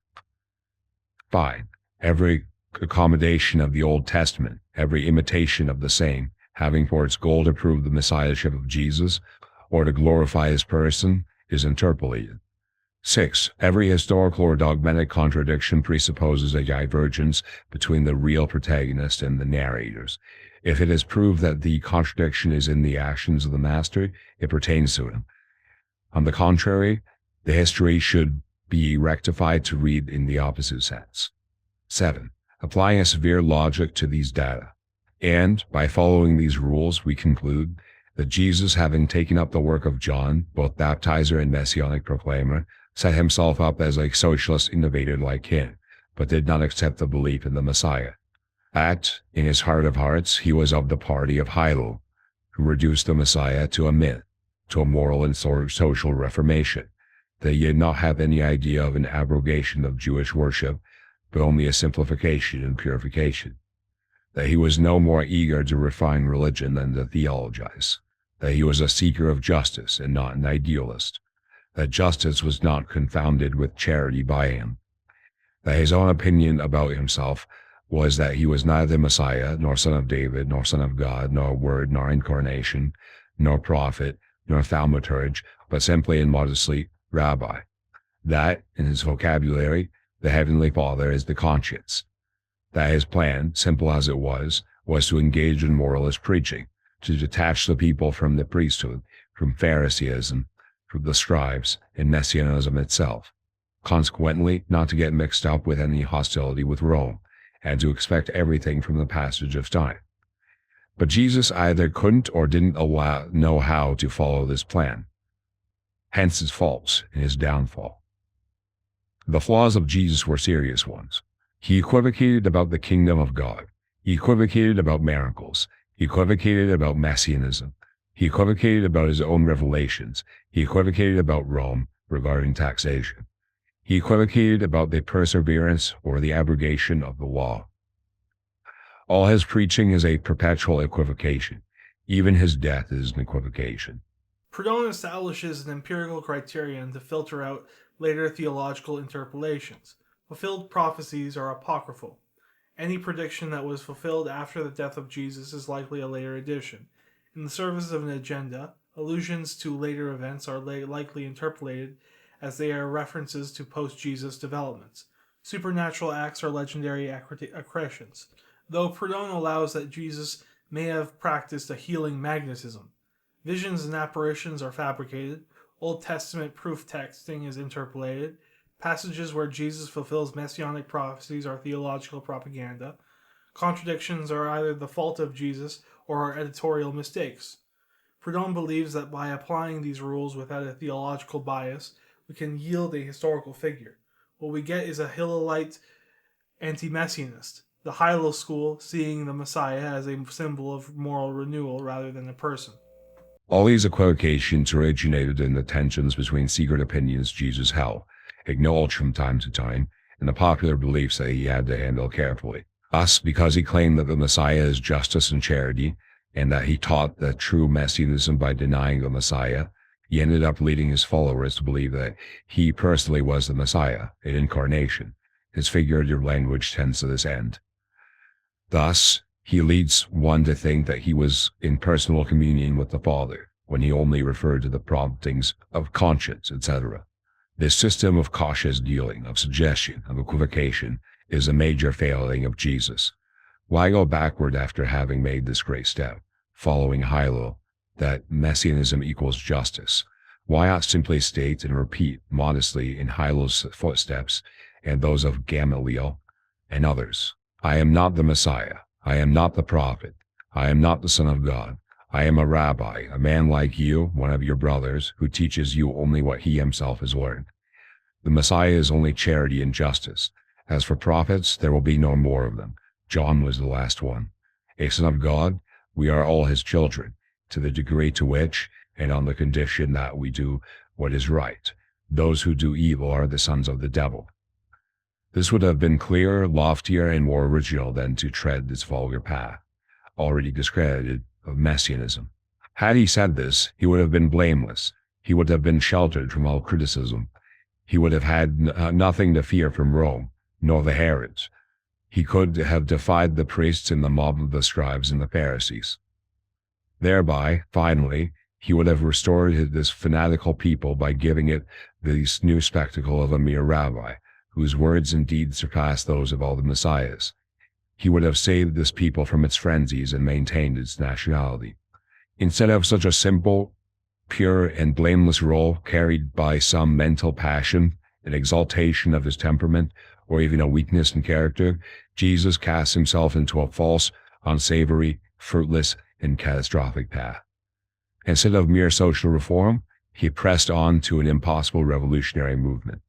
5. Every accommodation of the Old Testament, every imitation of the same, having for its goal to prove the messiahship of Jesus, or to glorify his person, is interpolated. 6. Every historical or dogmatic contradiction presupposes a divergence between the real protagonist and the narrators. If it is proved that the contradiction is in the actions of the master, it pertains to him. On the contrary, the history should be rectified to read in the opposite sense. 7. Applying a severe logic to these data. And, by following these rules, we conclude that Jesus, having taken up the work of John, both baptizer and messianic proclaimer, set himself up as a socialist innovator like him, but did not accept the belief in the Messiah. That, in his heart of hearts, he was of the party of Hilo, who reduced the Messiah to a myth, to a moral and social reformation, that he did not have any idea of an abrogation of Jewish worship, but only a simplification and purification, that he was no more eager to refine religion than to theologize, that he was a seeker of justice and not an idealist, that justice was not confounded with charity by him, that his own opinion about himself was that he was neither Messiah, nor son of David, nor son of God, nor word, nor incarnation, nor prophet, nor thaumaturge, but simply and modestly rabbi. That, in his vocabulary, the Heavenly Father is the conscience. That his plan, simple as it was to engage in moralist preaching, to detach the people from the priesthood, from Phariseeism, from the scribes, and messianism itself. Consequently, not to get mixed up with any hostility with Rome, and to expect everything from the passage of time. But Jesus either couldn't or didn't know how to follow this plan. Hence his faults and his downfall. The flaws of Jesus were serious ones. He equivocated about the kingdom of God. He equivocated about miracles. He equivocated about messianism. He equivocated about his own revelations. He equivocated about Rome regarding taxation. He equivocated about the perseverance or the abrogation of the law. All his preaching is a perpetual equivocation. Even his death is an equivocation. Proudhon establishes an empirical criterion to filter out later theological interpolations. Fulfilled prophecies are apocryphal. Any prediction that was fulfilled after the death of Jesus is likely a later addition. In the service of an agenda, allusions to later events are likely interpolated as they are references to post-Jesus developments. Supernatural acts are legendary accretions, though Proudhon allows that Jesus may have practiced a healing magnetism. Visions and apparitions are fabricated. Old Testament proof texting is interpolated. Passages where Jesus fulfills messianic prophecies are theological propaganda. Contradictions are either the fault of Jesus or are editorial mistakes. Proudhon believes that by applying these rules without a theological bias, we can yield a historical figure. What we get is a Hillelite anti-messianist, the Hilo school seeing the Messiah as a symbol of moral renewal rather than a person. All these equivocations originated in the tensions between secret opinions Jesus held, acknowledged from time to time, and the popular beliefs that he had to handle carefully. Thus, because he claimed that the Messiah is justice and charity, and that he taught the true messianism by denying the Messiah, he ended up leading his followers to believe that he personally was the Messiah, an incarnation. His figurative language tends to this end. Thus, he leads one to think that he was in personal communion with the Father, when he only referred to the promptings of conscience, etc. This system of cautious dealing, of suggestion, of equivocation, is a major failing of Jesus. Why go backward after having made this great step, following Hilo, that messianism equals justice? Why not simply state and repeat modestly in Hilo's footsteps and those of Gamaliel and others? I am not the Messiah. I am not the prophet. I am not the Son of God. I am a rabbi, a man like you, one of your brothers, who teaches you only what he himself has learned. The Messiah is only charity and justice. As for prophets, there will be no more of them. John was the last one. A son of God, we are all his children, to the degree to which, and on the condition that we do what is right. Those who do evil are the sons of the devil. This would have been clearer, loftier, and more original than to tread this vulgar path, already discredited, of messianism. Had he said this, he would have been blameless. He would have been sheltered from all criticism. He would have had nothing to fear from Rome, nor the Herods. He could have defied the priests and the mob of the scribes and the Pharisees. Thereby, finally, He would have restored this fanatical people by giving it this new spectacle of a mere rabbi, whose words and deeds surpassed those of all the messiahs. He would have saved this people from its frenzies and maintained its nationality. Instead of such a simple, pure, and blameless role carried by some mental passion, an exaltation of his temperament, or even a weakness in character, Jesus cast himself into a false, unsavory, fruitless, and catastrophic path. Instead of mere social reform, he pressed on to an impossible revolutionary movement.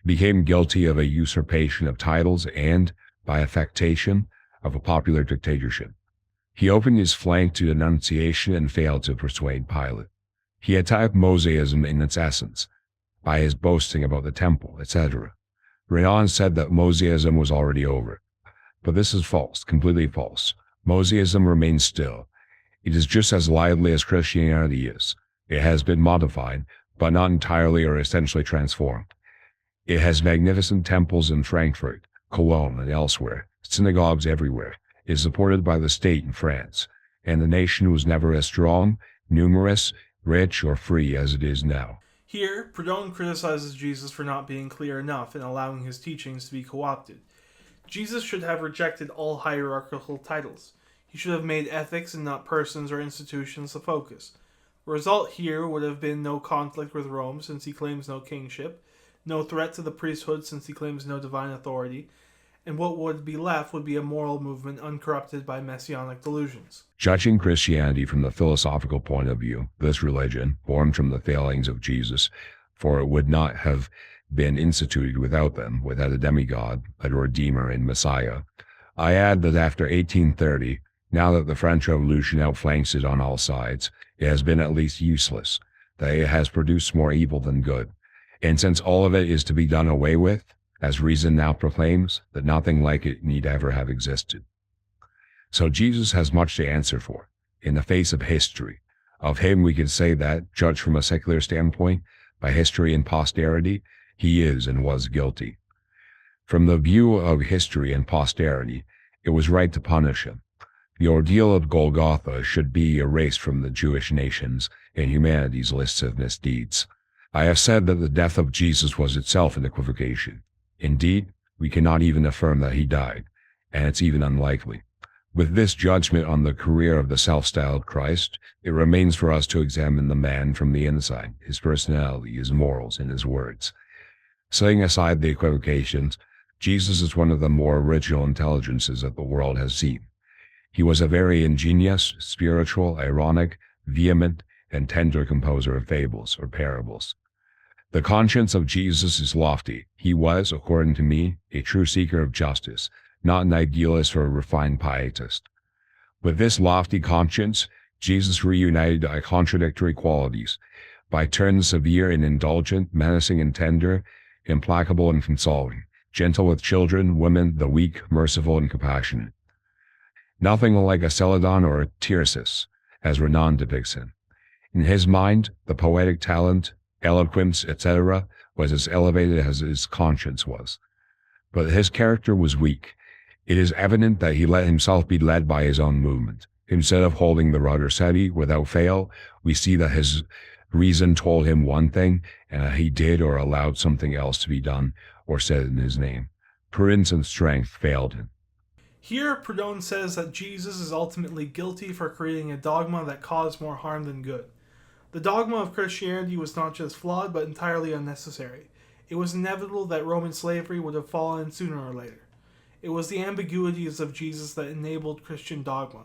He became guilty of a usurpation of titles and, by affectation, of a popular dictatorship. He opened his flank to denunciation and failed to persuade Pilate. He attacked Mosaicism in its essence, by his boasting about the temple, etc. Proudhon said that Mosaicism was already over. But this is false, completely false. Mosaicism remains still. It is just as lively as Christianity is. It has been modified, but not entirely or essentially transformed. It has magnificent temples in Frankfurt, Cologne, and elsewhere, synagogues everywhere. It is supported by the state in France, and the nation was never as strong, numerous, rich, or free as it is now. Here, Proudhon criticizes Jesus for not being clear enough in allowing his teachings to be co-opted. Jesus should have rejected all hierarchical titles. He should have made ethics and not persons or institutions the focus. The result here would have been no conflict with Rome, since he claims no kingship, no threat to the priesthood, since he claims no divine authority, and what would be left would be a moral movement uncorrupted by messianic delusions. Judging Christianity from the philosophical point of view, this religion, born from the failings of Jesus, for it would not have been instituted without them, without a demigod, a redeemer and Messiah. I add that after 1830, now that the French Revolution outflanks it on all sides, it has been at least useless, that it has produced more evil than good. And since all of it is to be done away with, as reason now proclaims, that nothing like it need ever have existed. So Jesus has much to answer for, in the face of history. Of him we can say that, judged from a secular standpoint, by history and posterity, he is and was guilty. From the view of history and posterity, it was right to punish him. The ordeal of Golgotha should be erased from the Jewish nation's and humanity's lists of misdeeds. I have said that the death of Jesus was itself an equivocation. Indeed, we cannot even affirm that he died, and it's even unlikely. With this judgment on the career of the self-styled Christ, it remains for us to examine the man from the inside, his personality, his morals, and his words. Setting aside the equivocations, Jesus is one of the more original intelligences that the world has seen. He was a very ingenious, spiritual, ironic, vehement, and tender composer of fables or parables. The conscience of Jesus is lofty. He was, according to me, a true seeker of justice, not an idealist or a refined pietist. With this lofty conscience, Jesus reunited contradictory qualities, by turns severe and indulgent, menacing and tender, implacable and consoling, gentle with children, women, the weak, merciful and compassionate. Nothing like a Celadon or a Tircis, as Renan depicts him. In his mind, the poetic talent, eloquence, etc., was as elevated as his conscience was. But his character was weak. It is evident that he let himself be led by his own movement. Instead of holding the rudder steady without fail, we see that his reason told him one thing, and that he did or allowed something else to be done or said in his name. Prudence and strength failed him. Here, Proudhon says that Jesus is ultimately guilty for creating a dogma that caused more harm than good. The dogma of Christianity was not just flawed, but entirely unnecessary. It was inevitable that Roman slavery would have fallen sooner or later. It was the ambiguities of Jesus that enabled Christian dogma.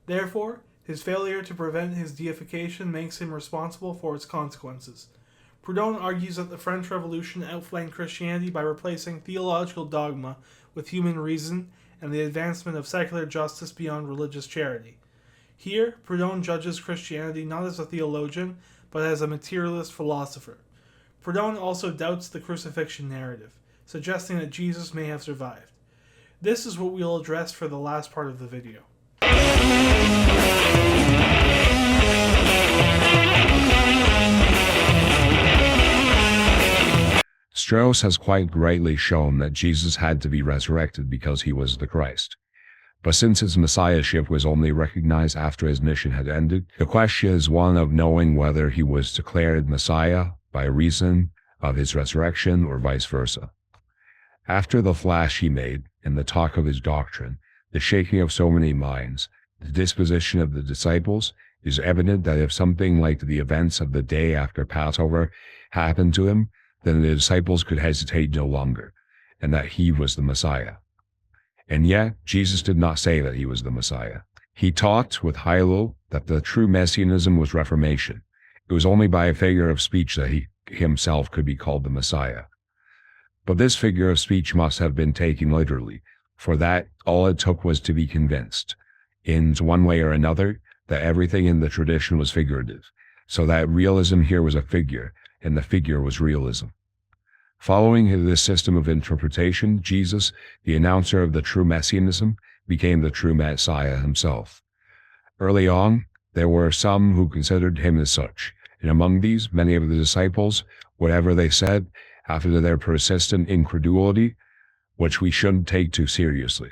Therefore, his failure to prevent his deification makes him responsible for its consequences. Proudhon argues that the French Revolution outflanked Christianity by replacing theological dogma with human reason and the advancement of secular justice beyond religious charity. Here, Proudhon judges Christianity not as a theologian, but as a materialist philosopher. Proudhon also doubts the crucifixion narrative, suggesting that Jesus may have survived. This is what we'll address for the last part of the video. Strauss has quite rightly shown that Jesus had to be resurrected because he was the Christ. But since his messiahship was only recognized after his mission had ended, the question is one of knowing whether he was declared Messiah by reason of his resurrection or vice versa. After the flash he made, and the talk of his doctrine, the shaking of so many minds, the disposition of the disciples, it is evident that if something like the events of the day after Passover happened to him, then the disciples could hesitate no longer, and that he was the Messiah. And yet, Jesus did not say that he was the Messiah. He taught with Hilo that the true messianism was reformation. It was only by a figure of speech that he himself could be called the Messiah. But this figure of speech must have been taken literally, for that all it took was to be convinced, in one way or another, that everything in the tradition was figurative, so that realism here was a figure, and the figure was realism. Following this system of interpretation, Jesus, the announcer of the true messianism, became the true Messiah himself. Early on, there were some who considered him as such, and among these, many of the disciples, whatever they said, after their persistent incredulity, which we shouldn't take too seriously.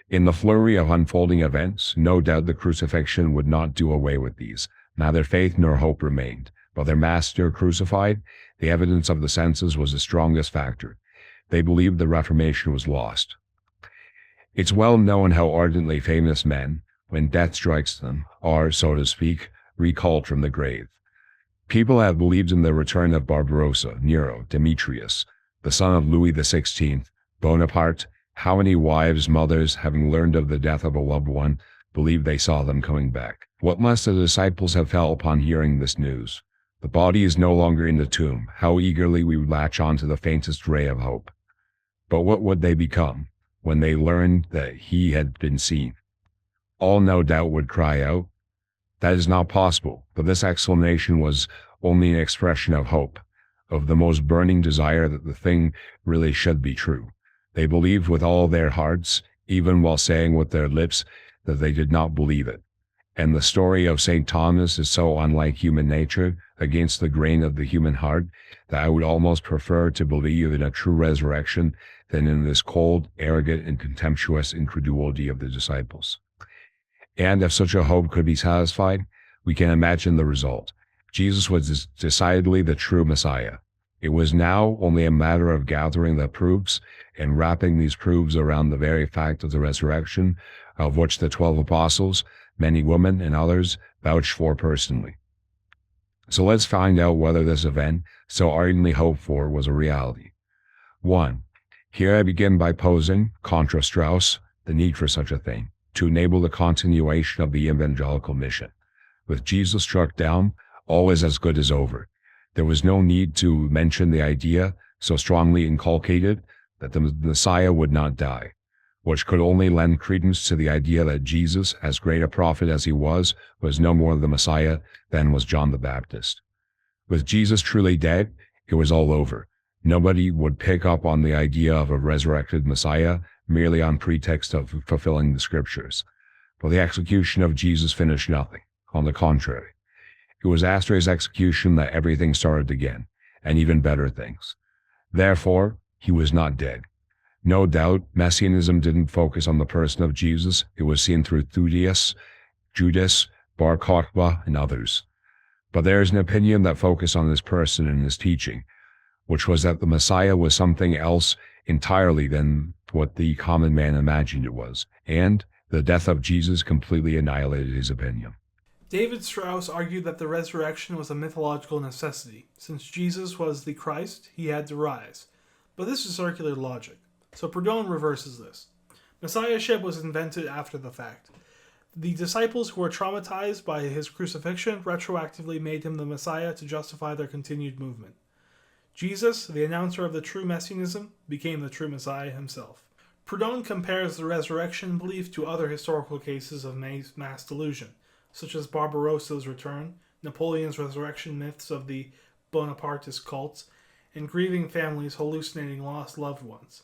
In the flurry of unfolding events, no doubt the crucifixion would not do away with these. Neither faith nor hope remained. But their master crucified, the evidence of the senses was the strongest factor. They believed the Reformation was lost. It's well known how ardently famous men, when death strikes them, are, so to speak, recalled from the grave. People have believed in the return of Barbarossa, Nero, Demetrius, the son of Louis XVI, Bonaparte. How many wives, mothers, having learned of the death of a loved one, believed they saw them coming back? What must the disciples have felt upon hearing this news? The body is no longer in the tomb. How eagerly we would latch on to the faintest ray of hope. But what would they become when they learned that he had been seen? All no doubt would cry out, "That is not possible." But this exclamation was only an expression of hope, of the most burning desire that the thing really should be true. They believed with all their hearts, even while saying with their lips that they did not believe it. And the story of St. Thomas is so unlike human nature, against the grain of the human heart, that I would almost prefer to believe in a true resurrection than in this cold, arrogant, and contemptuous incredulity of the disciples. And if such a hope could be satisfied, we can imagine the result. Jesus was decidedly the true Messiah. It was now only a matter of gathering the proofs and wrapping these proofs around the very fact of the resurrection, of which the 12 apostles, many women and others, vouched for personally. So let's find out whether this event, so ardently hoped for, was a reality. 1. Here I begin by posing, contra Strauss, the need for such a thing, to enable the continuation of the evangelical mission. With Jesus struck down, all is as good as over. There was no need to mention the idea, so strongly inculcated, that the Messiah would not die, which could only lend credence to the idea that Jesus, as great a prophet as he was no more the Messiah than was John the Baptist. With Jesus truly dead, it was all over. Nobody would pick up on the idea of a resurrected Messiah merely on pretext of fulfilling the scriptures. But the execution of Jesus finished nothing. On the contrary, it was after his execution that everything started again, and even better things. Therefore, he was not dead. No doubt, Messianism didn't focus on the person of Jesus. It was seen through Theudius, Judas, Bar Kokhba, and others. But there is an opinion that focused on his person and his teaching, which was that the Messiah was something else entirely than what the common man imagined it was, and the death of Jesus completely annihilated his opinion. David Strauss argued that the resurrection was a mythological necessity. Since Jesus was the Christ, he had to rise. But this is circular logic. So Proudhon reverses this. Messiahship was invented after the fact. The disciples who were traumatized by his crucifixion retroactively made him the Messiah to justify their continued movement. Jesus, the announcer of the true messianism, became the true Messiah himself. Proudhon compares the resurrection belief to other historical cases of mass delusion, such as Barbarossa's return, Napoleon's resurrection myths of the Bonapartist cults, and grieving families hallucinating lost loved ones.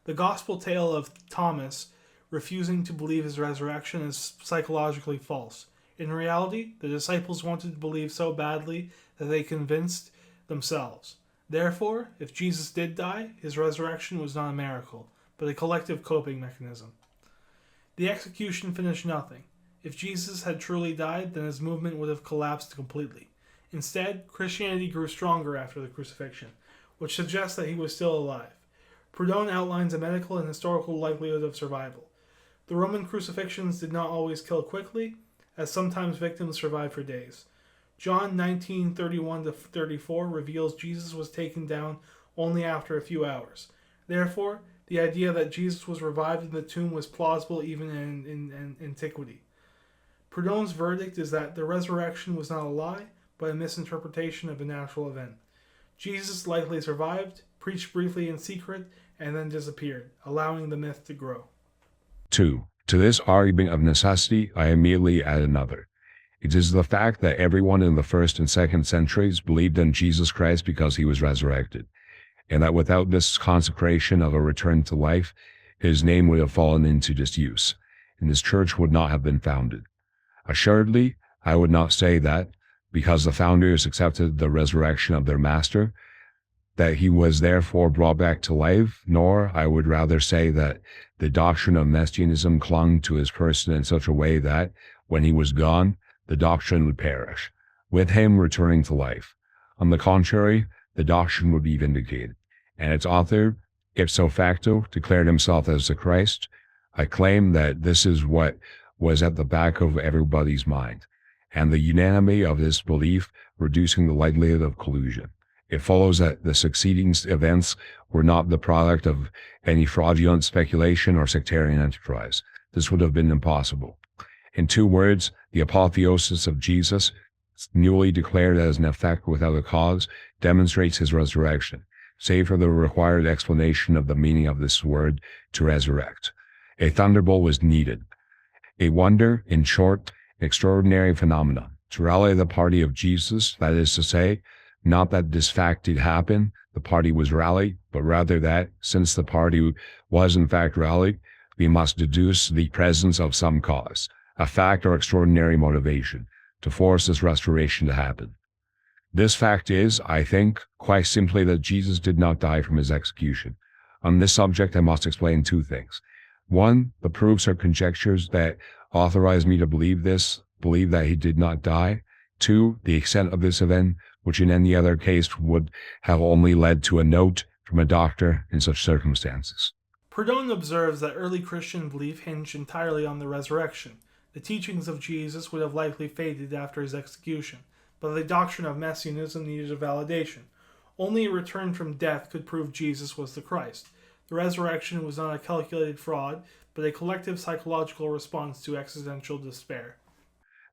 The gospel tale of Thomas refusing to believe his resurrection is psychologically false. In reality, the disciples wanted to believe so badly that they convinced themselves. Therefore, if Jesus did die, his resurrection was not a miracle, but a collective coping mechanism. The execution finished nothing. If Jesus had truly died, then his movement would have collapsed completely. Instead, Christianity grew stronger after the crucifixion, which suggests that he was still alive. Proudhon outlines a medical and historical likelihood of survival. The Roman crucifixions did not always kill quickly, as sometimes victims survived for days. John 19:31-34 reveals Jesus was taken down only after a few hours. Therefore, the idea that Jesus was revived in the tomb was plausible even in antiquity. Proudhon's verdict is that the resurrection was not a lie, but a misinterpretation of a natural event. Jesus likely survived, preached briefly in secret, and then disappeared, allowing the myth to grow. 2. To this argument of necessity, I immediately add another. It is the fact that everyone in the 1st and 2nd centuries believed in Jesus Christ because he was resurrected, and that without this consecration of a return to life, his name would have fallen into disuse, and his church would not have been founded. Assuredly, I would not say that, because the founders accepted the resurrection of their master, that he was therefore brought back to life, nor I would rather say that the doctrine of messianism clung to his person in such a way that, when he was gone, the doctrine would perish, with him returning to life. On the contrary, the doctrine would be vindicated, and its author, ipso facto, declared himself as the Christ. I claim that this is what was at the back of everybody's mind, and the unanimity of this belief reducing the likelihood of collusion. It follows that the succeeding events were not the product of any fraudulent speculation or sectarian enterprise. This would have been impossible. In 2 words, the apotheosis of Jesus, newly declared as an effect without a cause, demonstrates his resurrection, save for the required explanation of the meaning of this word, to resurrect. A thunderbolt was needed. A wonder, in short, extraordinary phenomenon, to rally the party of Jesus, that is to say, not that this fact did happen, the party was rallied, but rather that, since the party was in fact rallied, we must deduce the presence of some cause, a fact or extraordinary motivation, to force this restoration to happen. This fact is, I think, quite simply that Jesus did not die from his execution. On this subject I must explain 2 things. 1, the proofs or conjectures that authorize me to believe that he did not die. 2, the extent of this event, which in any other case would have only led to a note from a doctor in such circumstances. Proudhon observes that early Christian belief hinged entirely on the resurrection. The teachings of Jesus would have likely faded after his execution, but the doctrine of messianism needed a validation. Only a return from death could prove Jesus was the Christ. The resurrection was not a calculated fraud, but a collective psychological response to existential despair.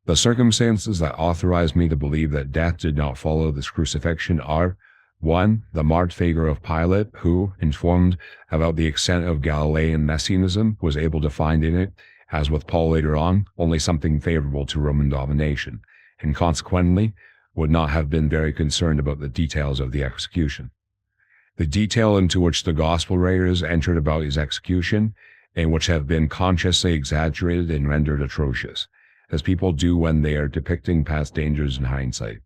The circumstances that authorize me to believe that death did not follow this crucifixion are: 1, the marked figure of Pilate, who, informed about the extent of Galilean messianism, was able to find in it, as with Paul later on, only something favorable to Roman domination, and consequently would not have been very concerned about the details of the execution. The detail into which the gospel writers entered about his execution, and which have been consciously exaggerated and rendered atrocious, as people do when they are depicting past dangers in hindsight.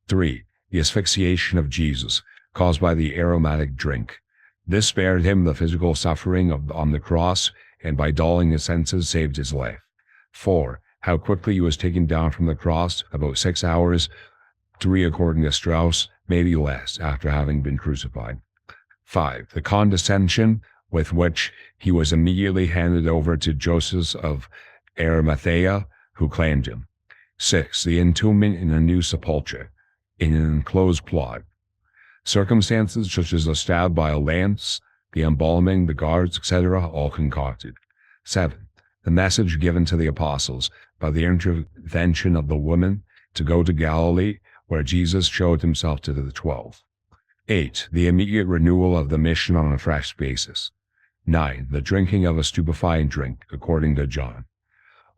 3, the asphyxiation of Jesus, caused by the aromatic drink. This spared him the physical suffering on the cross, and by dulling his senses saved his life. 4, how quickly he was taken down from the cross, about 6 hours, 3 according to Strauss, maybe less, after having been crucified. 5, the condescension with which he was immediately handed over to Joseph of Arimathea, who claimed him. 6, the entombment in a new sepulchre, in an enclosed plot. Circumstances such as the stab by a lance, the embalming, the guards, etc., all concocted. 7, the message given to the apostles by the intervention of the woman to go to Galilee, where Jesus showed himself to the 12. 8, the immediate renewal of the mission on a fresh basis. 9, the drinking of a stupefying drink, according to John.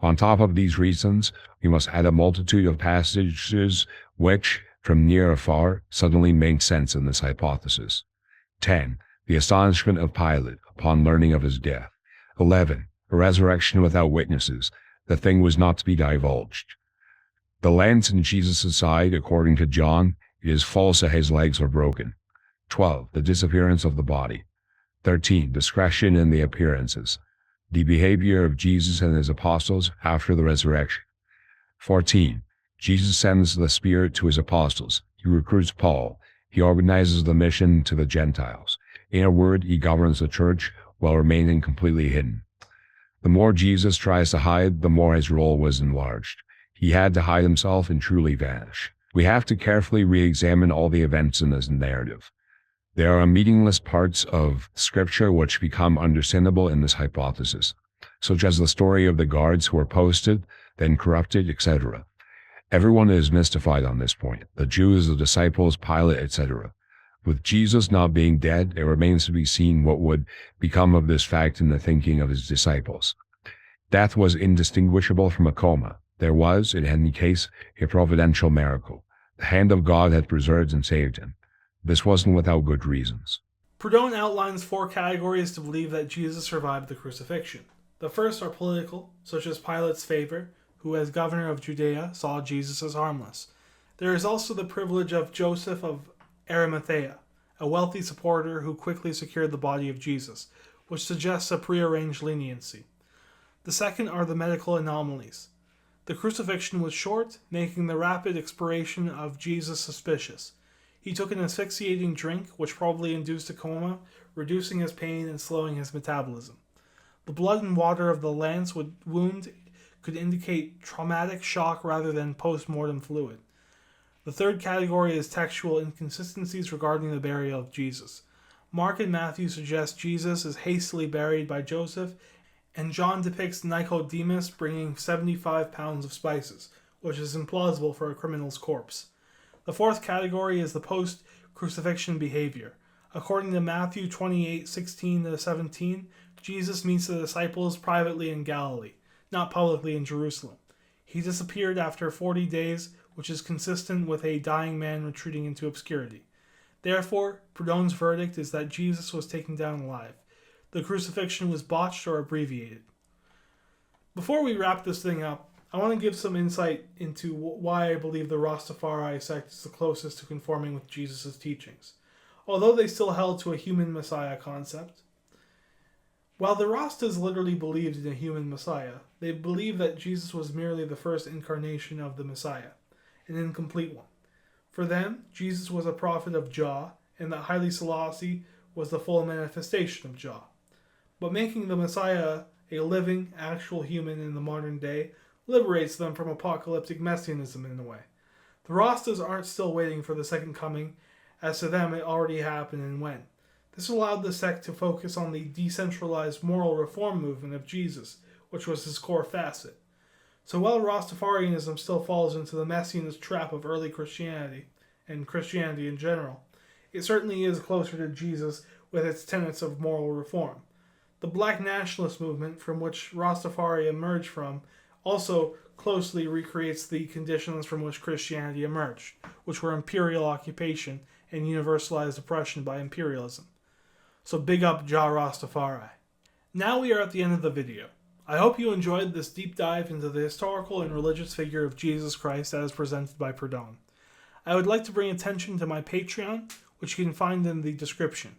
On top of these reasons, we must add a multitude of passages which, from near or far, suddenly make sense in this hypothesis. 10, the astonishment of Pilate upon learning of his death. 11, a resurrection without witnesses. The thing was not to be divulged. The lance in Jesus' side, according to John, it is false that his legs were broken. 12, the disappearance of the body. 13, discretion in the appearances. The behavior of Jesus and his apostles after the resurrection. 14. Jesus sends the Spirit to his apostles. He recruits Paul. He organizes the mission to the Gentiles. In a word, he governs the church while remaining completely hidden. The more Jesus tries to hide, the more his role was enlarged. He had to hide himself and truly vanish. We have to carefully re-examine all the events in this narrative. There are meaningless parts of Scripture which become understandable in this hypothesis, such as the story of the guards who were posted, then corrupted, etc. Everyone is mystified on this point, the Jews, the disciples, Pilate, etc. With Jesus not being dead, it remains to be seen what would become of this fact in the thinking of his disciples. Death was indistinguishable from a coma. There was, in any case, a providential miracle. The hand of God had preserved and saved him. This wasn't without good reasons. Proudhon outlines 4 categories to believe that Jesus survived the crucifixion. The first are political, such as Pilate's favor, who as governor of Judea saw Jesus as harmless. There is also the privilege of Joseph of Arimathea, a wealthy supporter who quickly secured the body of Jesus, which suggests a prearranged leniency. The second are the medical anomalies. The crucifixion was short, making the rapid expiration of Jesus suspicious. He took an asphyxiating drink, which probably induced a coma, reducing his pain and slowing his metabolism. The blood and water of the lance wound could indicate traumatic shock rather than post-mortem fluid. The third category is textual inconsistencies regarding the burial of Jesus. Mark and Matthew suggest Jesus is hastily buried by Joseph, and John depicts Nicodemus bringing 75 pounds of spices, which is implausible for a criminal's corpse. The fourth category is the post-crucifixion behavior. According to Matthew 28:16-17, Jesus meets the disciples privately in Galilee, not publicly in Jerusalem. He disappeared after 40 days, which is consistent with a dying man retreating into obscurity. Therefore, Proudhon's verdict is that Jesus was taken down alive. The crucifixion was botched or abbreviated. Before we wrap this thing up, I want to give some insight into why I believe the Rastafari sect is the closest to conforming with Jesus' teachings, although they still held to a human Messiah concept. While the Rastas literally believed in a human Messiah, they believed that Jesus was merely the first incarnation of the Messiah, an incomplete one. For them, Jesus was a prophet of Jah, and that Haile Selassie was the full manifestation of Jah. But making the Messiah a living, actual human in the modern day liberates them from apocalyptic messianism in a way. The Rastas aren't still waiting for the second coming, as to them it already happened and when. This allowed the sect to focus on the decentralized moral reform movement of Jesus, which was his core facet. So while Rastafarianism still falls into the messianist trap of early Christianity, and Christianity in general, it certainly is closer to Jesus with its tenets of moral reform. The black nationalist movement from which Rastafari emerged from also closely recreates the conditions from which Christianity emerged, which were imperial occupation and universalized oppression by imperialism. So big up Jah Rastafari. Now we are at the end of the video. I hope you enjoyed this deep dive into the historical and religious figure of Jesus Christ as presented by Proudhon. I would like to bring attention to my Patreon, which you can find in the description.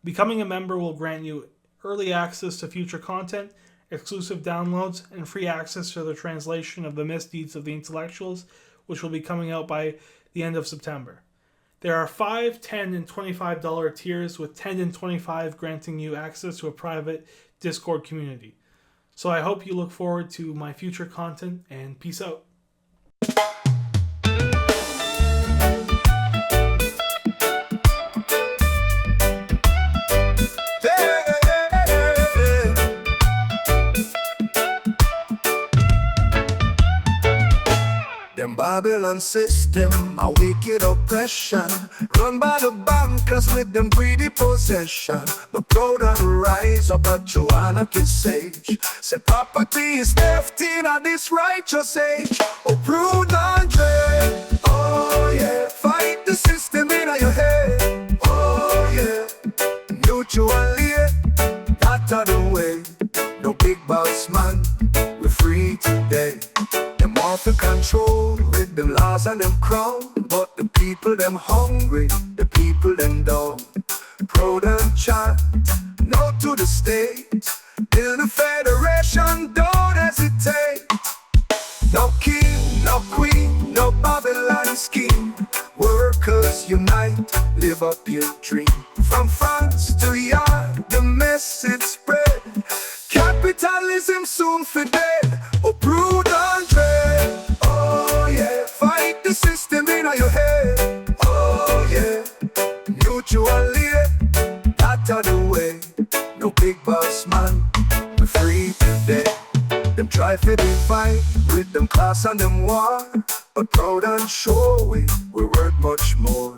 Becoming a member will grant you early access to future content, exclusive downloads, and free access to the translation of the Misdeeds of the Intellectuals, which will be coming out by the end of September. There are $5, $10, and $25 tiers, with $10 and $25 granting you access to a private Discord community. So I hope you look forward to my future content, and peace out. Babylon system, a wicked oppression, run by the bankers with them greedy possession. But Proudhon rise up a true anarchist sage, say property is theft in this righteous age. Oh Proudhon dread, oh yeah, fight the system in your head. Oh yeah, mutually, that are the way. No big boss man, we're free today. Them want to control with them laws and them crown, but the people them hungry, the people them down. Proud and chat, go to the state. In a federation, don't hesitate. No king, no queen, no Babylon scheme. Workers unite, live up your dream. From France to yard, the message spread. Capitalism soon for dead. Oh, Proudhon dread. Oh yeah, fight the system in your head. Oh yeah, mutual aid, out of the way. No big boss man, we're free today. Them try to fight with them class and them war, but Proudhon show we're worth much more.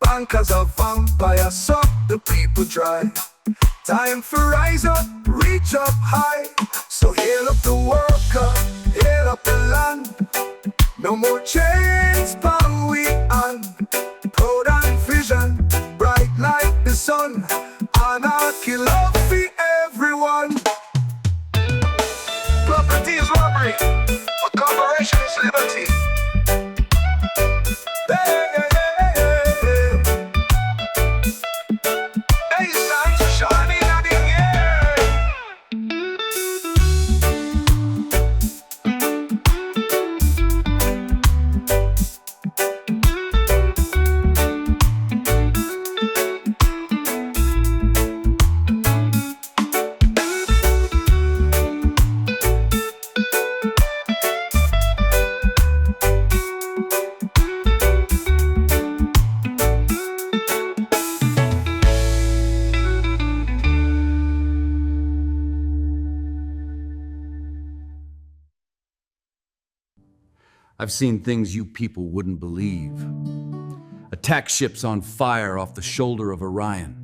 Bankers are vampires, suck the people dry. Time for rise up, reach up high. So hail up the worker, hail up the land. No more chains, power we on. Proudhon vision, bright like the sun. Anarchy, love for everyone. Property is robbery, but corporation is liberty. Hey, sun's shining out in here. I've seen things you people wouldn't believe. Attack ships on fire off the shoulder of Orion.